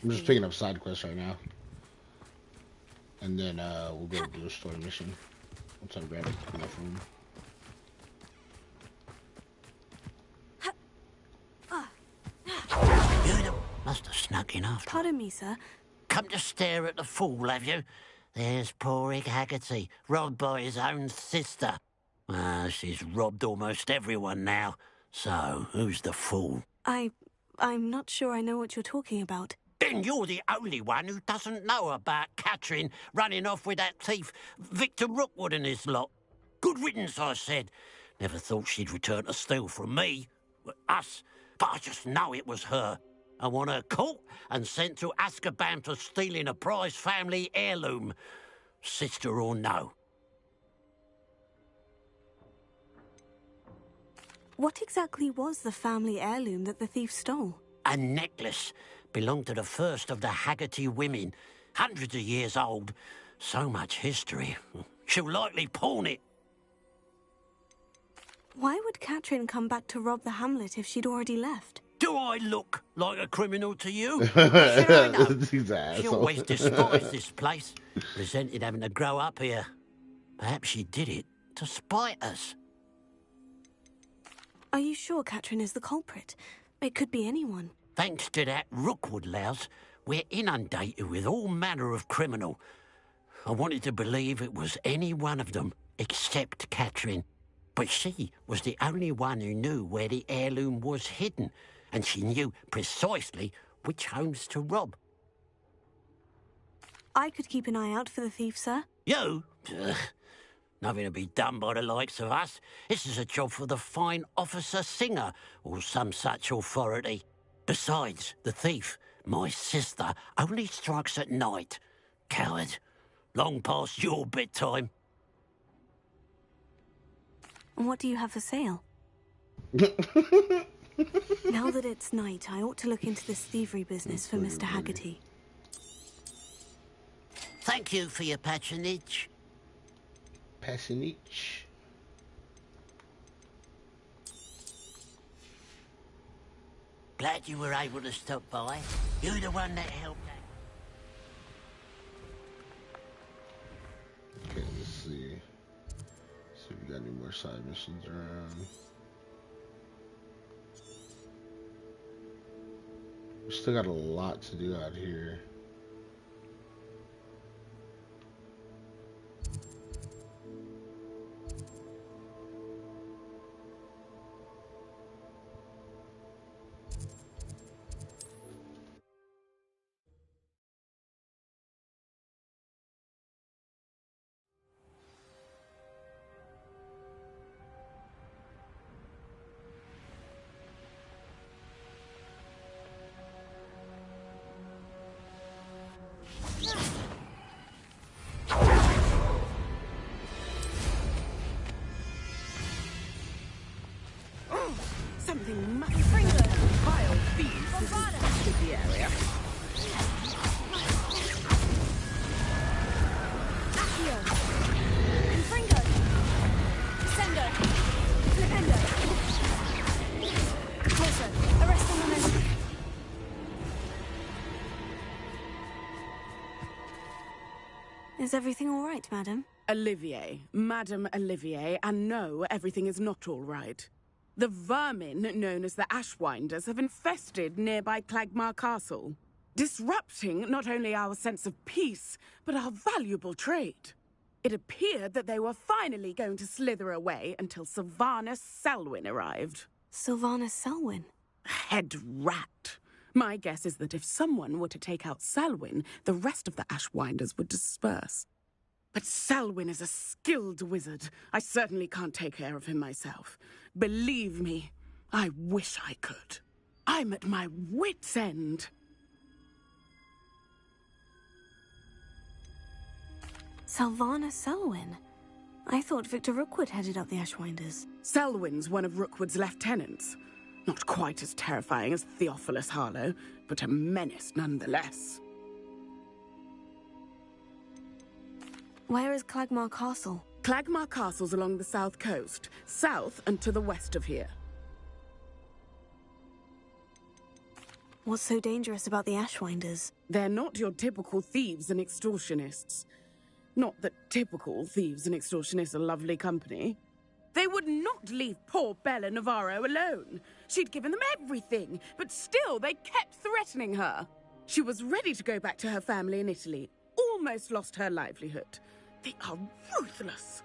I'm just picking up side quests right now. And then we'll go do a story mission. Once I grab enough room. You must have snuck in after. Pardon me, sir. Come to stare at the fool, have you? There's poor Ig Haggerty, robbed by his own sister. She's robbed almost everyone now. So, who's the fool? I'm not sure I know what you're talking about. Then you're the only one who doesn't know about Catherine running off with that thief, Victor Rookwood and his lot. Good riddance, I said. Never thought she'd return to steal from me, us, but I just know it was her. I want her caught and sent to Azkaban for stealing a prize family heirloom, sister or no. What exactly was the family heirloom that the thief stole? A necklace. Belonged to the first of the Haggerty women. Hundreds of years old. So much history. She'll likely pawn it. Why would Catherine come back to rob the hamlet if she'd already left? Do I look like a criminal to you? Should I know? He's an asshole. She always despised this place. Resented having to grow up here. Perhaps she did it to spite us. Are you sure Catherine is the culprit? It could be anyone. Thanks to that Rookwood louse, we're inundated with all manner of criminal. I wanted to believe it was any one of them, except Catherine. But she was the only one who knew where the heirloom was hidden, and she knew precisely which homes to rob. I could keep an eye out for the thief, sir. You? Ugh. Nothing to be done by the likes of us. This is a job for the fine officer Singer, or some such authority. Besides, the thief, my sister, only strikes at night. Coward. Long past your bedtime. And what do you have for sale? Now that it's night, I ought to look into this thievery business for Mr. Haggerty. Thank you for your patronage. Patronage. Glad you were able to stop by. You're the one that helped. Okay, let's see. See if we got any more side missions around. We still got a lot to do out here. Something must bring the vile thieves to the area. Accio! Confringo! Descendo! Flipendo! Closer! Arrest the momentum! Is everything all right, madam? Olivier, Madame Olivier, and no, everything is not all right. The vermin known as the Ashwinders have infested nearby Clagmar Castle, disrupting not only our sense of peace, but our valuable trade. It appeared that they were finally going to slither away until Sylvanus Selwyn arrived. Sylvanus Selwyn? Head rat. My guess is that if someone were to take out Selwyn, the rest of the Ashwinders would disperse. But Selwyn is a skilled wizard. I certainly can't take care of him myself. Believe me, I wish I could. I'm at my wit's end. Sylvanus Selwyn? I thought Victor Rookwood headed up the Ashwinders. Selwyn's one of Rookwood's lieutenants. Not quite as terrifying as Theophilus Harlow, but a menace nonetheless. Where is Clagmar Castle? Clagmar Castle's along the south coast, south and to the west of here. What's so dangerous about the Ashwinders? They're not your typical thieves and extortionists. Not that typical thieves and extortionists are lovely company. They would not leave poor Bella Navarro alone. She'd given them everything, but still they kept threatening her. She was ready to go back to her family in Italy, almost lost her livelihood. They are ruthless.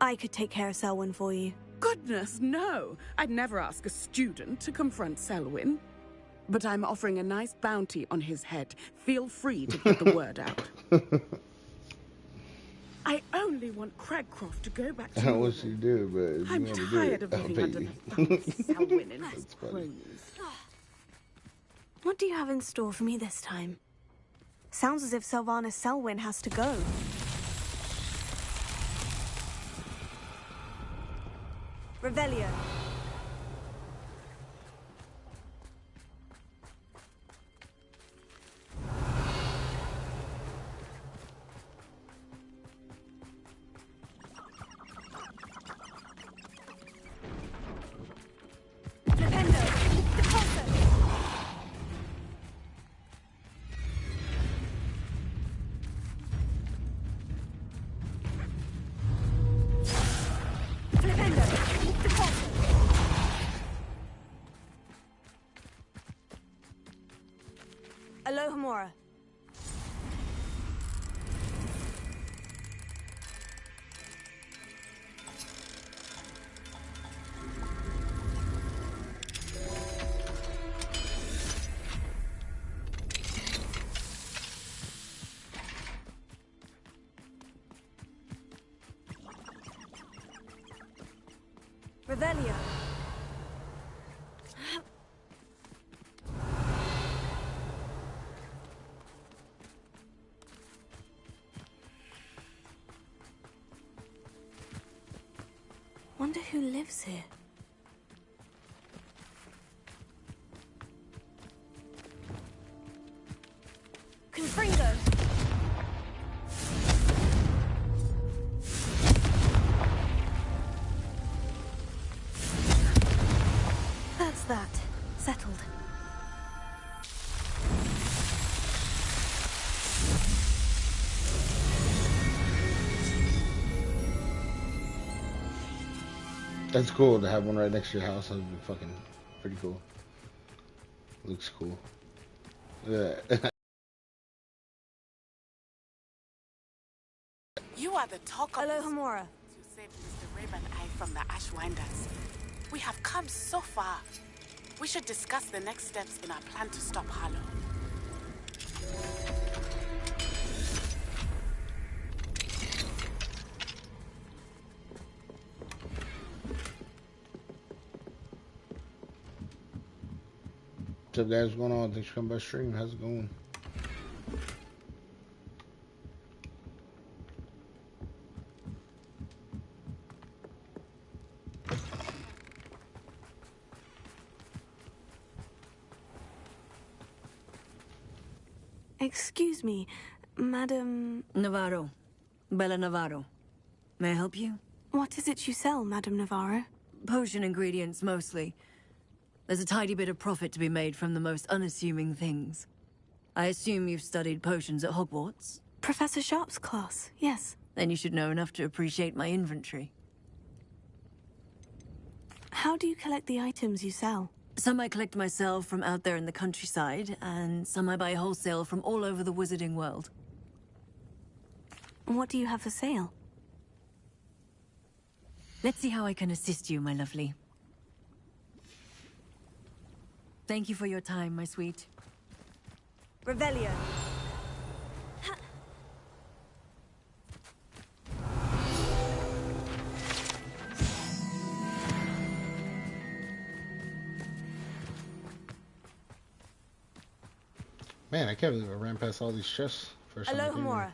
I could take care of Selwyn for you. Goodness, no. I'd never ask a student to confront Selwyn. But I'm offering a nice bounty on his head. Feel free to get the word out. I only want Cragcroft to go back to I want you to do it, but I'm tired of living under the thumb of Selwyn and his cronies. What do you have in store for me this time? Sounds as if Sylvanus Selwyn has to go. Revelio. Alohomora. Revelio. Wonder who lives here. Confringo. That's that. Settled. That's cool to have one right next to your house. That would be fucking pretty cool. Looks cool. Yeah. You are the talk of Alohomora. to save Mr. Raven Eye from the Ashwinders. We have come so far. We should discuss the next steps in our plan to stop Harlow. What's up, guys? What's going on? Thanks for coming by stream. How's it going? Excuse me, Madam... Navarro. Bella Navarro. May I help you? What is it you sell, Madam Navarro? Potion ingredients, mostly. There's a tidy bit of profit to be made from the most unassuming things. I assume you've studied potions at Hogwarts? Professor Sharp's class, yes. Then you should know enough to appreciate my inventory. How do you collect the items you sell? Some I collect myself from out there in the countryside, and some I buy wholesale from all over the wizarding world. What do you have for sale? Let's see how I can assist you, my lovely. Thank you for your time, my sweet. Revelio. Man, I can't believe I ran past all these chests first time I came here. Alohomora.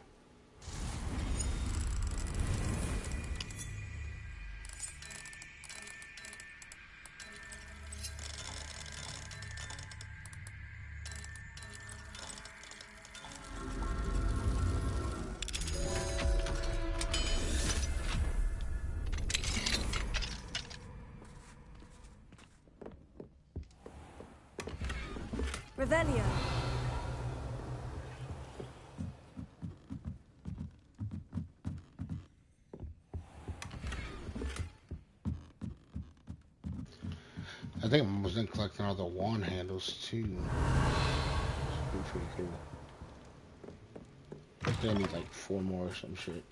Revelio. I think I'm almost done collecting all the wand handles too. Should be pretty cool. I think I need like 4 more or some shit.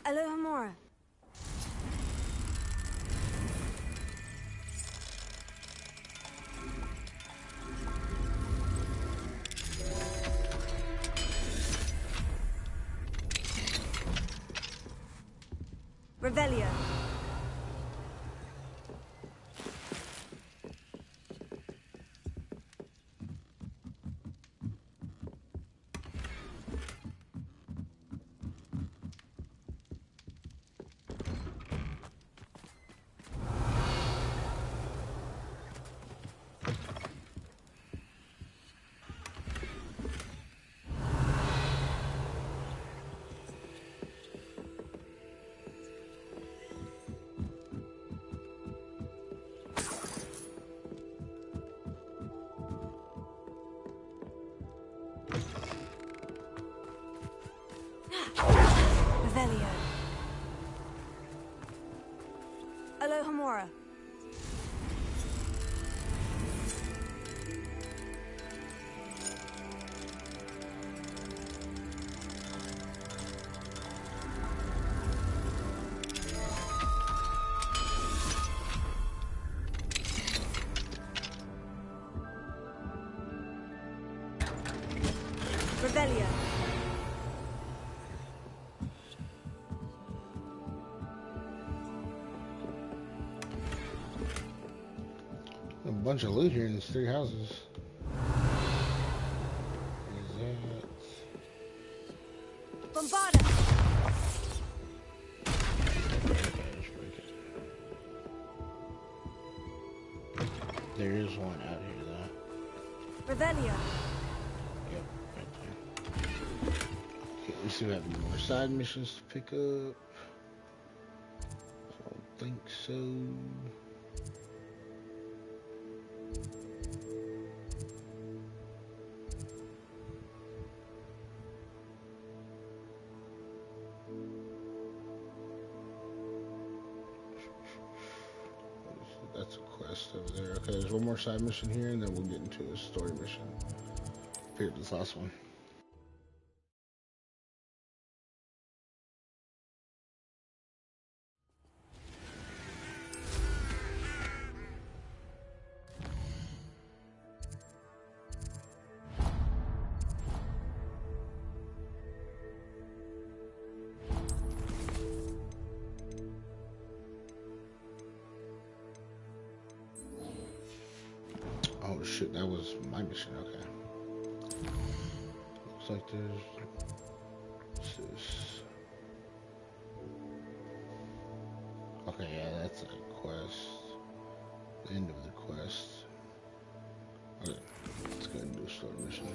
Alohomora. Revelio. Revelio. Alohomora. Revelio. A bunch of loot here in these 3 houses. What is that? Bombarda. There is one out here though. Revelio. Yep, right there. Okay, let's see if we have any more side missions to pick up. I don't think so. That's a quest over there. Okay, there's one more side mission here, and then we'll get into a story mission. Figured this last one. Oh shit, that was my mission, okay. Looks like there's this. Okay, yeah, that's a quest. The end of the quest. Okay, let's go ahead and do a story mission.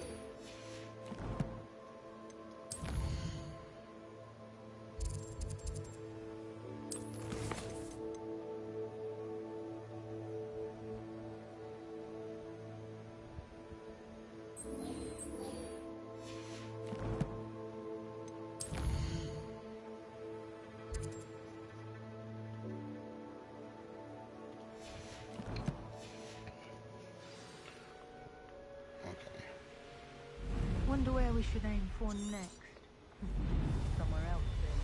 Wonder where we should aim for next. Somewhere else then,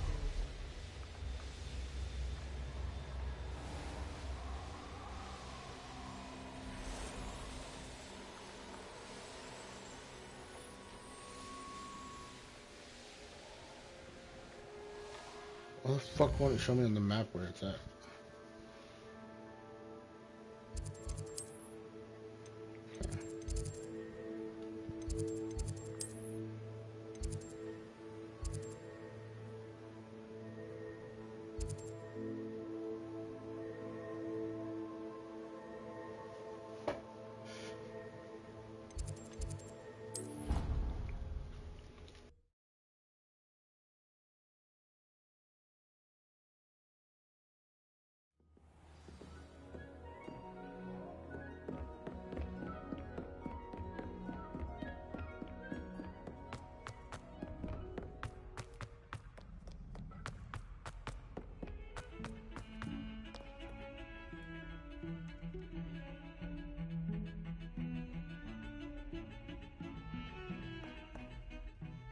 Why the fuck won't it show me on the map where it's at?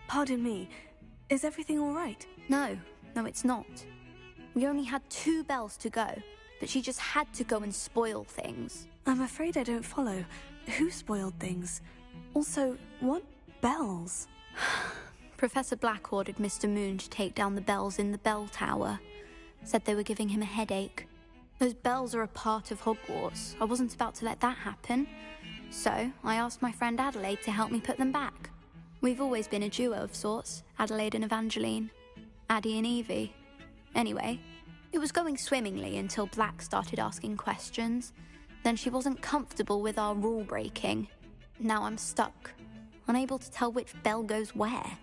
Pardon me, is everything all right? No, it's not. We only had 2 bells to go, but she just had to go and spoil things. I'm afraid I don't follow. Who spoiled things? Also, what bells? Professor Black ordered Mr. Moon to take down the bells in the bell tower. Said they were giving him a headache. Those bells are a part of Hogwarts. I wasn't about to let that happen. So, I asked my friend Adelaide to help me put them back. We've always been a duo of sorts, Adelaide and Evangeline. Addie and Evie. Anyway, it was going swimmingly until Black started asking questions. Then she wasn't comfortable with our rule breaking. Now I'm stuck, unable to tell which bell goes where.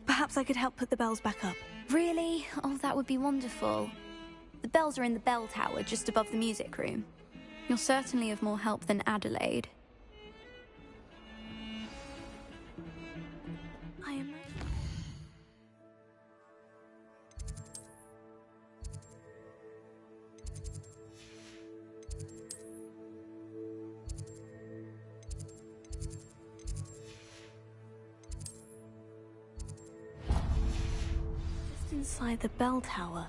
Perhaps I could help put the bells back up. Really? Oh, that would be wonderful. The bells are in the bell tower just above the music room. You're certainly of more help than Adelaide. I am... Just inside the bell tower.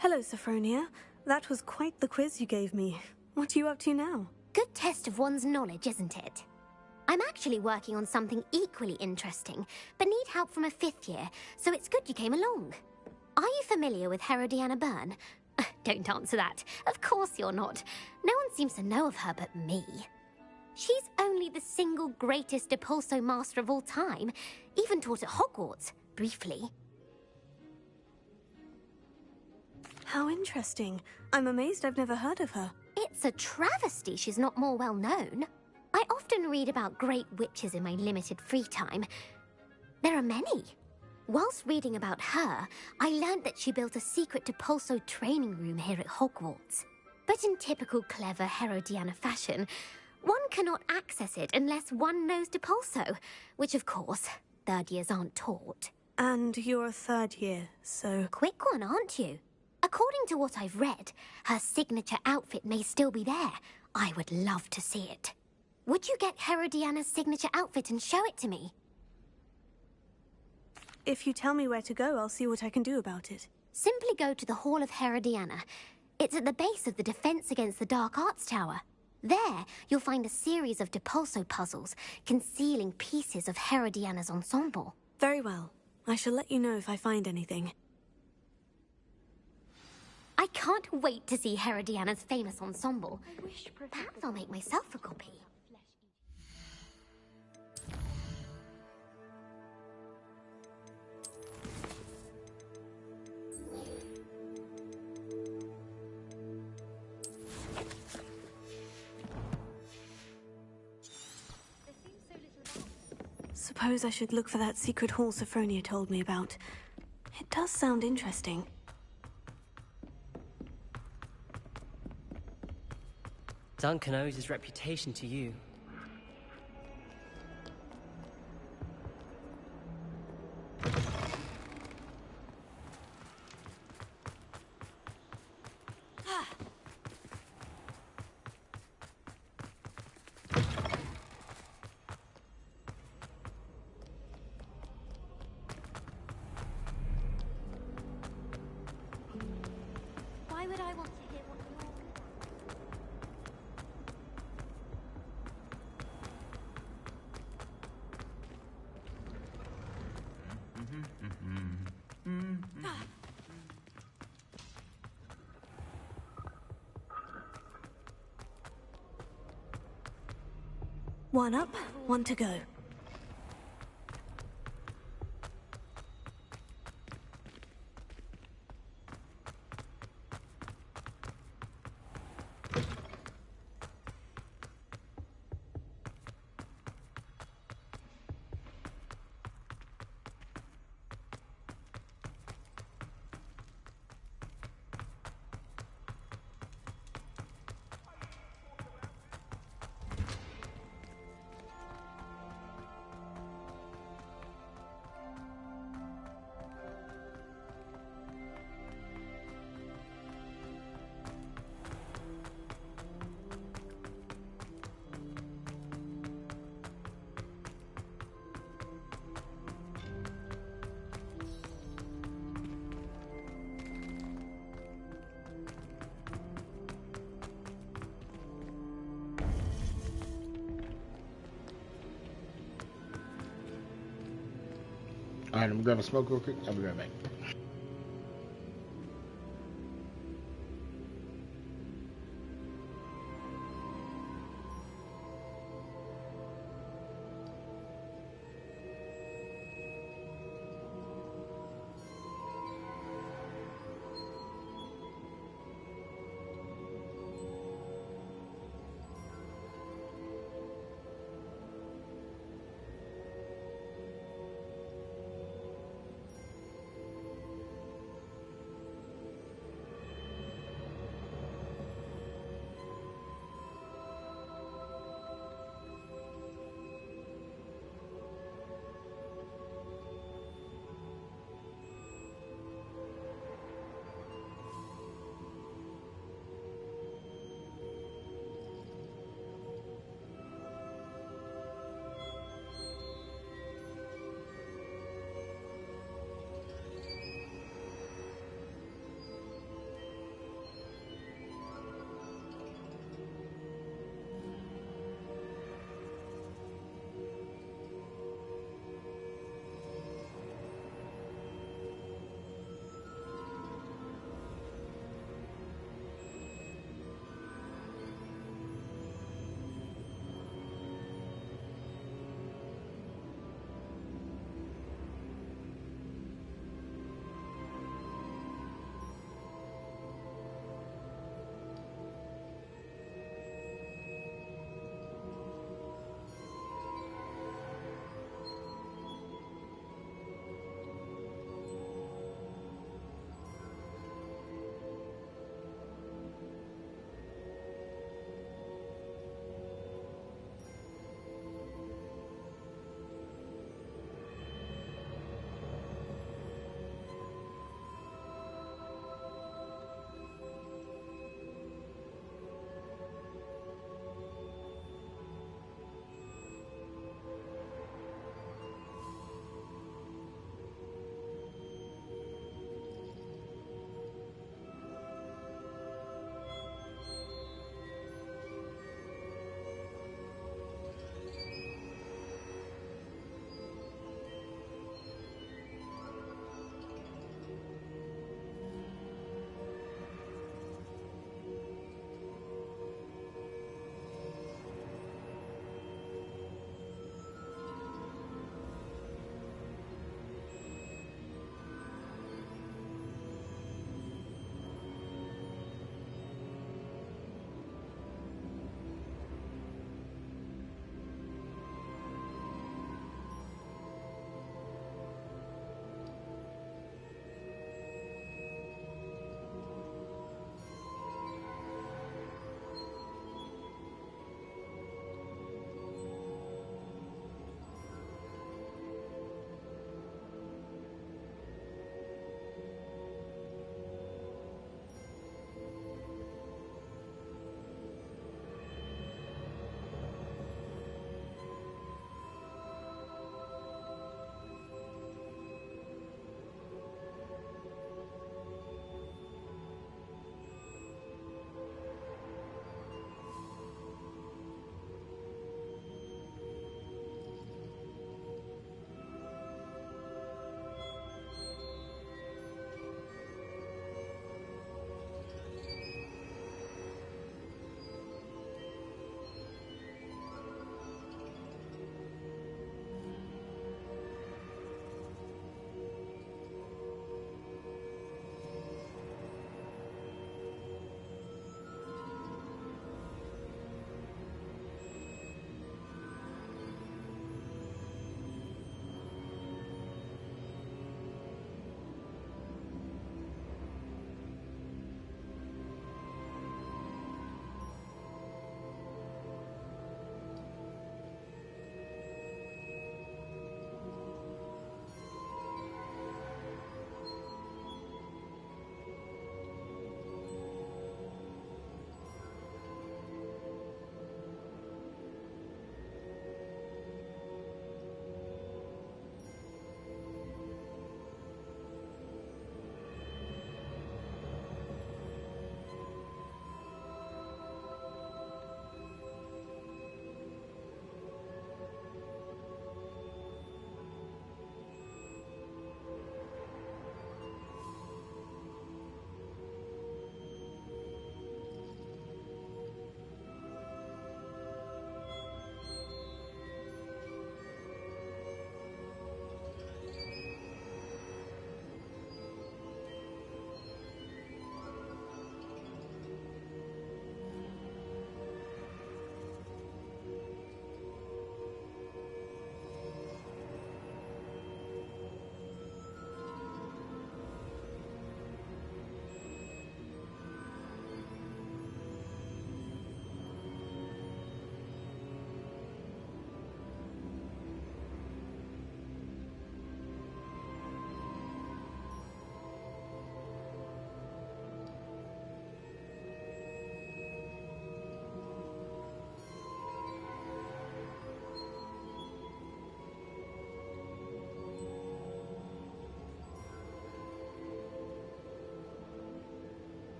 Hello, Sophronia. That was quite the quiz you gave me. What are you up to now? Good test of one's knowledge, isn't it? I'm actually working on something equally interesting, but need help from a 5th year, so it's good you came along. Are you familiar with Herodiana Byrne? Don't answer that. Of course you're not. No one seems to know of her but me. She's only the single greatest Depulso master of all time, even taught at Hogwarts, briefly. How interesting. I'm amazed I've never heard of her. It's a travesty she's not more well known. I often read about great witches in my limited free time. There are many. Whilst reading about her, I learned that she built a secret Depulso training room here at Hogwarts. But in typical clever Herodiana fashion, one cannot access it unless one knows Depulso, which of course, 3rd years aren't taught. And you're a 3rd year, so... Quick one, aren't you? According to what I've read, her signature outfit may still be there. I would love to see it. Would you get Herodiana's signature outfit and show it to me? If you tell me where to go, I'll see what I can do about it. Simply go to the Hall of Herodiana. It's at the base of the Defense Against the Dark Arts Tower. There, you'll find a series of Depulso puzzles concealing pieces of Herodiana's ensemble. Very well. I shall let you know if I find anything. I can't wait to see Herodiana's famous ensemble. Perhaps I'll make myself a copy. suppose I should look for that secret hall Sophronia told me about. It does sound interesting. Duncan owes his reputation to you. Why would I want to hear what you're... One up, one to go. Alright, I'm gonna smoke real quick. I'll be right back.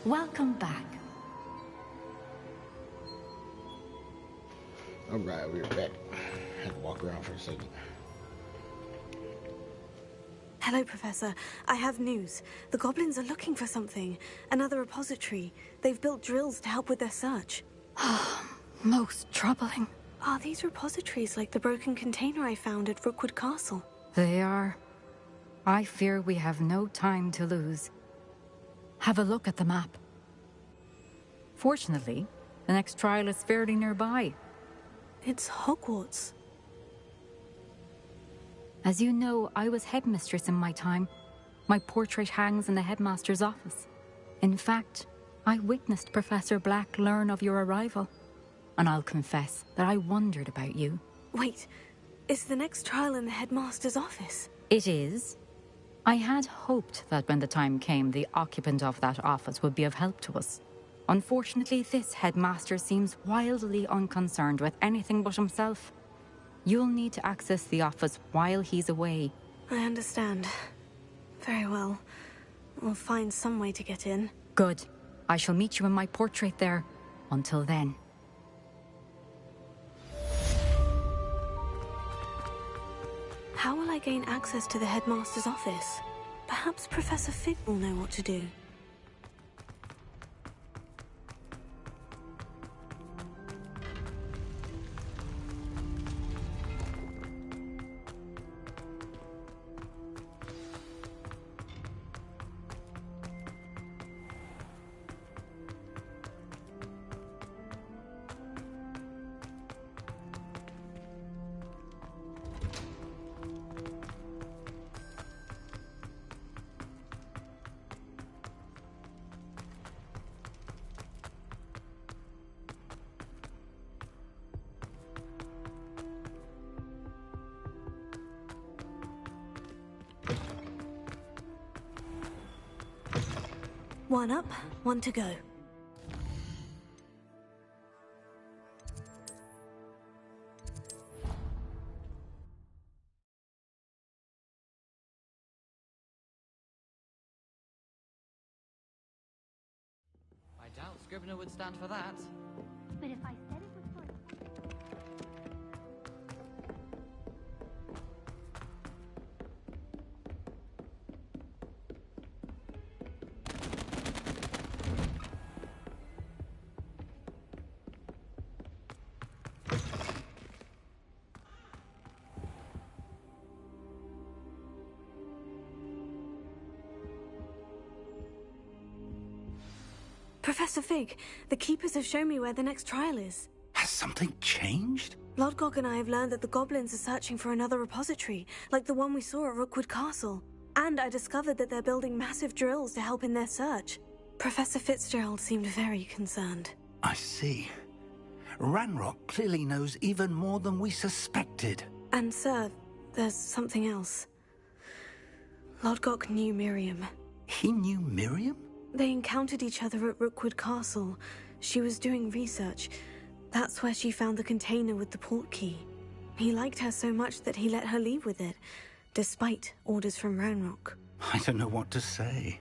Welcome back. Alright, we're back. Had to walk around for a second. Hello, Professor. I have news. The goblins are looking for something. Another repository. They've built drills to help with their search. Most troubling. Are these repositories like the broken container I found at Rookwood Castle? They are. I fear we have no time to lose. Have a look at the map. Fortunately, the next trial is fairly nearby. It's Hogwarts. As you know, I was headmistress in my time. My portrait hangs in the headmaster's office. In fact, I witnessed Professor Black learn of your arrival. And I'll confess that I wondered about you. Wait, is the next trial in the headmaster's office? It is. I had hoped that when the time came, the occupant of that office would be of help to us. Unfortunately, this headmaster seems wildly unconcerned with anything but himself. You'll need to access the office while he's away. I understand. Very well. We'll find some way to get in. Good. I shall meet you in my portrait there. Until then. How will I gain access to the headmaster's office? Perhaps Professor Fig will know what to do. One up, one to go. I doubt Scrivener would stand for that. But if I said it was for... Professor Fig, the Keepers have shown me where the next trial is. Has something changed? Lodgok and I have learned that the goblins are searching for another repository, like the one we saw at Rookwood Castle. And I discovered that they're building massive drills to help in their search. Professor Fitzgerald seemed very concerned. I see. Ranrock clearly knows even more than we suspected. And sir, there's something else. Lodgok knew Miriam. He knew Miriam? They encountered each other at Rookwood Castle. She was doing research. That's where she found the container with the port key. He liked her so much that he let her leave with it, despite orders from Ranrock. I don't know what to say.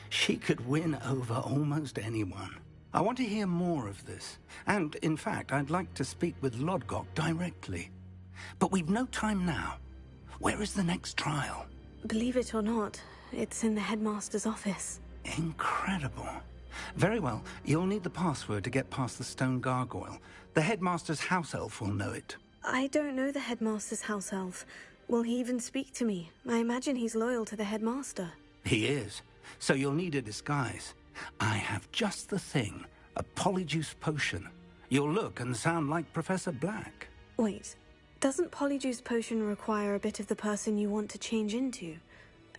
She could win over almost anyone. I want to hear more of this. And, in fact, I'd like to speak with Lodgok directly. But we've no time now. Where is the next trial? Believe it or not, it's in the headmaster's office. Incredible. Very well, you'll need the password to get past the stone gargoyle. The headmaster's house elf will know it. I don't know the headmaster's house elf. Will he even speak to me? I imagine he's loyal to the headmaster. He is. So you'll need a disguise. I have just the thing. A polyjuice potion. You'll look and sound like Professor Black. Wait, doesn't polyjuice potion require a bit of the person you want to change into?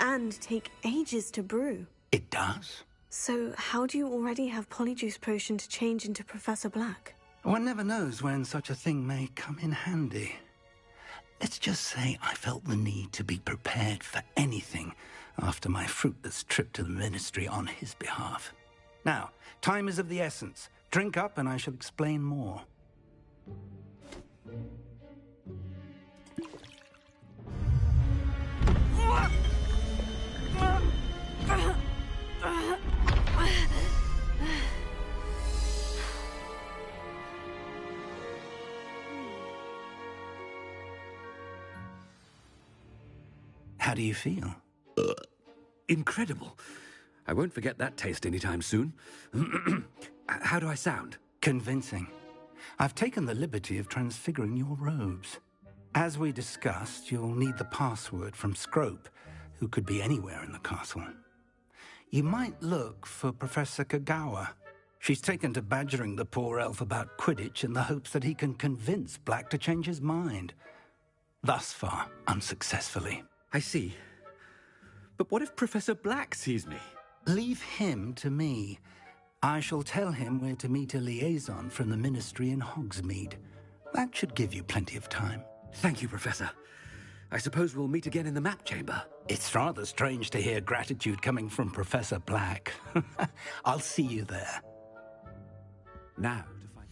And take ages to brew? It does. So how do you already have polyjuice potion to change into Professor Black? One never knows when such a thing may come in handy. Let's just say I felt the need to be prepared for anything after my fruitless trip to the ministry on his behalf. Now, time is of the essence. Drink up and I shall explain more. How do you feel? Incredible. I won't forget that taste anytime soon. How do I sound? Convincing. I've taken the liberty of transfiguring your robes. As we discussed, you'll need the password from Scrope, who could be anywhere in the castle. You might look for Professor Kagawa. She's taken to badgering the poor elf about Quidditch in the hopes that he can convince Black to change his mind. Thus far, unsuccessfully. I see. But what if Professor Black sees me? Leave him to me. I shall tell him where to meet a liaison from the Ministry in Hogsmeade. That should give you plenty of time. Thank you, Professor. I suppose we'll meet again in the map chamber. It's rather strange to hear gratitude coming from Professor Black. I'll see you there. Now to find...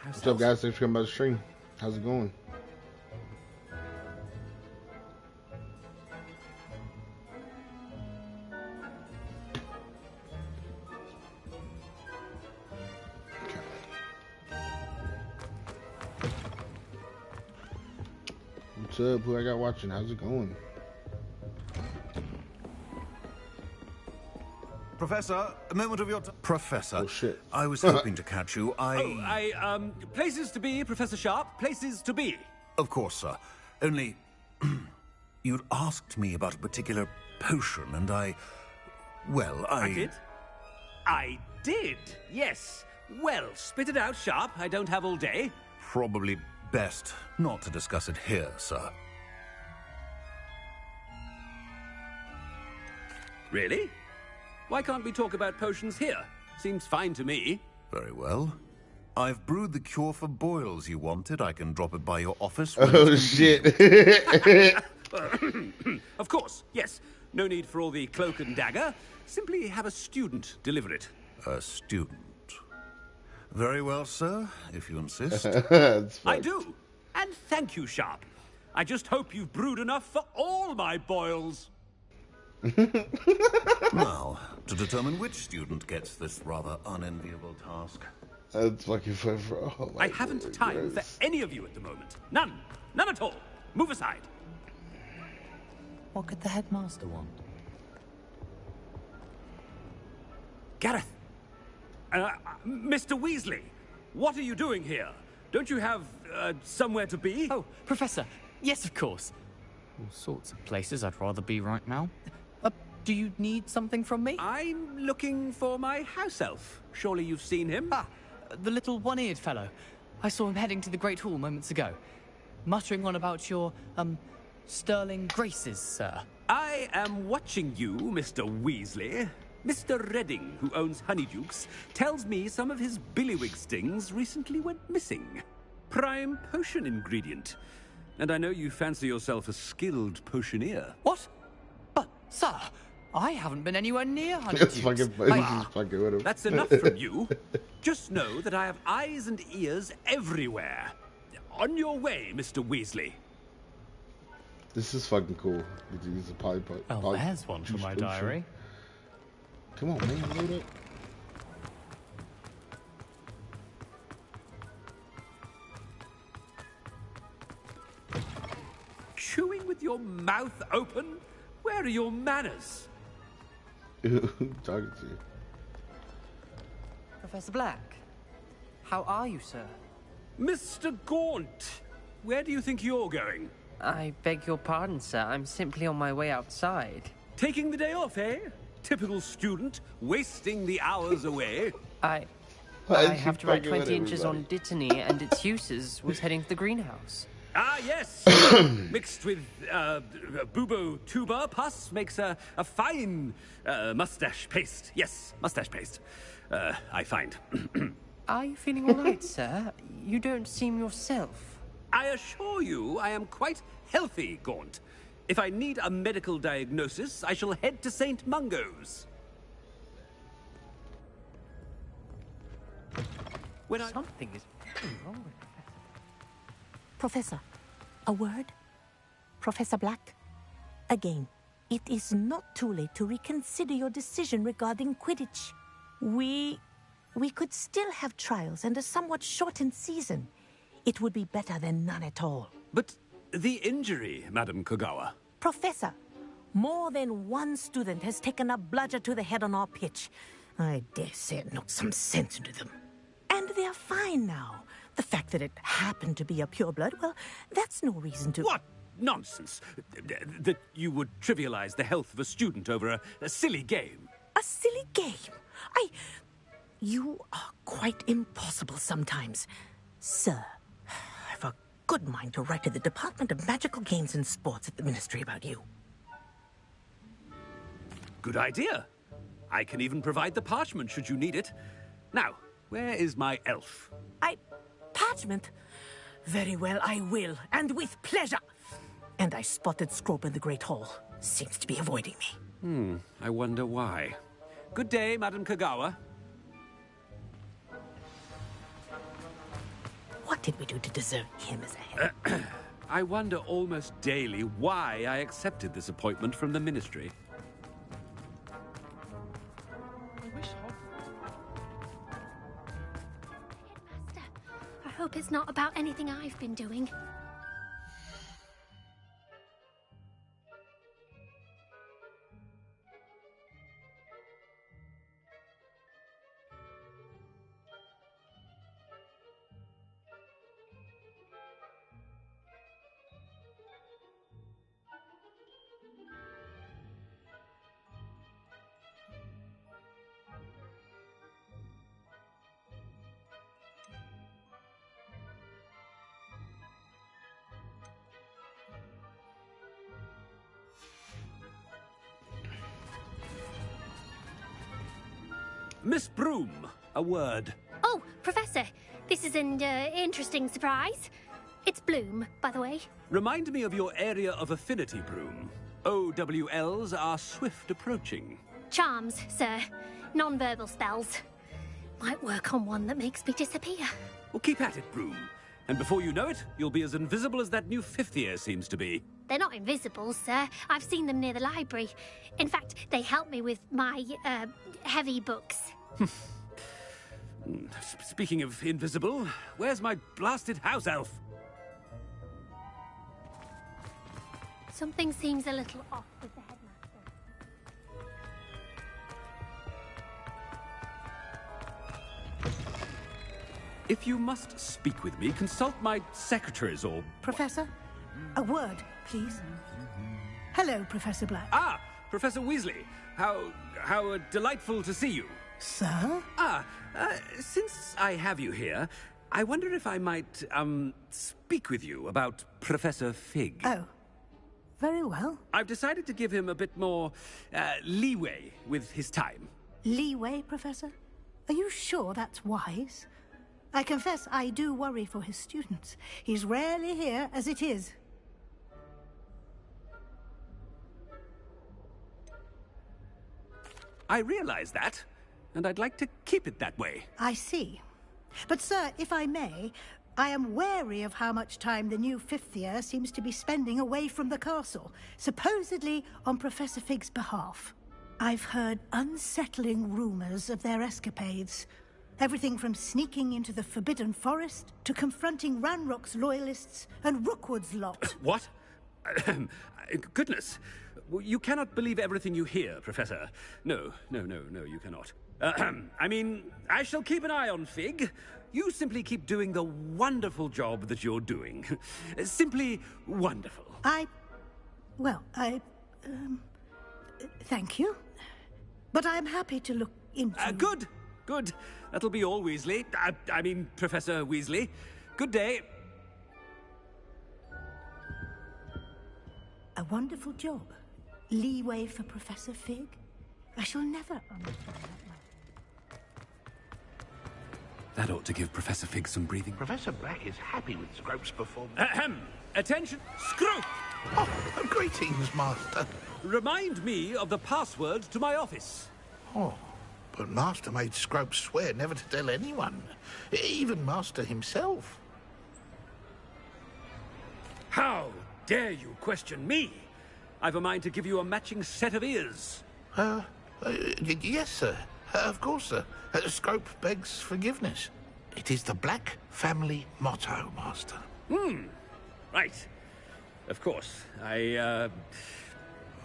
What's up, guys? Thanks for coming by the stream. How's it going? What's up? Who I got watching? How's it going? Professor, a moment of your time. Professor. Oh, shit. I was hoping to catch you. Places to be, Professor Sharp. Places to be. Of course, sir. Only, you'd asked me about a particular potion, and I did? I did, yes. Well, spit it out, Sharp. I don't have all day. Probably best not to discuss it here, sir. Really? Why can't we talk about potions here? Seems fine to me. Very well. I've brewed the cure for boils you wanted. I can drop it by your office. Oh, shit. Of course, yes. No need for all the cloak and dagger. Simply have a student deliver it. A student. Very well, sir, if you insist. I do. And thank you, Sharp. I just hope you've brewed enough for all my boils. Now, to determine which student gets this rather unenviable task. That's fucking fun for all. I haven't time for any of you at the moment. None. None at all. Move aside. What could the headmaster want? Gareth. Mr. Weasley, what are you doing here? Don't you have somewhere to be? Oh, Professor. Yes, of course. All sorts of places I'd rather be right now. Do you need something from me? I'm looking for my house elf. Surely you've seen him? Ah, the little one-eared fellow. I saw him heading to the Great Hall moments ago, muttering on about your, sterling graces, sir. I am watching you, Mr. Weasley. Mr. Redding, who owns Honeydukes, tells me some of his billywig stings recently went missing. Prime potion ingredient. And I know you fancy yourself a skilled potioneer. What? But, sir, I haven't been anywhere near Honeydukes. That's enough from you. Just know that I have eyes and ears everywhere. On your way, Mr. Weasley. This is fucking cool. This is a there's one for my diary. Come on, man, load up. Chewing with your mouth open? Where are your manners? Talking to you. Professor Black, How are you, sir? Mr. Gaunt, where do you think you're going? I beg your pardon, sir. I'm simply on my way outside. Taking the day off, eh? Typical student, wasting the hours away. I have to write 20 inches on Dittany and its uses. Was heading to the greenhouse. Ah, yes! Mixed with bubo tuber pus makes a fine mustache paste. Yes, mustache paste. I find. Are you feeling all right, sir? You don't seem yourself. I assure you I am quite healthy, Gaunt. If I need a medical diagnosis, I shall head to St. Mungo's. Something is wrong with Professor, a word? Professor Black? Again, it is not too late to reconsider your decision regarding Quidditch. We could still have trials and a somewhat shortened season. It would be better than none at all. But the injury, Madam Kogawa. Professor, more than one student has taken a bludger to the head on our pitch. I dare say it knocked some sense into them. And they're fine now. The fact that it happened to be a pureblood, well, that's no reason to... What nonsense! That you would trivialize the health of a student over a silly game. A silly game? You are quite impossible sometimes. Sir, I've a good mind to write to the Department of Magical Games and Sports at the Ministry about you. Good idea. I can even provide the parchment should you need it. Now, where is my elf? Parchment? Very well, I will, and with pleasure. And I spotted Scrope in the Great Hall. Seems to be avoiding me. I wonder why. Good day, Madam Kogawa. What did we do to deserve him as a head? I wonder almost daily why I accepted this appointment from the Ministry. I hope it's not about anything I've been doing. Miss Broom, a word. Oh, Professor, this is an interesting surprise. It's Bloom, by the way. Remind me of your area of affinity, Broom. OWLs are swift approaching. Charms, sir. Non-verbal spells. Might work on one that makes me disappear. Well, keep at it, Broom. And before you know it, you'll be as invisible as that new fifth year seems to be. They're not invisible, sir. I've seen them near the library. In fact, they help me with my, heavy books. Speaking of invisible, where's my blasted house elf? Something seems a little off with the headmaster. If you must speak with me, consult my secretaries or... Professor, a word, please. Hello, Professor Black. Ah, Professor Weasley. How delightful to see you. Sir? Since I have you here, I wonder if I might, speak with you about Professor Fig. Oh, very well. I've decided to give him a bit more, leeway with his time. Leeway, Professor? Are you sure that's wise? I confess I do worry for his students. He's rarely here as it is. I realize that, and I'd like to keep it that way. I see. But, sir, if I may, I am wary of how much time the new fifth year seems to be spending away from the castle, supposedly on Professor Fig's behalf. I've heard unsettling rumors of their escapades. Everything from sneaking into the Forbidden Forest to confronting Ranrock's loyalists and Rookwood's lot. What? Goodness. You cannot believe everything you hear, Professor. No, you cannot. I mean, I shall keep an eye on Fig. You simply keep doing the wonderful job that you're doing. Simply wonderful. Thank you. But I'm happy to look into... Good. That'll be all, Weasley. I mean, Professor Weasley. Good day. A wonderful job. Leeway for Professor Fig? I shall never understand that one. That ought to give Professor Fig some breathing. Professor Black is happy with Scrope's performance. Attention, Scrope! Oh, greetings, Master. Remind me of the password to my office. Oh, but Master made Scrope swear never to tell anyone, even Master himself. How dare you question me? I've a mind to give you a matching set of ears. Yes, sir. Of course, sir. Scrope begs forgiveness. It is the Black family motto, Master. Right. Of course.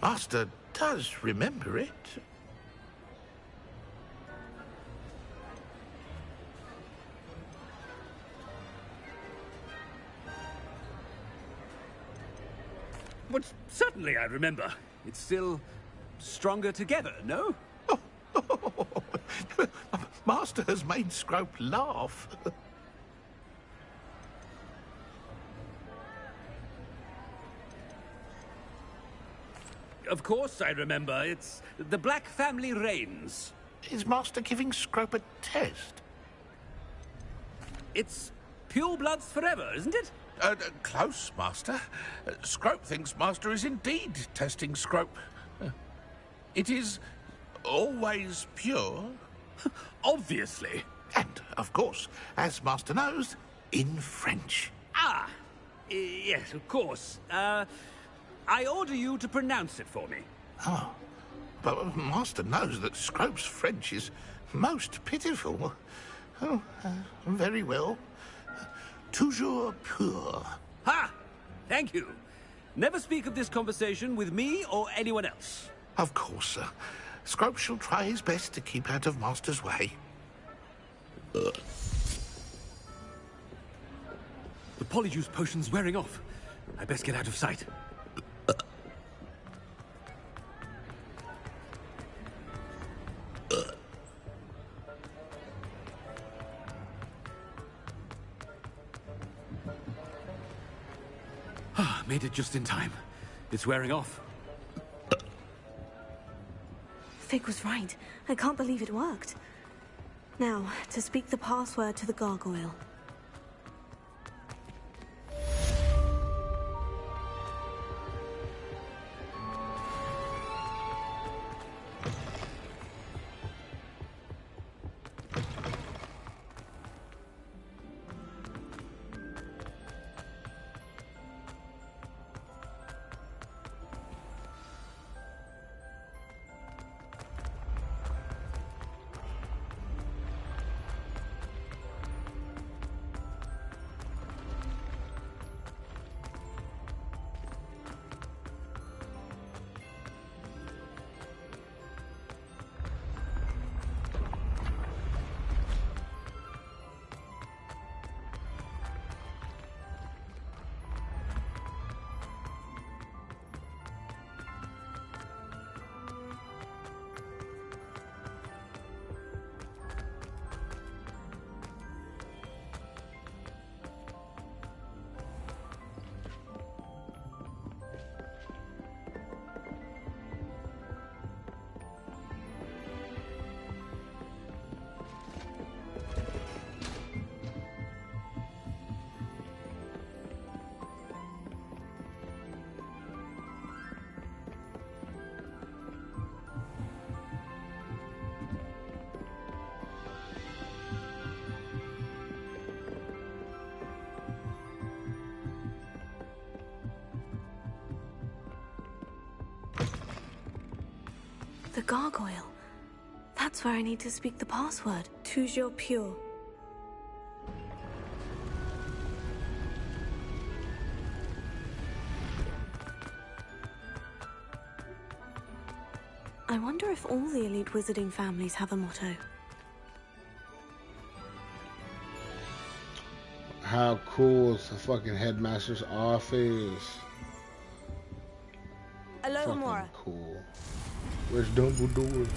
Master does remember it. But certainly I remember. It's still stronger together, no? Master has made Scrope laugh. Of course I remember. It's the Black family reigns. Is Master giving Scrope a test? It's pure bloods forever, isn't it? Close, Master. Scrope thinks Master is indeed testing Scrope. It is always pure. Obviously. And, of course, as Master knows, in French. Yes, of course. I order you to pronounce it for me. Oh, but Master knows that Scrope's French is most pitiful. Oh, very well. Toujours pur. Ha! Thank you. Never speak of this conversation with me or anyone else. Of course, sir. Scrope shall try his best to keep out of Master's way. The polyjuice potion's wearing off. I best get out of sight. Made it just in time. It's wearing off. Fig was right. I can't believe it worked. Now, to speak the password to the gargoyle. The gargoyle. That's where I need to speak the password. Toujours pure. I wonder if all the elite wizarding families have a motto. How cool is the fucking headmaster's office? Alohomora. Cool. Where's Dumbledore?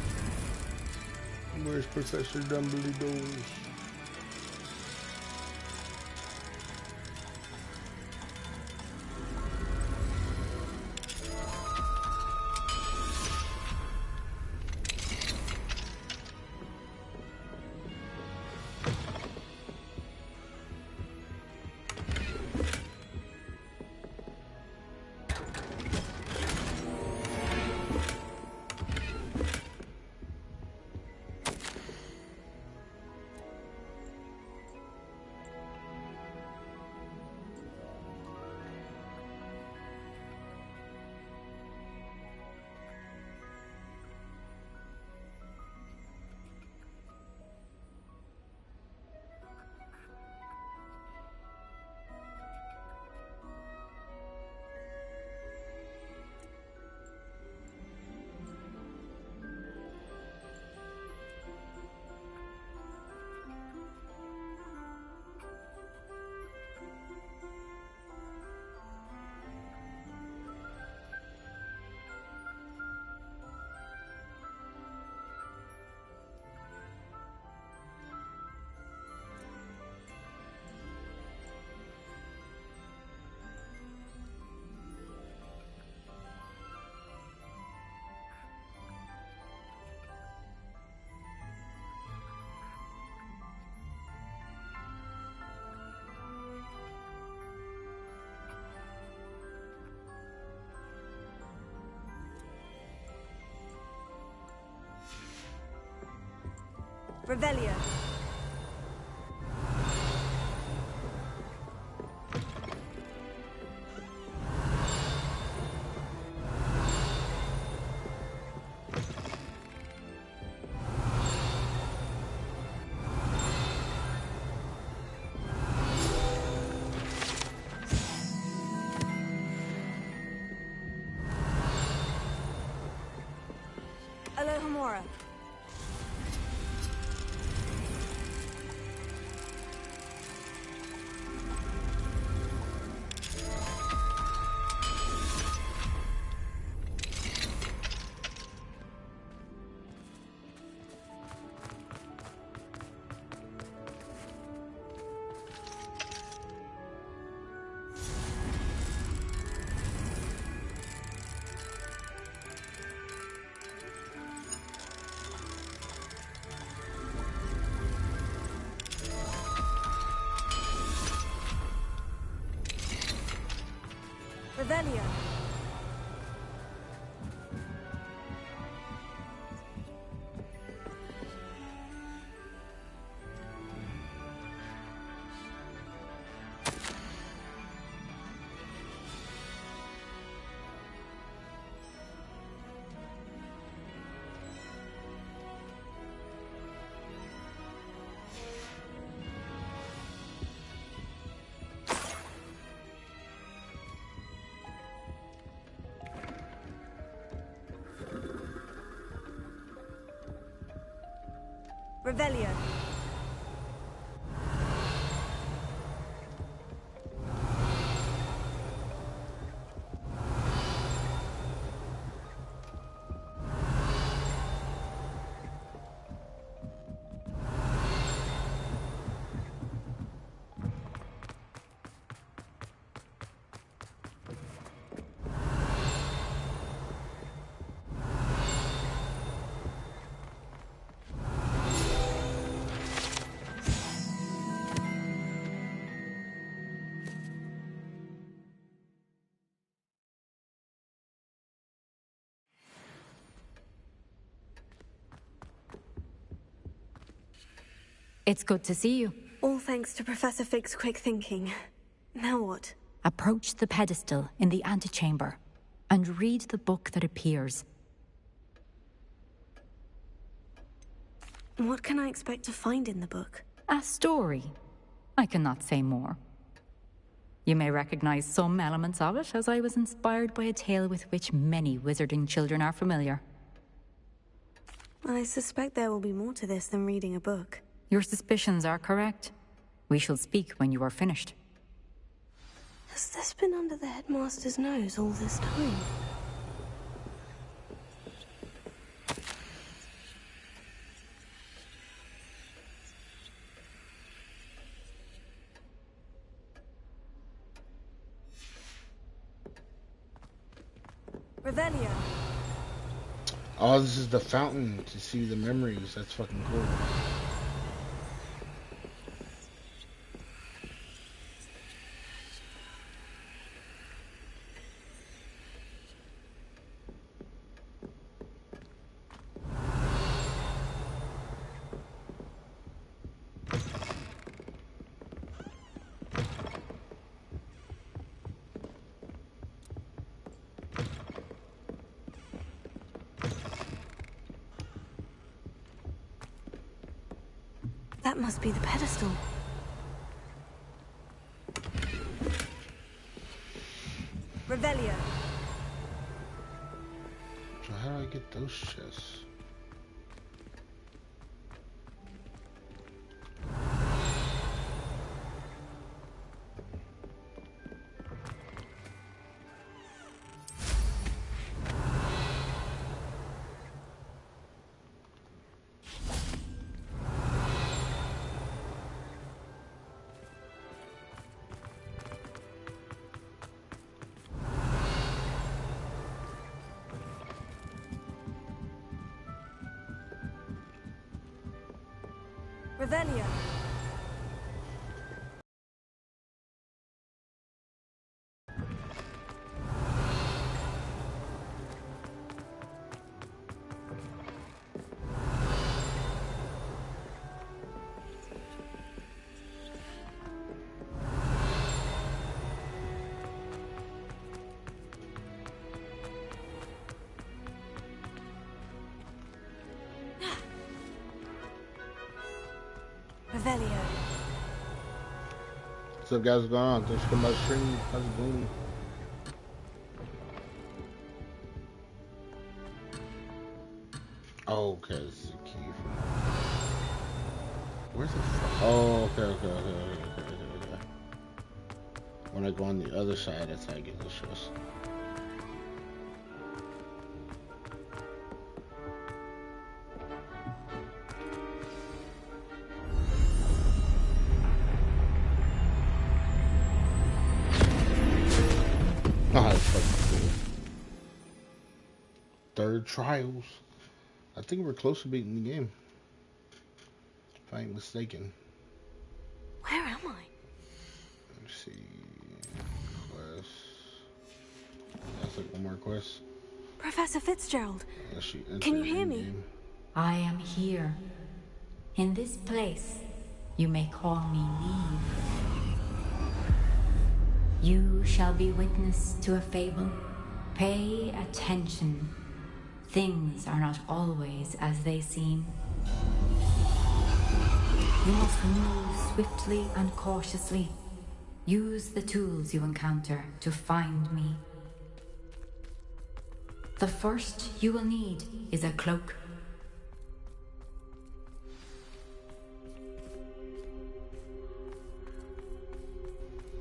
Where's Professor Dumbledore? Revelio. Alohomora. Revelio. Revelio. It's good to see you. All thanks to Professor Fig's quick thinking. Now what? Approach the pedestal in the antechamber and read the book that appears. What can I expect to find in the book? A story. I cannot say more. You may recognize some elements of it, as I was inspired by a tale with which many wizarding children are familiar. I suspect there will be more to this than reading a book. Your suspicions are correct. We shall speak when you are finished. Has this been under the headmaster's nose all this time? Revelio. Oh, this is the fountain to see the memories. That's fucking cool. That must be the pedestal. Revelio. So how do I get those chests? Revelio. Revelio. What's up, guys? What's going on? Thanks for coming by the stream. How's it going? Oh, okay, this is a key. Where's the oh, okay. When I go on the other side, that's how I get this chest. Oh, that's fucking cool. Third trials. I think we're close to beating the game. If I ain't mistaken. Where am I? Let's see. Quest. That's like one more quest. Professor Fitzgerald. Can you hear me? I am here. In this place, you may call me Neve. You shall be witness to a fable. Pay attention. Things are not always as they seem. You must move swiftly and cautiously. Use the tools you encounter to find me. The first you will need is a cloak.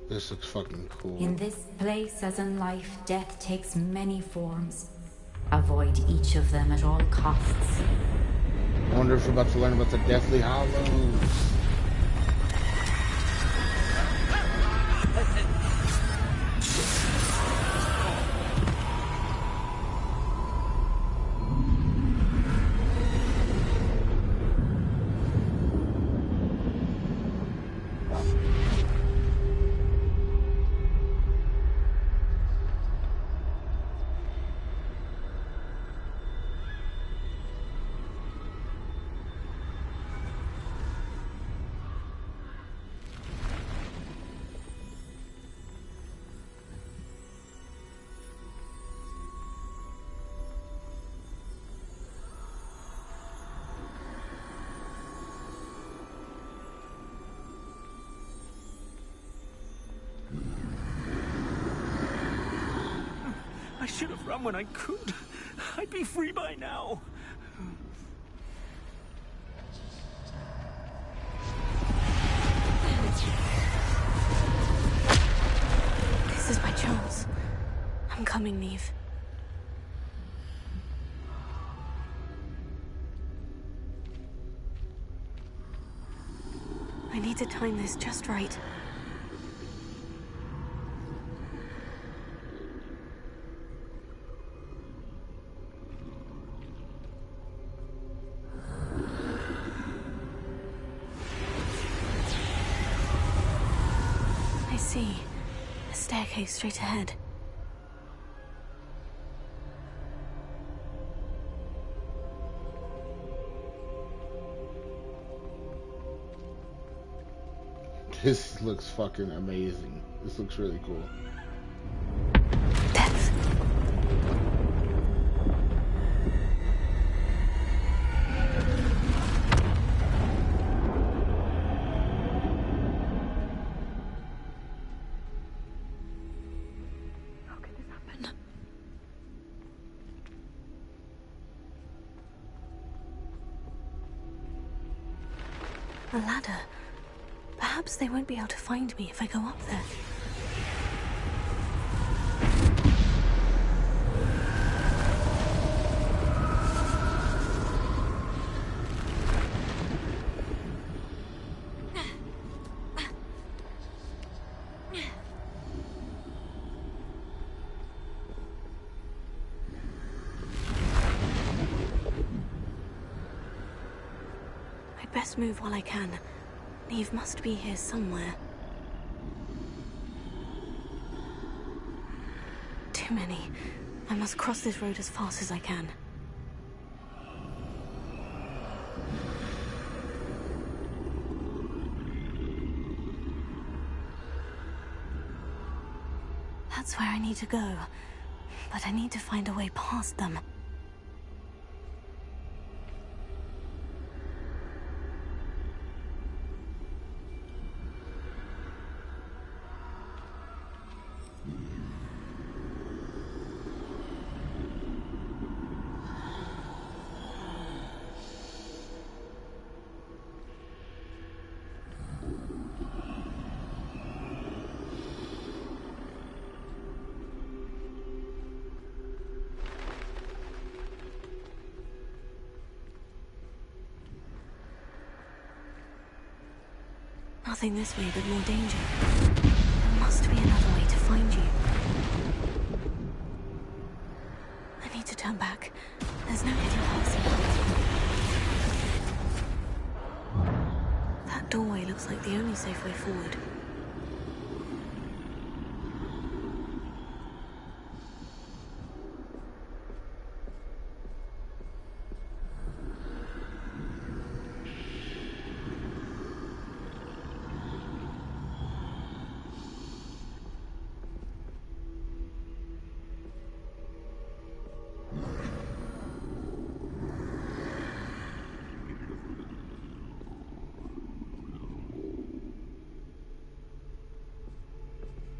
This looks fucking cool. In this place, as in life, death takes many forms. Avoid each of them at all costs. I wonder if we're about to learn about the Deathly Hallows. I should have run when I could. I'd be free by now. coming, Neve. I need to time this just right. I see. A staircase straight ahead. This looks fucking amazing. This looks really cool. Death. How could this happen? A ladder. Perhaps they won't be able to find me if I go up there. I'd best move while I can. Neve must be here somewhere. Too many. I must cross this road as fast as I can. That's where I need to go. But I need to find a way past them. Nothing this way, but more danger. There must be another way to find you. I need to turn back. There's no getting past it. That doorway looks like the only safe way forward.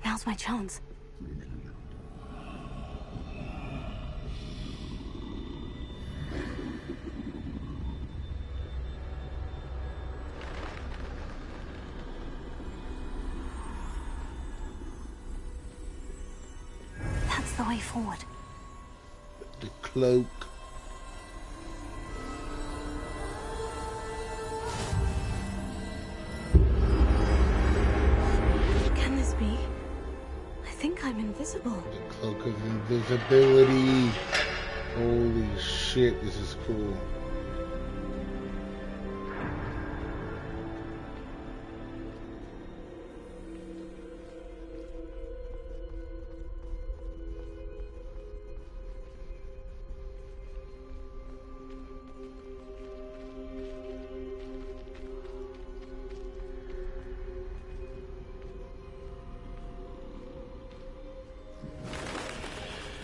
Now's my chance. That's the way forward. The cloak. Can this be? I think I'm invisible. The cloak of invisibility. Holy shit, this is cool.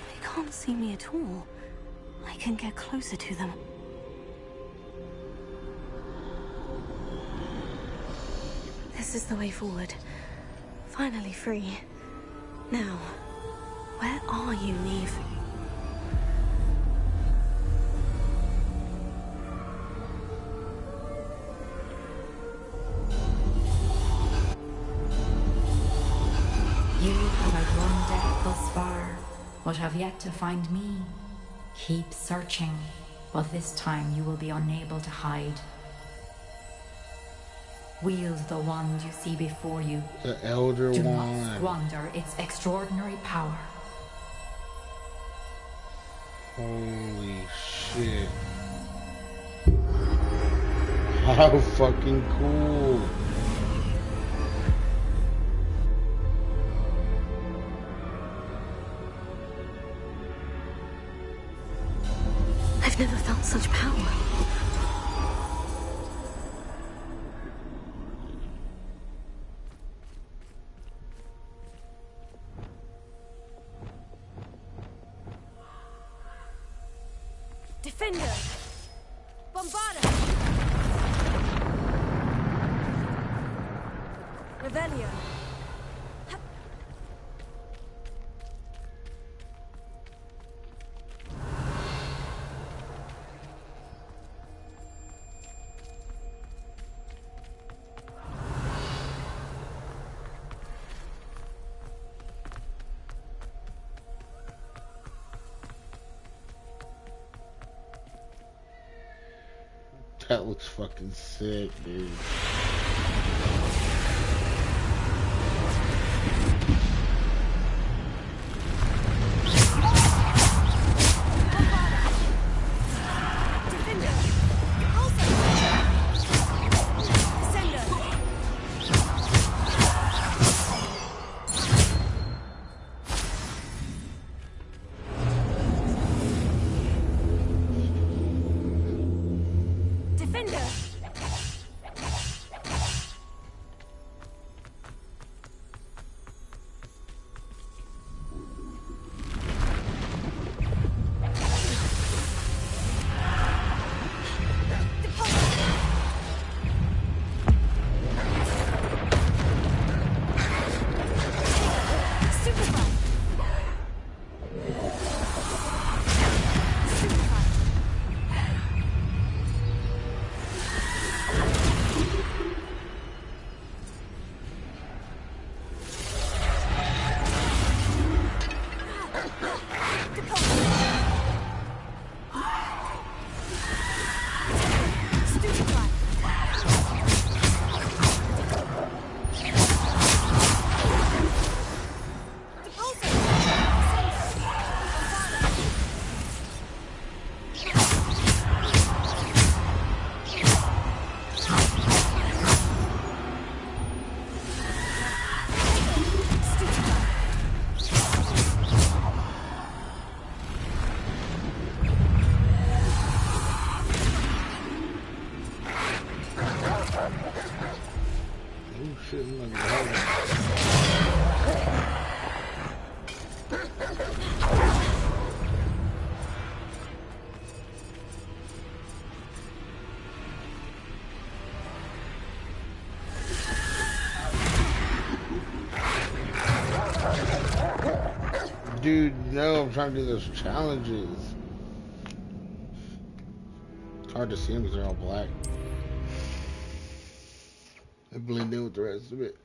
They can't see me at all. I can get closer to them. This is the way forward. Finally free. Now, where are you, Neve? You have outrun death thus far. but have yet to find me. Keep searching, but this time you will be unable to hide. Wield the wand you see before you. The Elder Do Wand. not squander its extraordinary power. Holy shit. How fucking cool. I've never felt such power. Defender! Bombarda! Revelio! That looks fucking sick, dude. Dude, no, I'm trying to do those challenges. It's hard to see them because they're all black. They blend in with the rest of it.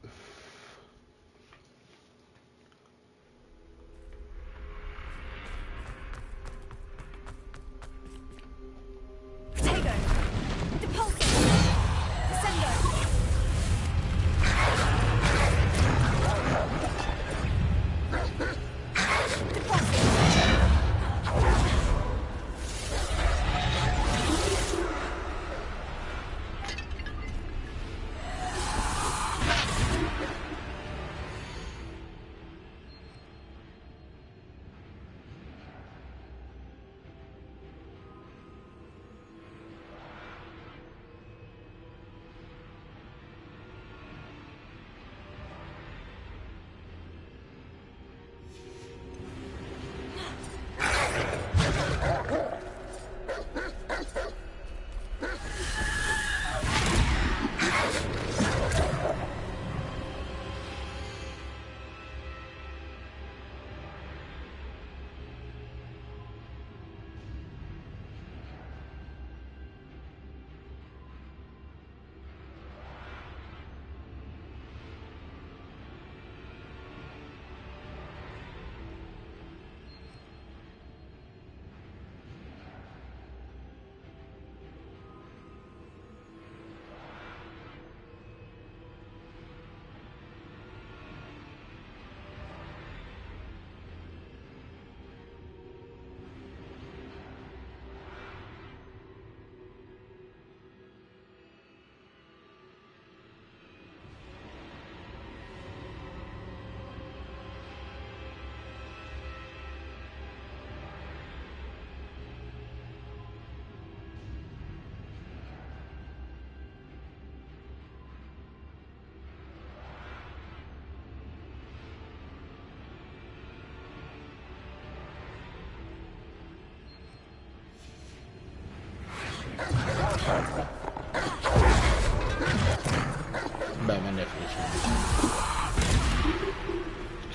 definition.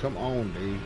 Come on, dude.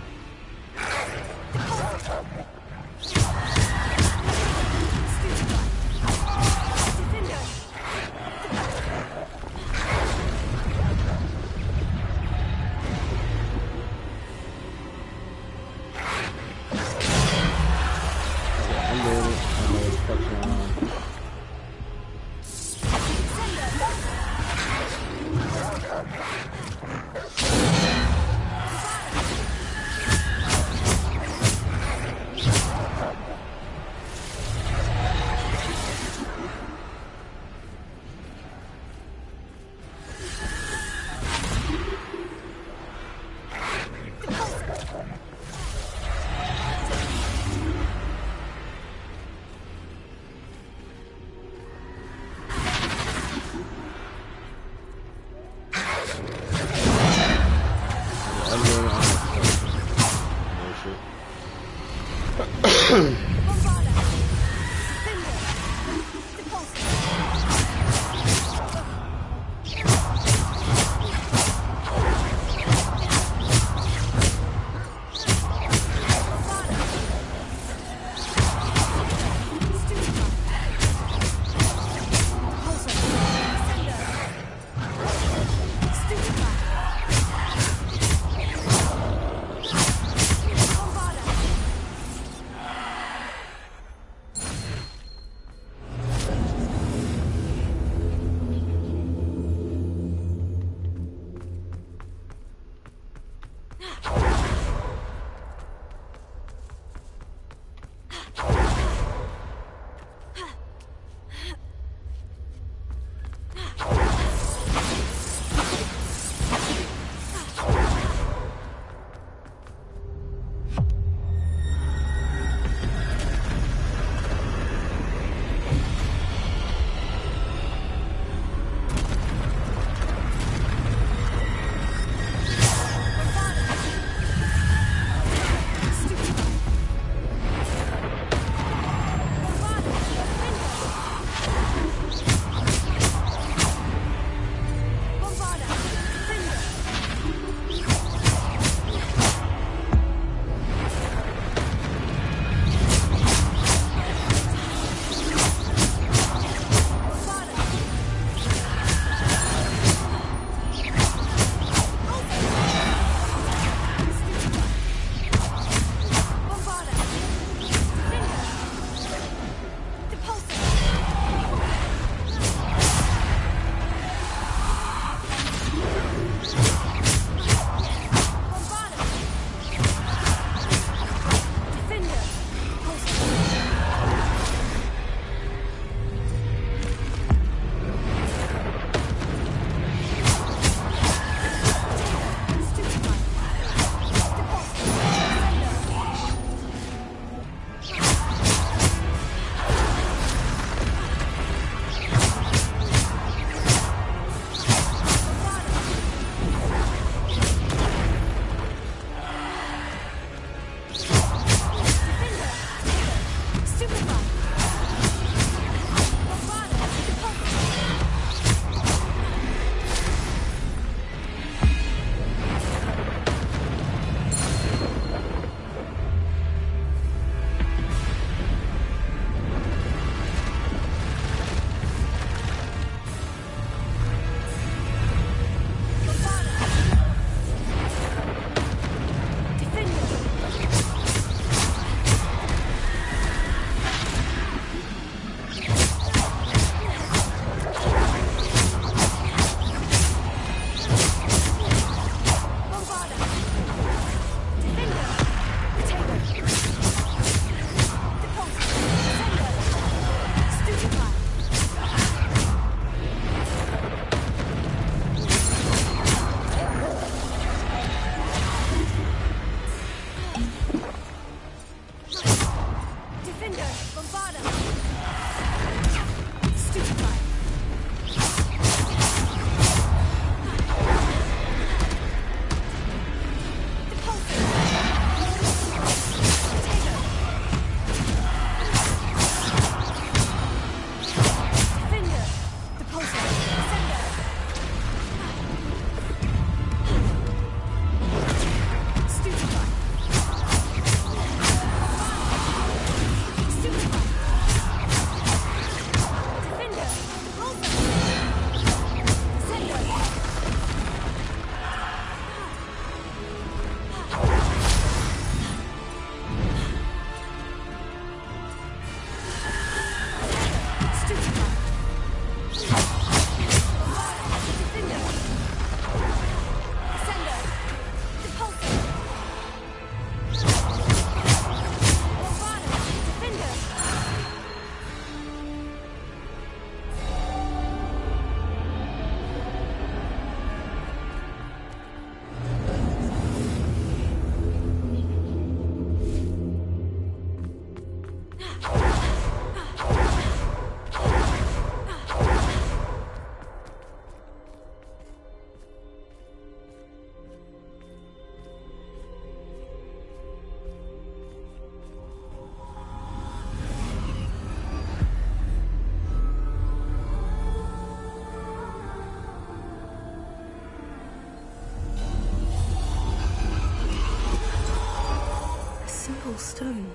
stone.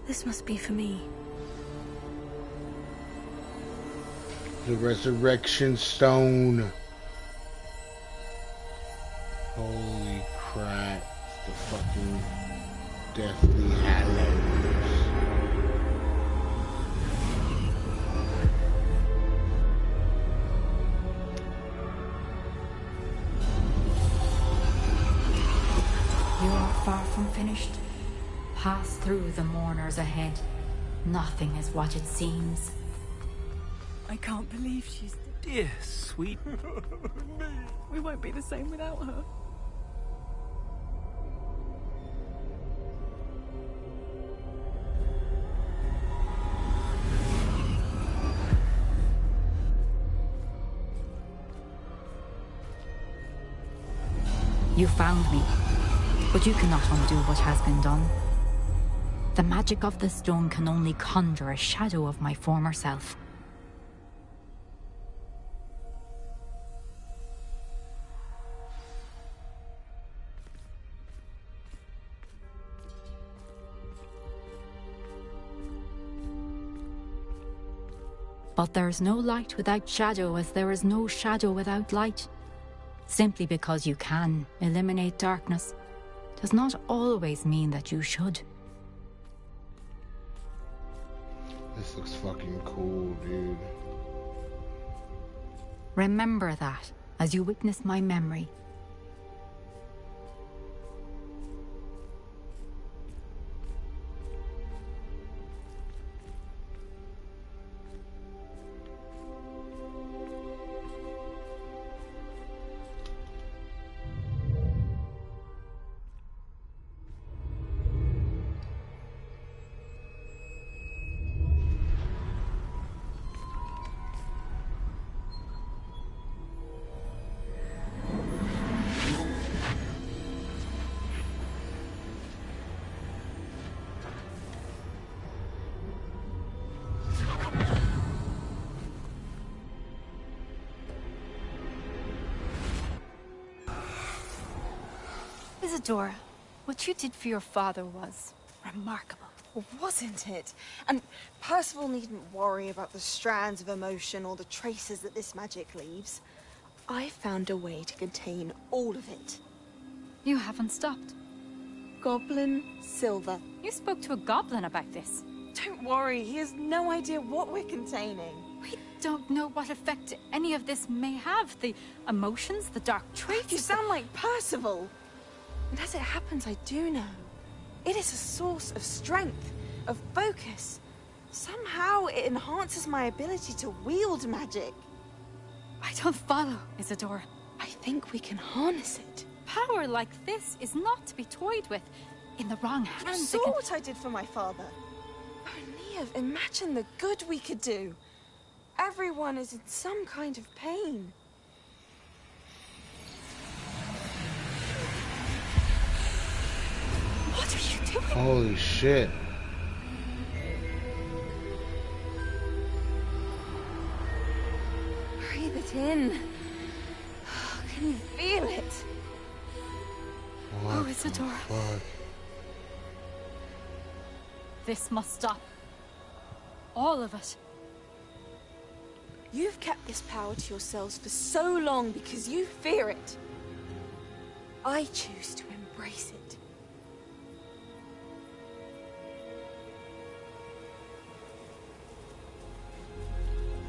This must be for me. The resurrection stone. Holy crap. The fucking Deathly Hallows. You are far from finished. Pass through the mourners ahead. Nothing is what it seems. I can't believe she's... Dear, sweet... We won't be the same without her. You found me, but you cannot undo what has been done. The magic of the stone can only conjure a shadow of my former self. But there is no light without shadow, as there is no shadow without light. Simply because you can eliminate darkness does not always mean that you should. This looks fucking cool, dude. Remember that as you witness my memory. Isadora, what you did for your father was remarkable. Well, wasn't it? And Percival needn't worry about the strands of emotion or the traces that this magic leaves. I found a way to contain all of it. You haven't stopped. Goblin Silver. You spoke to a goblin about this. Don't worry, he has no idea what we're containing. We don't know what effect any of this may have. The emotions, the dark traits. You sound like Percival. And as it happens, I do know. It is a source of strength, of focus. Somehow it enhances my ability to wield magic. I don't follow, Isadora. I think we can harness it. Power like this is not to be toyed with. In the wrong hands, You saw what I did for my father. Oh, Neve, imagine the good we could do. Everyone is in some kind of pain. What are you doing? Holy shit. Breathe it in. Can you feel it? What oh, Isadora. Fuck? This must stop. All of it. You've kept this power to yourselves for so long because you fear it. I choose to embrace it.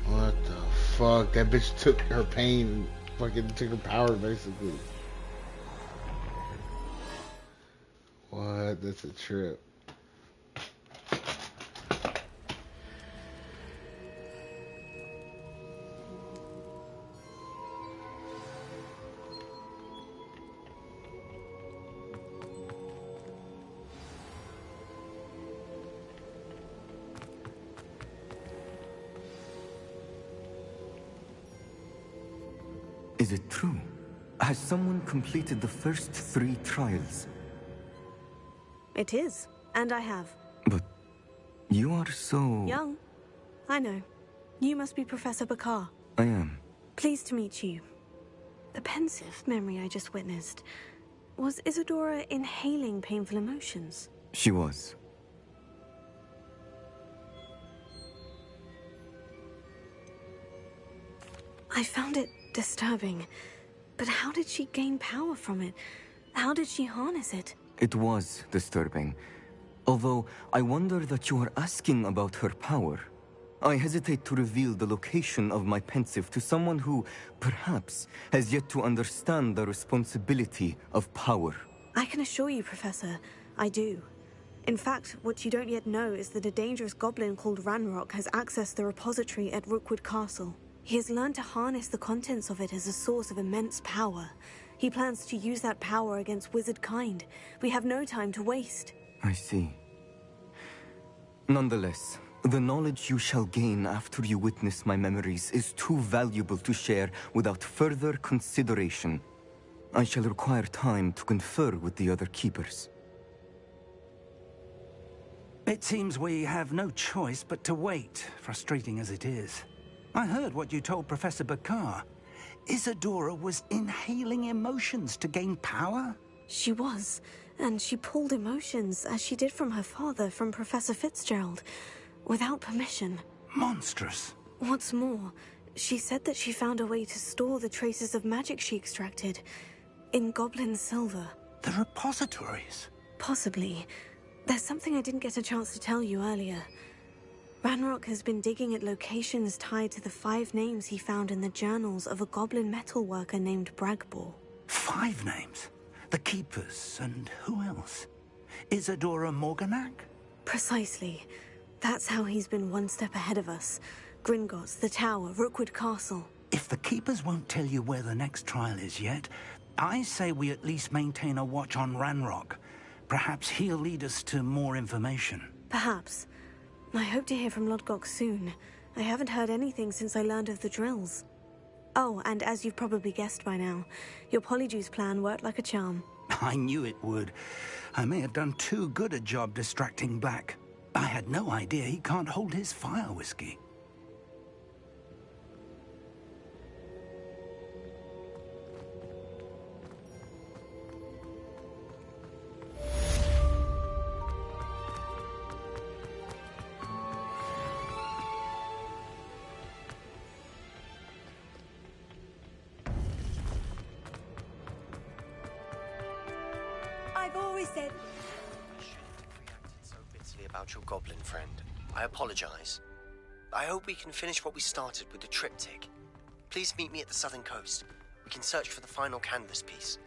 What the fuck? That bitch took her pain, fucking took her power, basically. What? That's a trip. Is it true? Has someone completed the first 3 trials? It is, and I have. But you are so... Young. I know. You must be Professor Bakar. I am. Pleased to meet you. The pensive memory I just witnessed. Was Isadora inhaling painful emotions? She was. I found it disturbing. But how did she gain power from it? How did she harness it? It was disturbing. Although, I wonder that you are asking about her power. I hesitate to reveal the location of my pensive to someone who, perhaps, has yet to understand the responsibility of power. I can assure you, Professor, I do. In fact, what you don't yet know is that a dangerous goblin called Ranrock has accessed the repository at Rookwood Castle. He has learned to harness the contents of it as a source of immense power. He plans to use that power against wizard kind. We have no time to waste. I see. Nonetheless, the knowledge you shall gain after you witness my memories is too valuable to share without further consideration. I shall require time to confer with the other keepers. It seems we have no choice but to wait, frustrating as it is. I heard what you told Professor Bakar. Isadora was inhaling emotions to gain power? She was, and she pulled emotions, as she did from her father, from Professor Fitzgerald, without permission. Monstrous. What's more, she said that she found a way to store the traces of magic she extracted in goblin silver. The repositories? Possibly. There's something I didn't get a chance to tell you earlier. Ranrock has been digging at locations tied to the 5 names he found in the journals of a goblin metalworker named Bragbor. 5 names? The Keepers, and who else? Isadora Morganac? Precisely. That's how he's been one step ahead of us. Gringotts, the Tower, Rookwood Castle. If the Keepers won't tell you where the next trial is yet, I say we at least maintain a watch on Ranrock. Perhaps he'll lead us to more information. Perhaps. I hope to hear from Lodgok soon. I haven't heard anything since I learned of the drills. Oh, and as you've probably guessed by now, your Polyjuice plan worked like a charm. I knew it would. I may have done too good a job distracting Black. I had no idea he can't hold his fire whiskey. I've always said... I shouldn't have reacted so bitterly about your goblin friend. I apologize. I hope we can finish what we started with the triptych. Please meet me at the southern coast. We can search for the final canvas piece.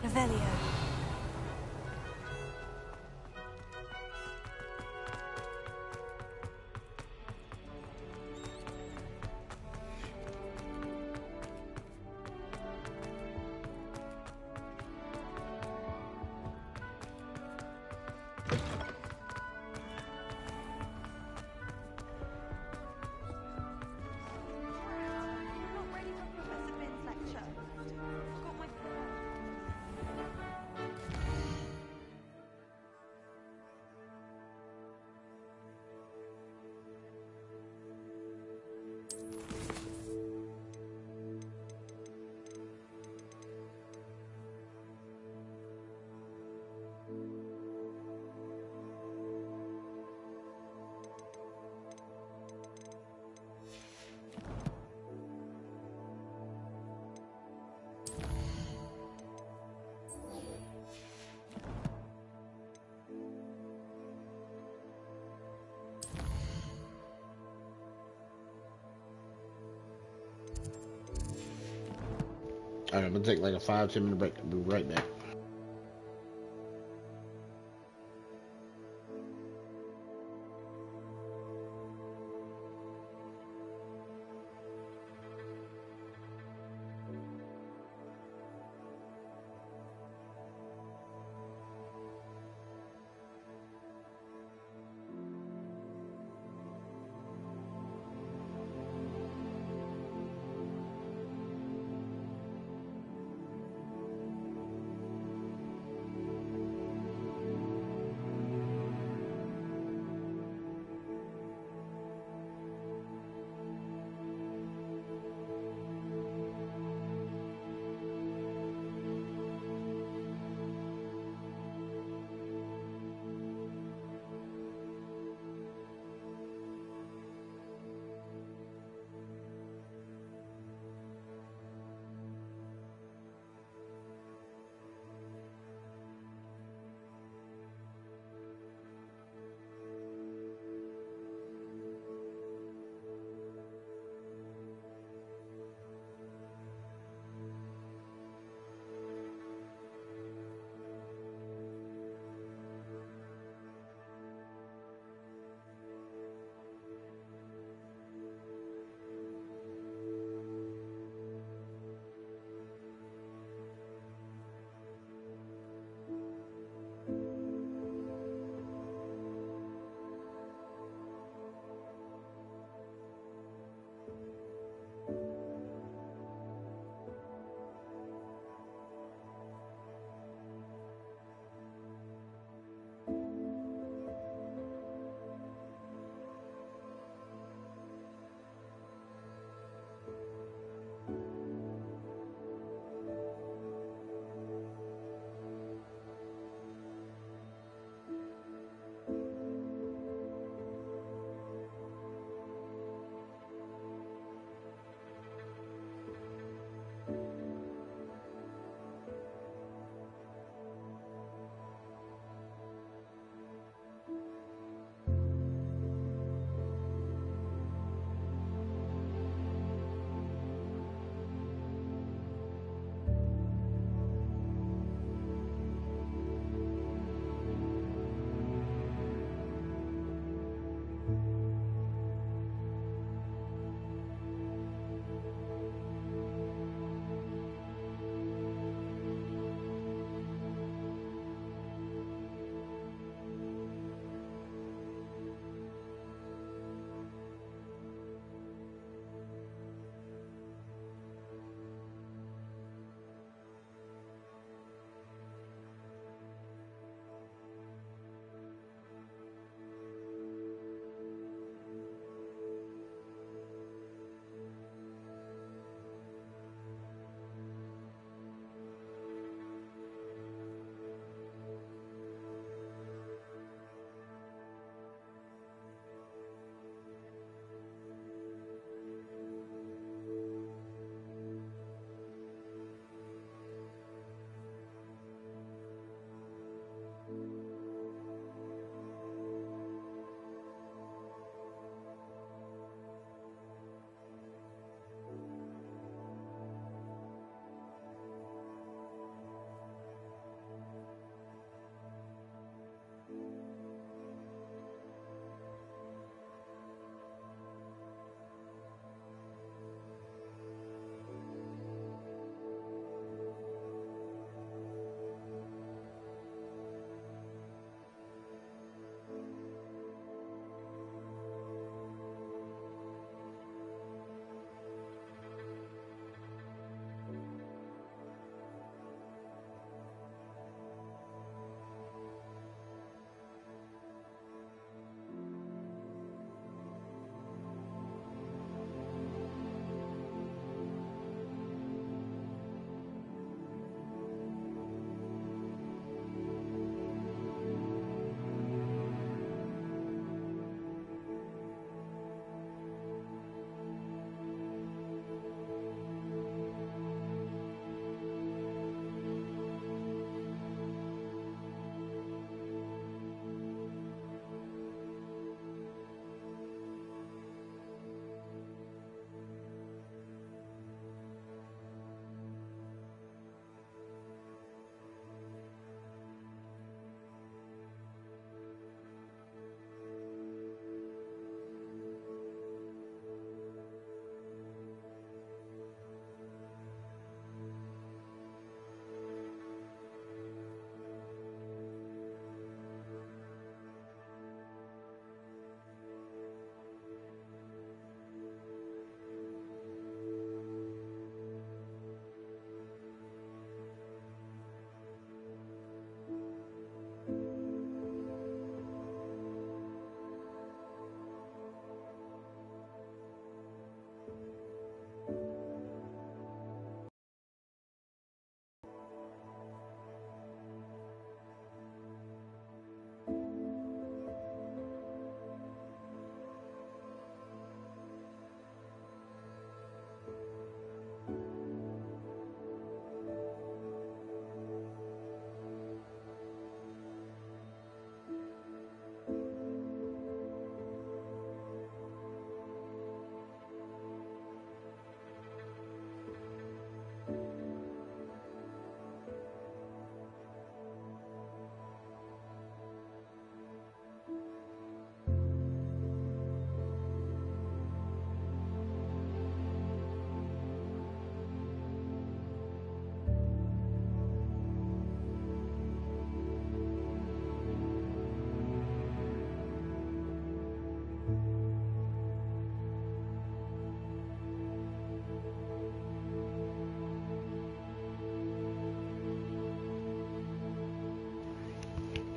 Revelio. Alright, I'm gonna take like a 5-10 minute break. I'll be right back.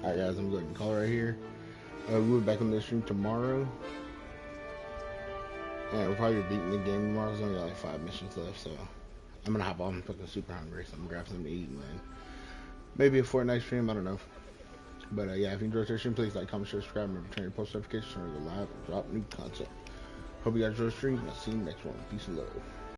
Alright guys, I'm going to call right here. We'll be back on the stream tomorrow. And we'll probably be beating the game tomorrow. There's only got like 5 missions left, so I'm gonna hop off. I'm fucking super hungry, so I'm gonna grab something to eat and then maybe a Fortnite stream, I don't know. But yeah, if you enjoyed the stream, please like, comment, share, subscribe, remember to turn your post notifications so we go live and drop new content. Hope you guys enjoyed the stream. I'll see you next one. Peace and love.